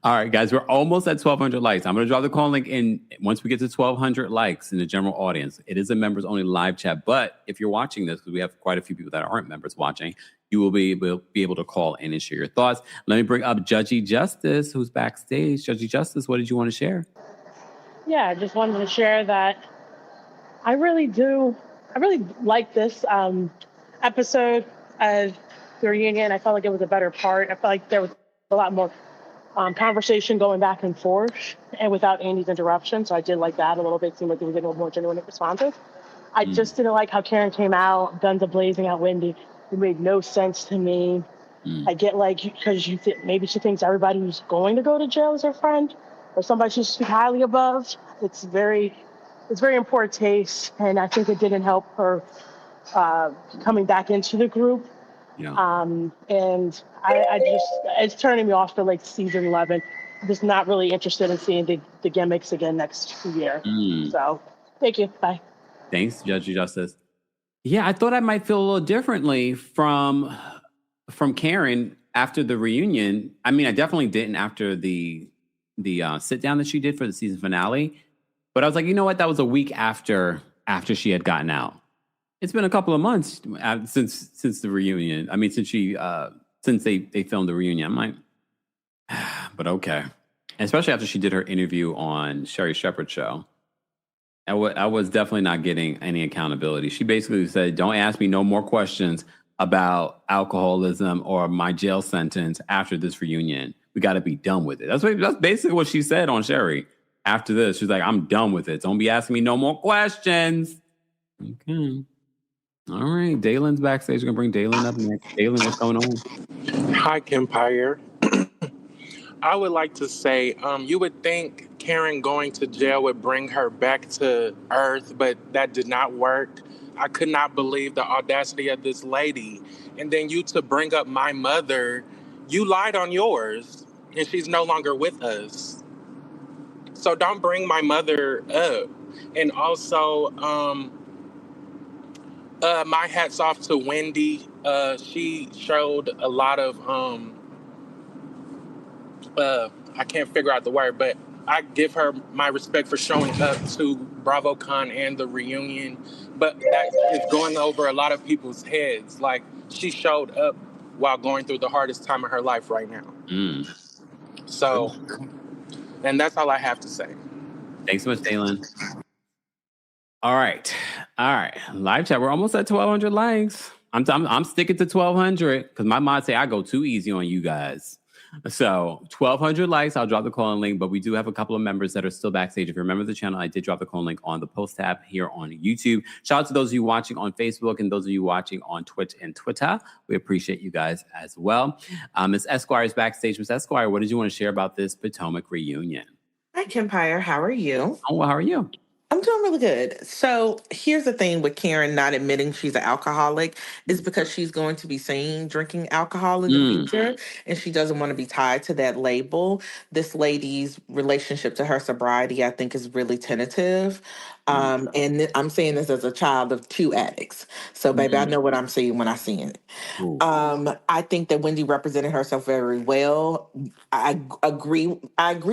All right, guys, we're almost at 1,200 likes. I'm going to drop the call link in once we get to 1,200 likes in the general audience. It is a members-only live chat, but if you're watching this, because we have quite a few people that aren't members watching, you will be able to call in and share your thoughts. Let me bring up Judgy Justice, who's backstage. Judgy Justice, what did you want to share? Yeah, I just wanted to share that I really like this episode of the reunion. I felt like it was a better part. I felt like there was a lot more conversation going back and forth, and without Andy's interruption. So I did like that a little bit. It seemed like it was a little more genuine and responsive. I just didn't like how Karen came out, guns a-blazing at Wendy. It made no sense to me. I get because maybe she thinks everybody who's going to go to jail is her friend, or somebody she should speak highly above. It's very in poor taste, and I think it didn't help her coming back into the group. Yeah. And I just, it's turning me off for season 11. I'm just not really interested in seeing the gimmicks again next year. So thank you. Bye. Thanks, Judge Justice. Yeah, I thought I might feel a little differently from Karen after the reunion. I mean, I definitely didn't after the sit down that she did for the season finale. But I was like, you know what? That was a week after she had gotten out. It's been a couple of months since the reunion. I mean, since they filmed the reunion. I'm like, but okay. And especially after she did her interview on Sherry Shepherd's show. I was definitely not getting any accountability. She basically said, don't ask me no more questions about alcoholism or my jail sentence after this reunion. We got to be done with it. That's basically what she said on Sherry. After this, she's like, I'm done with it. Don't be asking me no more questions. Okay. All right. Dalen's backstage. We're going to bring Dalen up next. Dalen, what's going on? Hi, Kempire. I would like to say, you would think Karen going to jail would bring her back to Earth, but that did not work. I could not believe the audacity of this lady. And then you to bring up my mother, you lied on yours, and she's no longer with us. So don't bring my mother up. And also, my hats off to Wendy. She showed a lot of I can't figure out the word, but I give her my respect for showing up to BravoCon and the reunion. But that is going over a lot of people's heads. Like, she showed up while going through the hardest time of her life right now. So, and that's all I have to say. Thanks so much, Dalen. All right. Live chat. We're almost at 1,200 likes. I'm sticking to 1,200 because my mod say I go too easy on you guys. So 1,200 likes. I'll drop the call-in link, but we do have a couple of members that are still backstage. If you remember the channel, I did drop the call-in link on the post tab here on YouTube. Shout out to those of you watching on Facebook and those of you watching on Twitch and Twitter. We appreciate you guys as well. Miss Esquire is backstage. Miss Esquire, what did you want to share about this Potomac reunion? Hi, Kempire. How are you? Oh, well, how are you? I'm doing really good. So here's the thing with Karen not admitting she's an alcoholic is because she's going to be seen drinking alcohol in the future, and she doesn't want to be tied to that label. This lady's relationship to her sobriety, I think, is really tentative. And I'm saying this as a child of two addicts. So, baby, I know what I'm seeing when I see it. I think that Wendy represented herself very well. I agree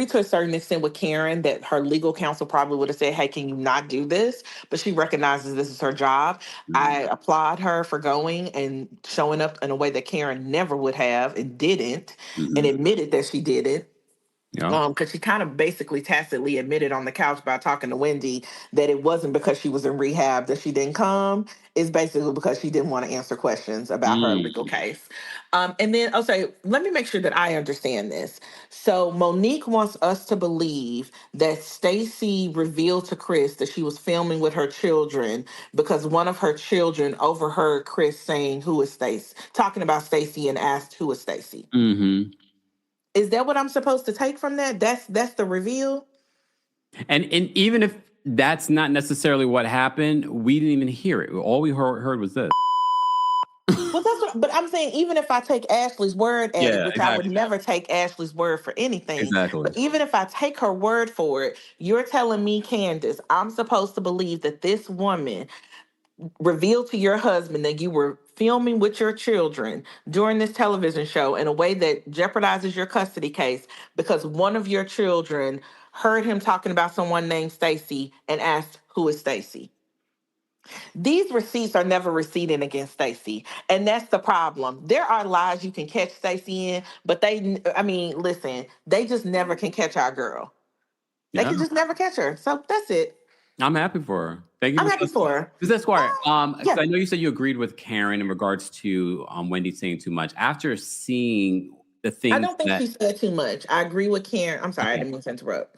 to a certain extent with Karen that her legal counsel probably would have said, hey, can you not do this? But she recognizes this is her job. I applaud her for going and showing up in a way that Karen never would have and didn't, and admitted that she did it. Because she kind of basically tacitly admitted on the couch by talking to Wendy that it wasn't because she was in rehab that she didn't come. It's basically because she didn't want to answer questions about her legal case. And then, let me make sure that I understand this. So Monique wants us to believe that Stacy revealed to Chris that she was filming with her children because one of her children overheard Chris saying, "Who is Stacy?" talking about Stacy and asked, "Who is Stacy?" Is that what I'm supposed to take from that? That's the reveal? And even if that's not necessarily what happened, we didn't even hear it. All we heard was this. Well, but I'm saying even if I take Ashley's word at it, which I would never take Ashley's word for anything. But even if I take her word for it, you're telling me, Candace, I'm supposed to believe that this woman revealed to your husband that you were filming with your children during this television show in a way that jeopardizes your custody case because one of your children heard him talking about someone named Stacy and asked, "Who is Stacy?" These receipts are never receipting against Stacy, and that's the problem. There are lies you can catch Stacy in, but listen, they just never can catch our girl. They can just never catch her. So that's it. I'm happy for her. Thank you. I'm happy for her. Ms. Esquire, I know you said you agreed with Karen in regards to Wendy saying too much. After seeing the thing, I don't think she said too much. I agree with Karen. I'm sorry, I didn't mean to interrupt.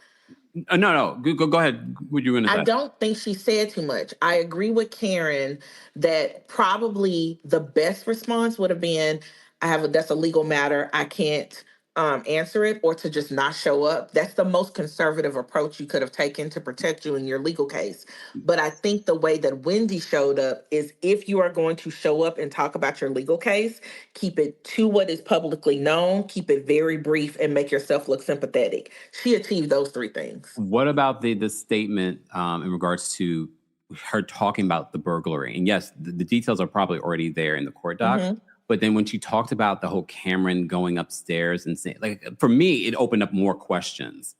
No. Go ahead. What you going to say? I don't think she said too much. I agree with Karen that probably the best response would have been, that's a legal matter. I can't answer it, or to just not show up. That's the most conservative approach you could have taken to protect you in your legal case. But I think the way that Wendy showed up is, if you are going to show up and talk about your legal case, keep it to what is publicly known, keep it very brief, and make yourself look sympathetic. She achieved those three things. What about the statement in regards to her talking about the burglary? And yes, the details are probably already there in the court doc. But then when she talked about the whole Cameron going upstairs and saying, like, for me, it opened up more questions.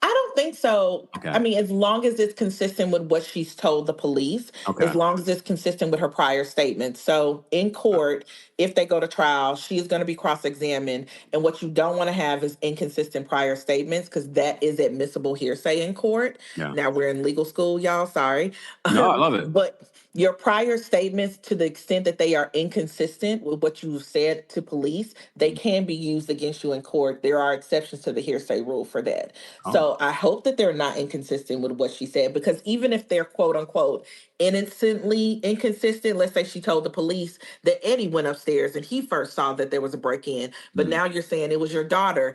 I don't think so. Okay. I mean, as long as it's consistent with what she's told the police, as long as it's consistent with her prior statements. So in court, if they go to trial, she's going to be cross-examined. And what you don't want to have is inconsistent prior statements, because that is admissible hearsay in court. Yeah. Now, we're in legal school, y'all. Sorry. No, I love it. But your prior statements, to the extent that they are inconsistent with what you said to police, they can be used against you in court. There are exceptions to the hearsay rule for that. So I hope that they're not inconsistent with what she said, because even if they're quote unquote innocently inconsistent, let's say she told the police that Eddie went upstairs and he first saw that there was a break-in, but now you're saying it was your daughter.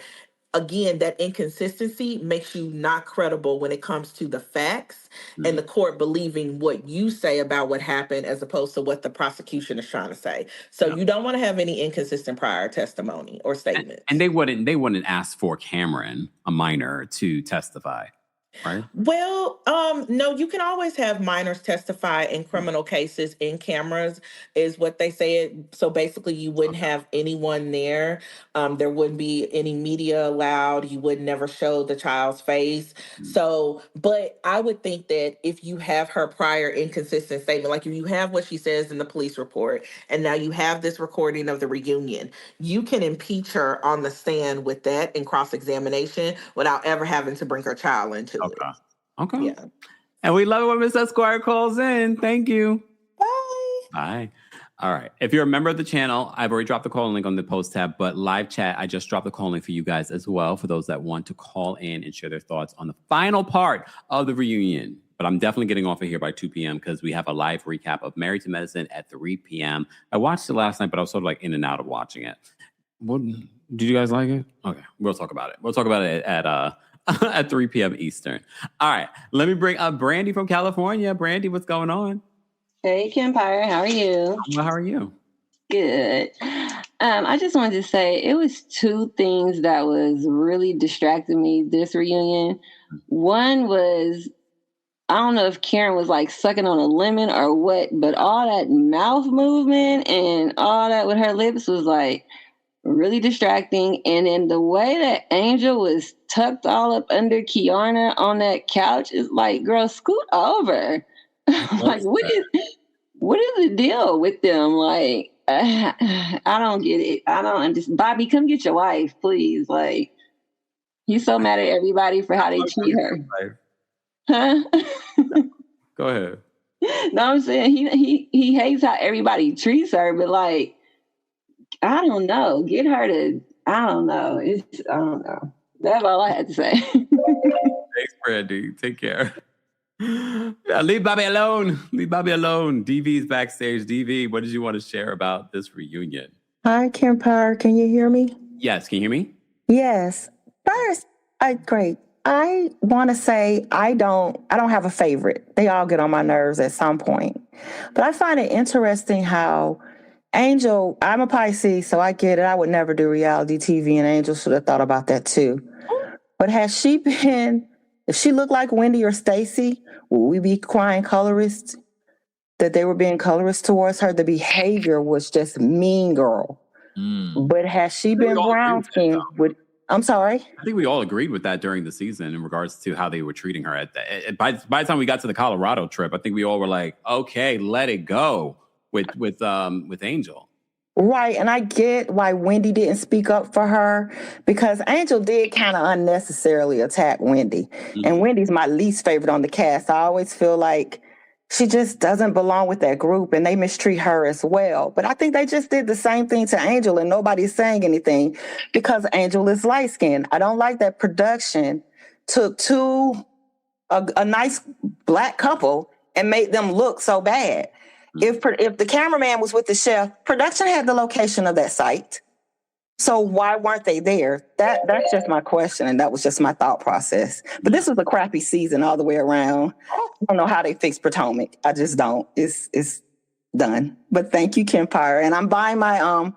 again, that inconsistency makes you not credible when it comes to the facts and the court believing what you say about what happened as opposed to what the prosecution is trying to say. So you don't want to have any inconsistent prior testimony or statement. And they wouldn't ask for Cameron, a minor, to testify, right? Well, no, you can always have minors testify in criminal cases in cameras, is what they said. So basically, you wouldn't have anyone there. There wouldn't be any media allowed. You would never show the child's face. So, but I would think that if you have her prior inconsistent statement, like if you have what she says in the police report, and now you have this recording of the reunion, you can impeach her on the stand with that in cross-examination without ever having to bring her child into it. Okay. Yeah. And we love it when Miss Esquire calls in. Thank you. Bye. Bye. All right. If you're a member of the channel, I've already dropped the call link on the post tab, but live chat, I just dropped the call link for you guys as well, for those that want to call in and share their thoughts on the final part of the reunion. But I'm definitely getting off of here by 2 p.m. because we have a live recap of Married to Medicine at 3 p.m. I watched it last night, but I was sort of like in and out of watching it. Did you guys like it? Okay. We'll talk about it. We'll talk about it at 3 p.m. Eastern. All right. Let me bring up Brandy from California. Brandy, what's going on? Hey, Kempire. How are you? Well, how are you? Good. I just wanted to say it was two things that was really distracting me this reunion. One was, I don't know if Karen was like sucking on a lemon or what, but all that mouth movement and all that with her lips was like really distracting. And then the way that Angel was tucked all up under Kiana on that couch is like, girl, scoot over. Like, what is the deal with them? Like, I don't get it. I don't understand. Bobby, come get your wife, please. Like, you so mad at everybody for how they treat her. Huh? Go ahead. No, I'm saying he hates how everybody treats her, but like, I don't know. Get her to, I don't know. I don't know. That's all I had to say. Thanks, Brandy. Take care. Yeah, leave Bobby alone. Leave Bobby alone. DV's backstage. DV, what did you want to share about this reunion? Hi, Kempire. Can you hear me? Yes. Can you hear me? Yes. First, great. I want to say I don't have a favorite. They all get on my nerves at some point. But I find it interesting how Angel, I'm a Pisces, so I get it. I would never do reality TV, and Angel should have thought about that too. But has she been, if she looked like Wendy or Stacy, would we be crying colorists that they were being colorist towards her? The behavior was just mean girl. But has she been brown skinned? I'm sorry? I think we all agreed with that during the season in regards to how they were treating her. By the time we got to the Colorado trip, I think we all were like, okay, let it go with Angel. Right, and I get why Wendy didn't speak up for her, because Angel did kind of unnecessarily attack Wendy. And Wendy's my least favorite on the cast. I always feel like she just doesn't belong with that group, and they mistreat her as well. But I think they just did the same thing to Angel, and nobody's saying anything because Angel is light-skinned. I don't like that production took a nice black couple and made them look so bad. If the cameraman was with the chef, production had the location of that site. So why weren't they there? That's just my question, and that was just my thought process. But this was a crappy season all the way around. I don't know how they fixed Potomac. I just don't. It's done. But thank you, Kempire. And I'm buying my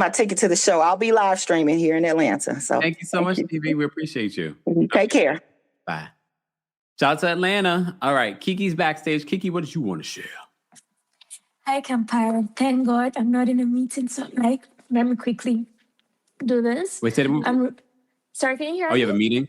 ticket to the show. I'll be live streaming here in Atlanta. So thank you so much, TV. We appreciate you. Take care. Bye. Shout out to Atlanta. All right, Kiki's backstage. Kiki, what did you want to share? Hi, Kempire. Thank God I'm not in a meeting, so like, let me quickly do this. Wait, say it. Sorry, can you hear me? Oh, you have a meeting?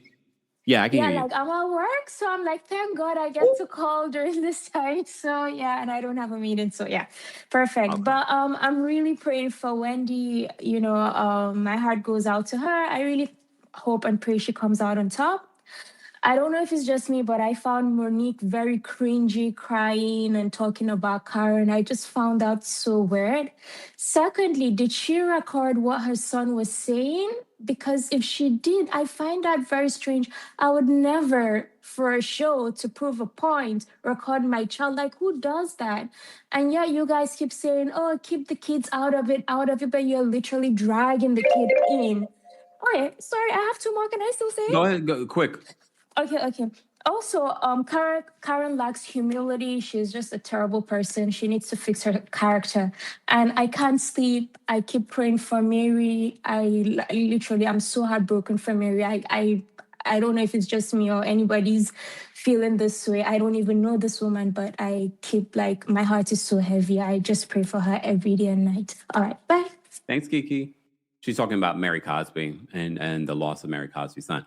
Yeah, I can hear you. Yeah, like I'm at work, so I'm like, thank God I get to call during this time. So yeah, and I don't have a meeting, so yeah, perfect. Okay. But I'm really praying for Wendy. You know, my heart goes out to her. I really hope and pray she comes out on top. I don't know if it's just me, but I found Monique very cringy, crying and talking about Karen. I just found that so weird. Secondly, did she record what her son was saying? Because if she did, I find that very strange. I would never, for a show to prove a point, record my child. Like, who does that? And yet you guys keep saying, oh, keep the kids out of it, but you're literally dragging the kid in. Okay, sorry, I have two more. Can I still say Go it? ahead, go quick. Okay. Also, Karen lacks humility. She's just a terrible person. She needs to fix her character. And I can't sleep. I keep praying for Mary. I'm so heartbroken for Mary. I don't know if it's just me or anybody's feeling this way. I don't even know this woman, but I keep my heart is so heavy. I just pray for her every day and night. All right, bye. Thanks, Kiki. She's talking about Mary Cosby and the loss of Mary Cosby's son.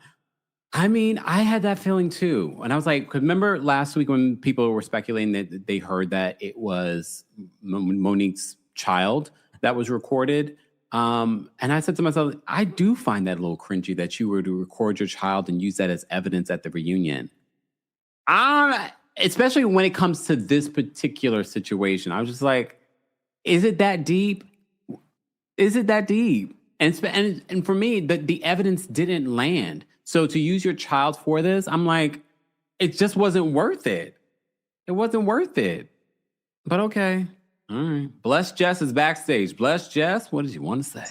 I mean, I had that feeling too. And I was like, 'cause remember last week when people were speculating that they heard that it was Monique's child that was recorded? And I said to myself, I do find that a little cringy that you were to record your child and use that as evidence at the reunion. Especially when it comes to this particular situation. I was just like, is it that deep? Is it that deep? And for me, the evidence didn't land. So to use your child for this, I'm like, it just wasn't worth it. It wasn't worth it. But okay. All right. Bless Jess is backstage. Bless Jess, what did you want to say?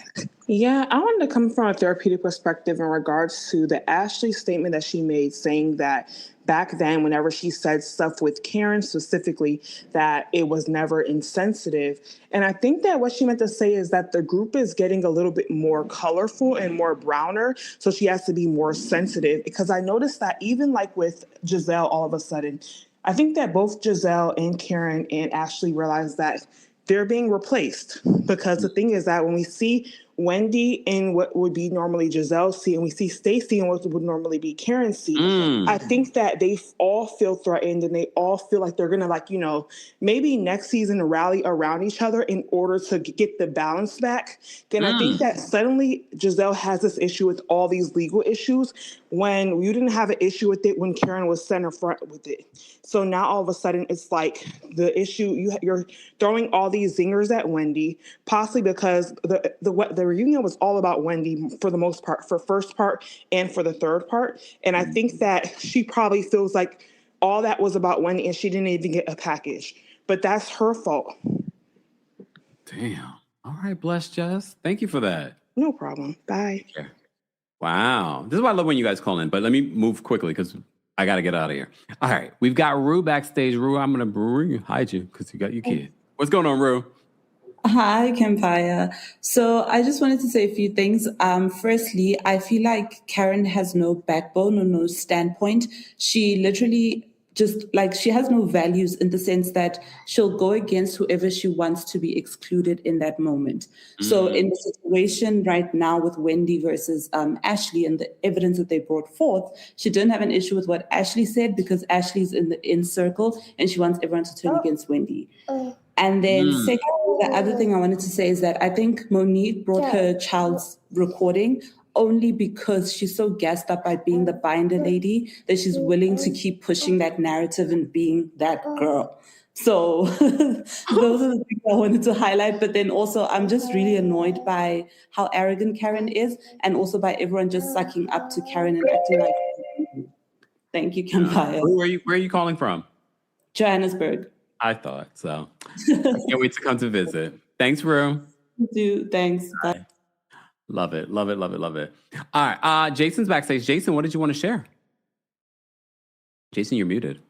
Yeah, I wanted to come from a therapeutic perspective in regards to the Ashley statement that she made, saying that back then, whenever she said stuff with Karen specifically, that it was never insensitive. And I think that what she meant to say is that the group is getting a little bit more colorful and more browner, so she has to be more sensitive. Because I noticed that even like with Giselle, all of a sudden, I think that both Giselle and Karen and Ashley realized that they're being replaced. Because the thing is that when we see Wendy in what would be normally Giselle's seat, and we see Stacy in what would normally be Karen's seat, I think that they all feel threatened, and they all feel like they're gonna, maybe next season rally around each other in order to get the balance back. And I think that suddenly Giselle has this issue with all these legal issues when you didn't have an issue with it when Karen was center front with it. So now all of a sudden it's like the issue, you're throwing all these zingers at Wendy, possibly because the reunion was all about Wendy for the most part, for first part and for the third part. And I think that she probably feels like all that was about Wendy and she didn't even get a package. But that's her fault. Damn. All right, bless Jess. Thank you for that. No problem. Bye. Okay. Wow. This is why I love when you guys call in, but let me move quickly because I got to get out of here. All right. We've got Rue backstage. Rue, I'm going to hide you because you got your kid. What's going on, Rue? Hi, Kempire. So I just wanted to say a few things. Firstly, I feel like Karen has no backbone or no standpoint. She literally she has no values in the sense that she'll go against whoever she wants to be excluded in that moment. So in the situation right now with Wendy versus Ashley and the evidence that they brought forth, she didn't have an issue with what Ashley said because Ashley's in the in circle and she wants everyone to turn against Wendy. And then secondly, the other thing I wanted to say is that I think Monique brought her child's recording only because she's so gassed up by being the binder lady that she's willing to keep pushing that narrative and being that girl. So those are the things I wanted to highlight. But then also, I'm just really annoyed by how arrogant Karen is and also by everyone just sucking up to Karen and acting like. Thank you, Kempire. Where are you calling from? Johannesburg. I thought so. I can't wait to come to visit. Thanks, Rue. You too. Thanks. Bye. Love it. Love it. Love it. Love it. All right. Jason's backstage. Jason, what did you want to share? Jason, you're muted.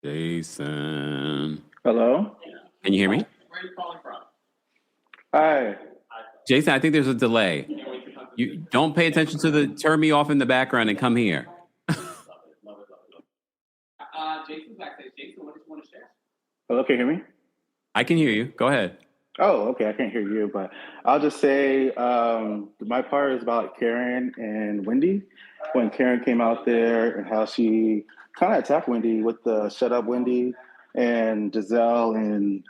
Jason. Hello? Can you hear me? Where are you calling from? Hi. Jason, I think there's a delay. You don't pay attention to the turn me off in the background and come here. Jason's backstage. Jason, what did you want to share? Hello, can you hear me? I can hear you. Go ahead. Oh, okay. I can't hear you, but I'll just say my part is about Karen and Wendy. When Karen came out there and how she kind of attacked Wendy with the shut up Wendy, and Giselle and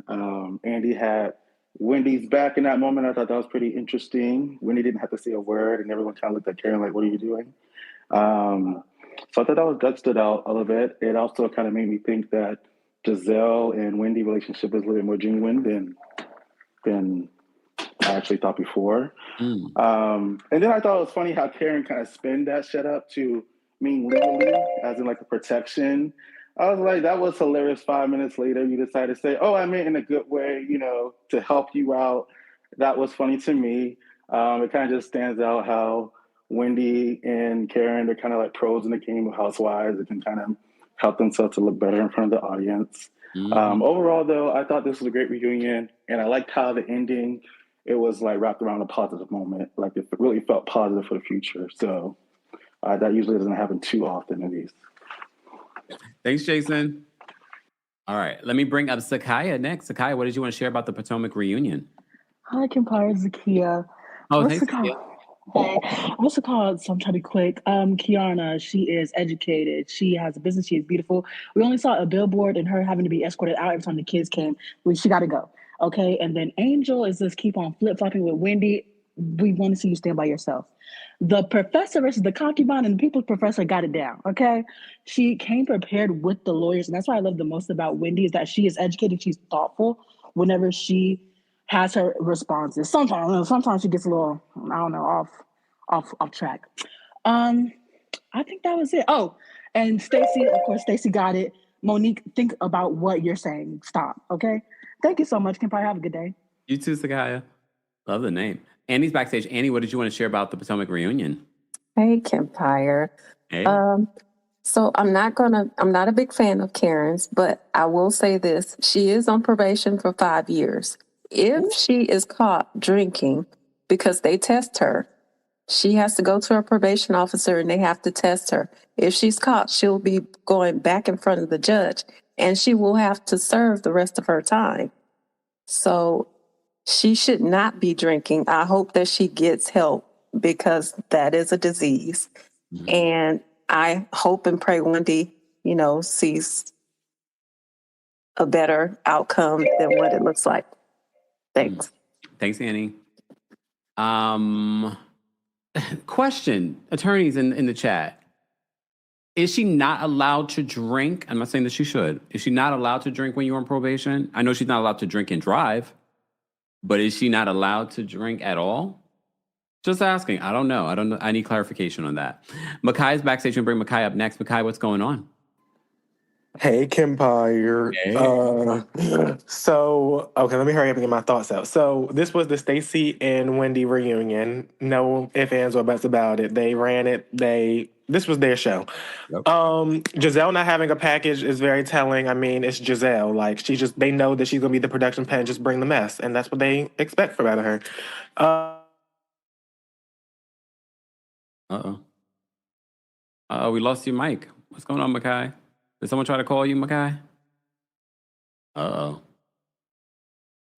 Andy had Wendy's back in that moment. I thought that was pretty interesting. Wendy didn't have to say a word and everyone kind of looked at Karen like, what are you doing? So I thought that stood out a little bit. It also kind of made me think that Giselle and Wendy relationship is a little bit more genuine than I actually thought before. And then I thought it was funny how Karen kind of spun that shut up to mean legally, as in like a protection. I was like, that was hilarious. 5 minutes later, you decided to say, oh, I meant in a good way, to help you out. That was funny to me. It kind of just stands out how Wendy and Karen, they're kind of like pros in the game of housewives. It can kind of help themselves to look better in front of the audience. Overall, though, I thought this was a great reunion, and I liked how the ending, it was like wrapped around a positive moment. Like it really felt positive for the future. So that usually doesn't happen too often in these. Thanks, Jason. All right, let me bring up Sakaya next. Sakaya, what did you want to share about the Potomac reunion? Hi, Kempire, Zakia. Oh, thanks, Zakia. What's it called? So I'm trying to be quick. Kiana, she is educated. She has a business. She is beautiful. We only saw a billboard and her having to be escorted out every time the kids came. She got to go. Okay. And then Angel is just keep on flip flopping with Wendy. We want to see you stand by yourself. The professor versus the concubine and the people's professor got it down. Okay. She came prepared with the lawyers. And that's what I love the most about Wendy is that she is educated. She's thoughtful whenever she has her responses. Sometimes she gets a little, I don't know, off track. I think that was it. Oh, and Stacey, of course, Stacey got it. Monique, think about what you're saying. Stop, okay? Thank you so much, Kempire. Have a good day. You too, Sakaya. Love the name. Annie's backstage. Annie, what did you want to share about the Potomac reunion? Hey, Kempire. Hey. So I'm not a big fan of Karen's, but I will say this. She is on probation for 5 years. If she is caught drinking, because they test her, she has to go to her probation officer and they have to test her. If she's caught, she'll be going back in front of the judge and she will have to serve the rest of her time. So she should not be drinking. I hope that she gets help because that is a disease. Mm-hmm. And I hope and pray Wendy, sees a better outcome than what it looks like. Thanks. Thanks, Annie. Question, attorneys in the chat. Is she not allowed to drink? I'm not saying that she should. Is she not allowed to drink when you're on probation? I know she's not allowed to drink and drive, but is she not allowed to drink at all? Just asking. I don't know. I need clarification on that. Makai's backstage. We'll bring Makai up next. Makai, what's going on? Hey, Kempire. Hey. So, okay, let me hurry up and get my thoughts out. So, this was the Stacey and Wendy reunion. No ifs, ands, or buts about it. They ran it. This was their show. Yep. Giselle not having a package is very telling. I mean, it's Giselle. Like, they know that she's going to be the production pen, just bring the mess. And that's what they expect from out of her. Uh-oh, we lost your mic. What's going on, Makai? Did someone try to call you, Makai? Uh-oh.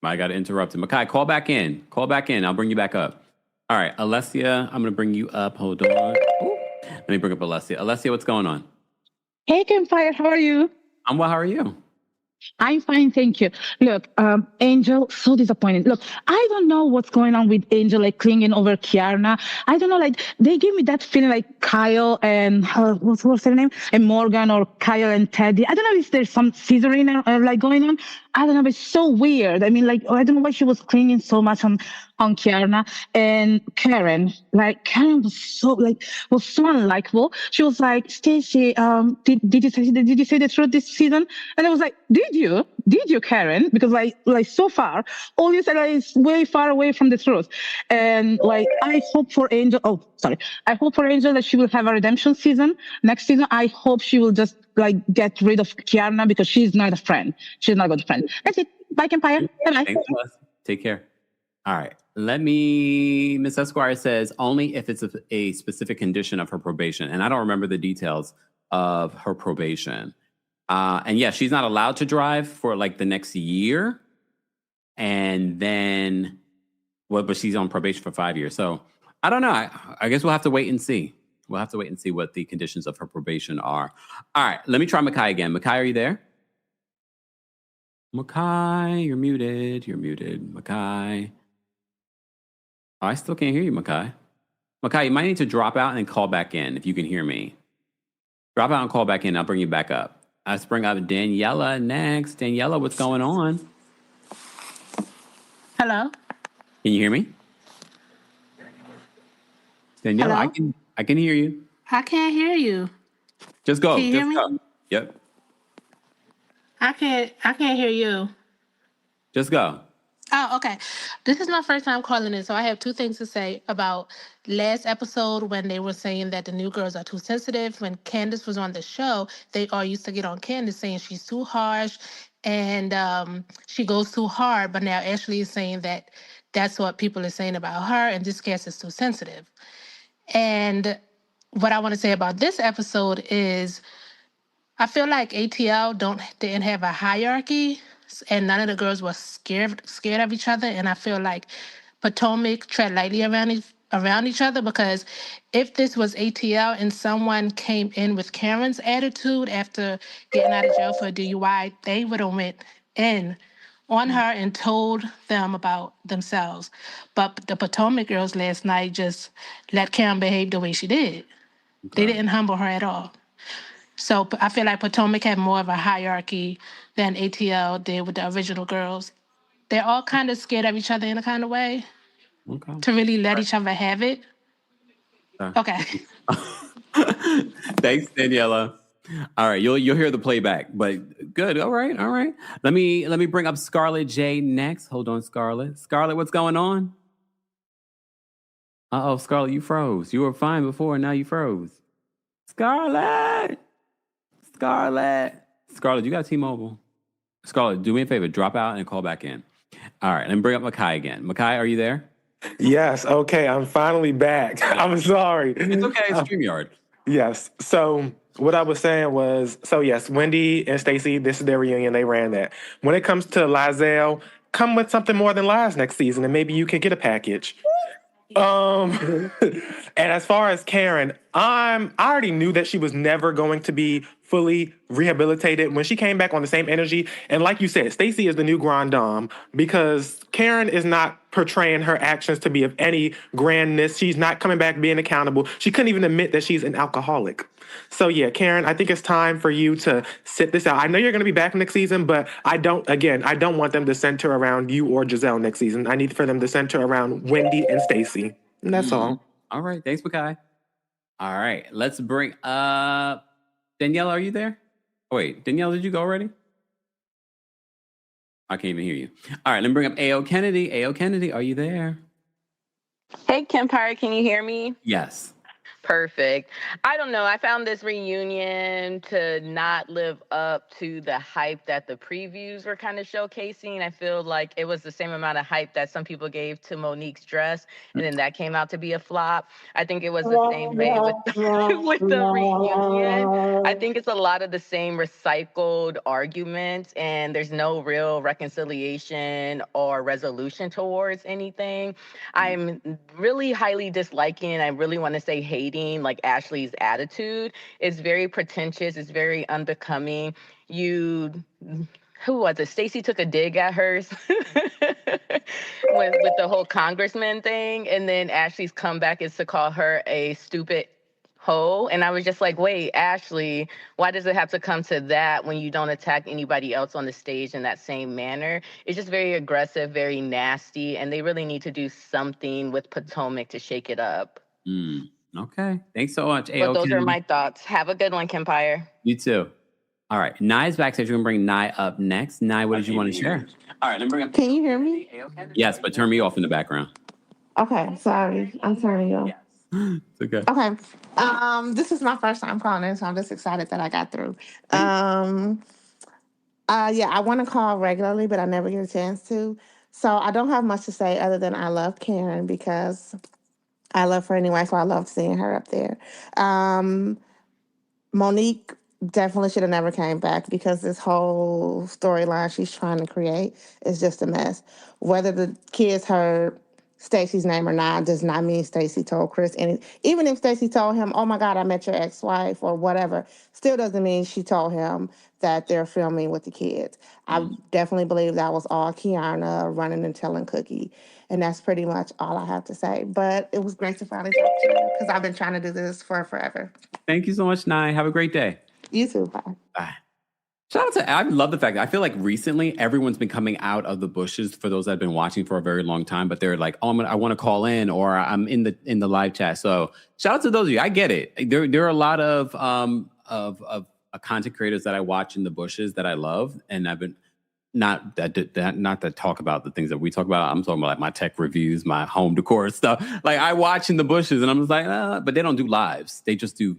I got interrupted. Makai, call back in. Call back in. I'll bring you back up. All right, Alessia, I'm going to bring you up. Hold on. Ooh. Let me bring up Alessia. Alessia, what's going on? Hey, Kempire, how are you? I'm well. How are you? I'm fine, thank you. Look, Angel, so disappointed. Look, I don't know what's going on with Angel, like clinging over Kiana. I don't know, like they give me that feeling like Kyle and what's her name, and Morgan, or Kyle and Teddy. I don't know if there's some scissoring like going on. I don't know, but it's so weird. I mean, like I don't know why she was clinging so much on Kiana and Karen. Like Karen was so unlikable. She was like, Stacey, did you say the truth this season? And I was like, did you, Karen? Because like so far, all you said is way far away from the truth. And like, I hope for Angel that she will have a redemption season next season. I hope she will just like get rid of Kiana because she's not a friend. She's not a good friend. That's it. Bye, Kempire. Bye. Thanks, take care. All right. Miss Esquire says only if it's a specific condition of her probation. And I don't remember the details of her probation. And yeah, she's not allowed to drive for like the next year. And then, but she's on probation for 5 years. So I don't know. I guess we'll have to wait and see. We'll have to wait and see what the conditions of her probation are. All right, let me try Makai again. Makai, are you there? Makai, you're muted. Makai. Oh, I still can't hear you, Makai. Makai, you might need to drop out and call back in if you can hear me. Drop out and call back in. I'll bring you back up. Let's bring up Daniela next. Daniela, what's going on? Hello? Can you hear me? Daniela, Hello? I can hear you. I can't hear you. Just go. Can you hear me? Go. Yep. I can't hear you. Just go. Oh, okay. This is my first time calling in, so I have two things to say about last episode when they were saying that the new girls are too sensitive. When Candace was on the show, they all used to get on Candace saying she's too harsh and she goes too hard. But now Ashley is saying that that's what people are saying about her, and this cast is too sensitive. And what I want to say about this episode is I feel like ATL didn't have a hierarchy, and none of the girls were scared of each other. And I feel like Potomac tread lightly around each other, because if this was ATL and someone came in with Karen's attitude after getting out of jail for a DUI, they would have went in on her and told them about themselves. But the Potomac girls last night just let Karen behave the way she did. They didn't humble her at all. So I feel like Potomac had more of a hierarchy than ATL did with the original girls. They're all kind of scared of each other in a kind of way to really let each other have it. Okay. Thanks, Daniela. All right, you'll hear the playback, but good. All right. Let me bring up Scarlett J next. Hold on, Scarlett. Scarlett, what's going on? Uh-oh, Scarlett, you froze. You were fine before, now you froze. Scarlett, you got T-Mobile. Scarlett, do me a favor, drop out and call back in. All right, let me bring up Makai again. Makai, are you there? Yes, okay, I'm finally back. I'm sorry. It's okay, it's StreamYard. Yes, so what I was saying was, yes, Wendy and Stacey, this is their reunion, they ran that. When it comes to Lizelle, come with something more than lies next season, and maybe you can get a package. And as far as Karen, I already knew that she was never going to be fully rehabilitated when she came back on the same energy. And like you said, Stacey is the new Grand Dame, because Karen is not portraying her actions to be of any grandness. She's not coming back being accountable. She couldn't even admit that she's an alcoholic. So yeah, Karen, I think it's time for you to sit this out. I know you're going to be back next season, but I don't want them to center around you or Giselle next season. I need for them to center around Wendy and Stacey. And that's all. All right. Thanks, Makai. All right. Let's bring up Danielle. Are you there? Oh, wait, Danielle, did you go already? I can't even hear you. All right. Let me bring up A.O. Kennedy. A.O. Kennedy, are you there? Hey, Kempire, can you hear me? Yes. Perfect. I don't know. I found this reunion to not live up to the hype that the previews were kind of showcasing. I feel like it was the same amount of hype that some people gave to Monique's dress, and then that came out to be a flop. I think it was the same way with the reunion. I think it's a lot of the same recycled arguments, and there's no real reconciliation or resolution towards anything. I'm really highly disliking, and I really want to say hating, like Ashley's attitude. It's very pretentious. It's very unbecoming. Who was it? Stacey took a dig at hers with the whole congressman thing, and then Ashley's comeback is to call her a stupid hoe. And I was just like, wait, Ashley, why does it have to come to that when you don't attack anybody else on the stage in that same manner? It's just very aggressive, very nasty, and they really need to do something with Potomac to shake it up. Okay. Thanks so much, But those are my thoughts. Have a good one, Kempire. You too. All right. Nye's backstage. We're going to bring Nye up next. Nye, what did you want to share? All right, let me bring up. Can you hear me? Yes, but turn me off in the background. Okay, sorry. I'm turning you off. It's okay. Okay. This is my first time calling in, so I'm just excited that I got through. Yeah, I want to call regularly, but I never get a chance to. So I don't have much to say other than I love Karen because I love her anyway, so I love seeing her up there. Monique definitely should have never came back because this whole storyline she's trying to create is just a mess. Whether the kids heard Stacey's name or not does not mean Stacey told Chris any. Even if Stacey told him, "Oh my God, I met your ex-wife" or whatever, still doesn't mean she told him that they're filming with the kids. I definitely believe that was all Kiana running and telling Cookie, and that's pretty much all I have to say. But it was great to finally talk to you because I've been trying to do this for forever. Thank you so much, Nye. Have a great day. You too. Bye. Bye. Shout out to, I love the fact that I feel like recently everyone's been coming out of the bushes for those that have been watching for a very long time, but they're like, oh, I want to call in or I'm in the live chat. So shout out to those of you. I get it. There are a lot of content creators that I watch in the bushes that I love. And I've been not to talk about the things that we talk about. I'm talking about like my tech reviews, my home decor stuff. Like I watch In the Bushes and I'm just like, but they don't do lives. They just do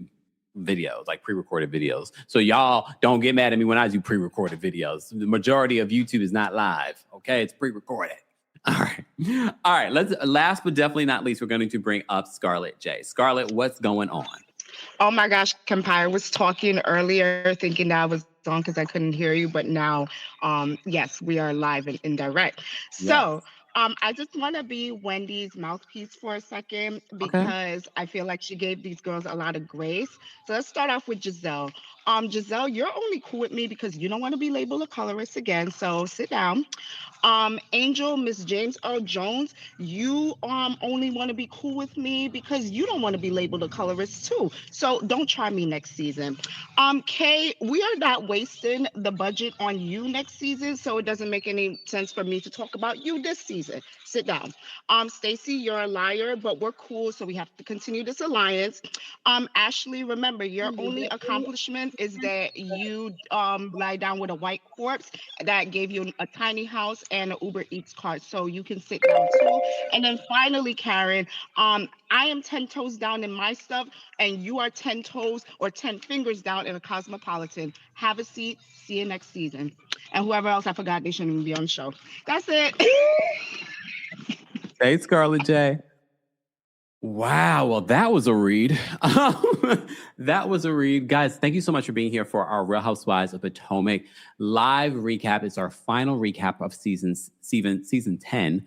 videos, like pre-recorded videos. So y'all don't get mad at me when I do pre-recorded videos. The majority of YouTube is not live. Okay, it's pre-recorded. All right. Last but definitely not least, we're going to bring up Scarlett J. Scarlett, what's going on? Oh my gosh, Kempire was talking earlier, thinking that I was on because I couldn't hear you, but now, yes, we are live and direct. So, I just want to be Wendy's mouthpiece for a second because I feel like she gave these girls a lot of grace. So let's start off with Giselle. Giselle, you're only cool with me because you don't want to be labeled a colorist again. So sit down. Angel, Miss James Earl Jones, you only want to be cool with me because you don't want to be labeled a colorist too. So don't try me next season. Kay, we are not wasting the budget on you next season, so it doesn't make any sense for me to talk about you this season. Sit down. Stacy, you're a liar, but we're cool, so we have to continue this alliance. Ashley, remember, your only accomplishment is that you lie down with a white corpse that gave you a tiny house and an Uber Eats card, so you can sit down too. And then finally, Karen, I am 10 toes down in my stuff, and you are 10 toes or 10 fingers down in a Cosmopolitan. Have a seat. See you next season. And whoever else I forgot, they shouldn't even be on the show. That's it. Hey, Scarlett J. Wow, well, that was a read. That was a read. Guys, thank you so much for being here for our Real Housewives of Potomac live recap. It's our final recap of season 10.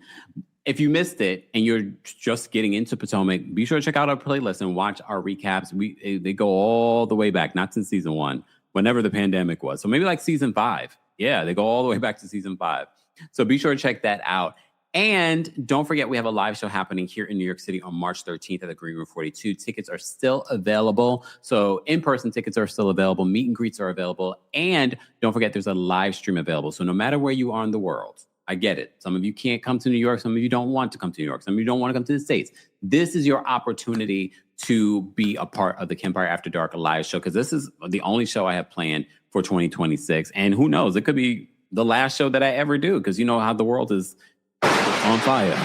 If you missed it and you're just getting into Potomac, be sure to check out our playlist and watch our recaps. They go all the way back, not since season 1, whenever the pandemic was. So maybe like season 5. Yeah, they go all the way back to season 5. So be sure to check that out. And don't forget, we have a live show happening here in New York City on March 13th at the Green Room 42. Tickets are still available. So in-person tickets are still available. Meet and greets are available. And don't forget, there's a live stream available. So no matter where you are in the world, I get it. Some of you can't come to New York. Some of you don't want to come to New York. Some of you don't want to come to the States. This is your opportunity to be a part of the Kempire After Dark live show, because this is the only show I have planned for 2026. And who knows, it could be the last show that I ever do, because you know how the world is on fire.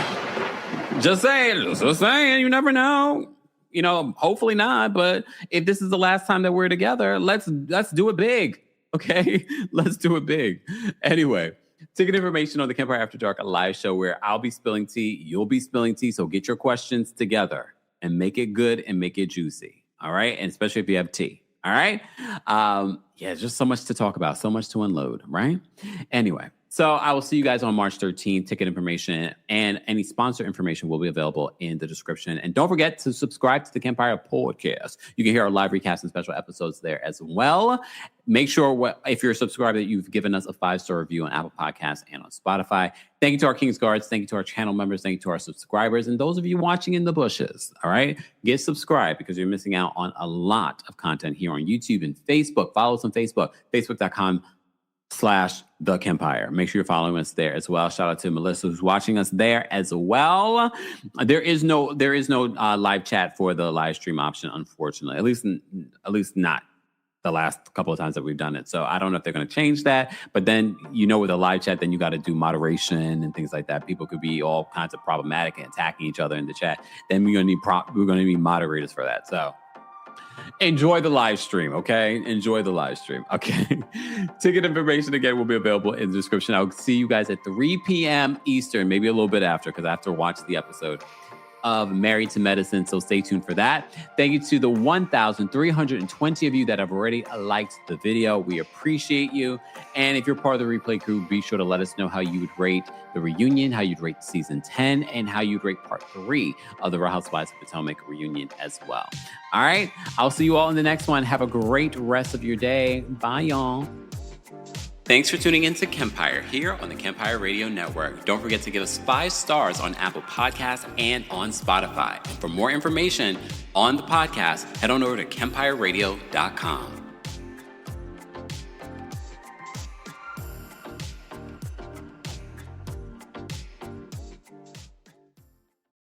Just saying, you never know. You know, hopefully not, but if this is the last time that we're together, let's do it big, okay? Let's do it big. Anyway, ticket information on the Kempire After Dark, a live show where I'll be spilling tea, you'll be spilling tea, so get your questions together and make it good and make it juicy, all right? And especially if you have tea, all right? Yeah, just so much to talk about, so much to unload, right? Anyway. So I will see you guys on March 13th. Ticket information and any sponsor information will be available in the description. And don't forget to subscribe to the Kempire podcast. You can hear our live recaps and special episodes there as well. Make sure if you're a subscriber that you've given us a 5-star review on Apple Podcasts and on Spotify. Thank you to our King's Guards. Thank you to our channel members. Thank you to our subscribers. And those of you watching in the bushes, all right? Get subscribed because you're missing out on a lot of content here on YouTube and Facebook. Follow us on Facebook, facebook.com/TheKempire. Make sure you're following us there as well. Shout out to Melissa who's watching us there as well. There is no live chat for the live stream option, unfortunately. At least not the last couple of times that we've done it. So I don't know if they're going to change that. But then with a live chat, then you got to do moderation and things like that. People could be all kinds of problematic and attacking each other in the chat. Then we're going to need moderators for that. So enjoy the live stream, okay? Enjoy the live stream, okay? Ticket information, again, will be available in the description. I'll see you guys at 3 p.m. Eastern, maybe a little bit after, because I have to watch the episode of Married to Medicine, so stay tuned for that. Thank you to the 1,320 of you that have already liked the video. We appreciate you. And if you're part of the replay crew, be sure to let us know how you would rate the reunion, how you'd rate season 10, and how you'd rate part 3 of the Real Housewives of Potomac reunion as well. All right, I'll see you all in the next one. Have a great rest of your day. Bye, y'all. Thanks for tuning in to Kempire here on the Kempire Radio Network. Don't forget to give us 5 stars on Apple Podcasts and on Spotify. For more information on the podcast, head on over to KempireRadio.com.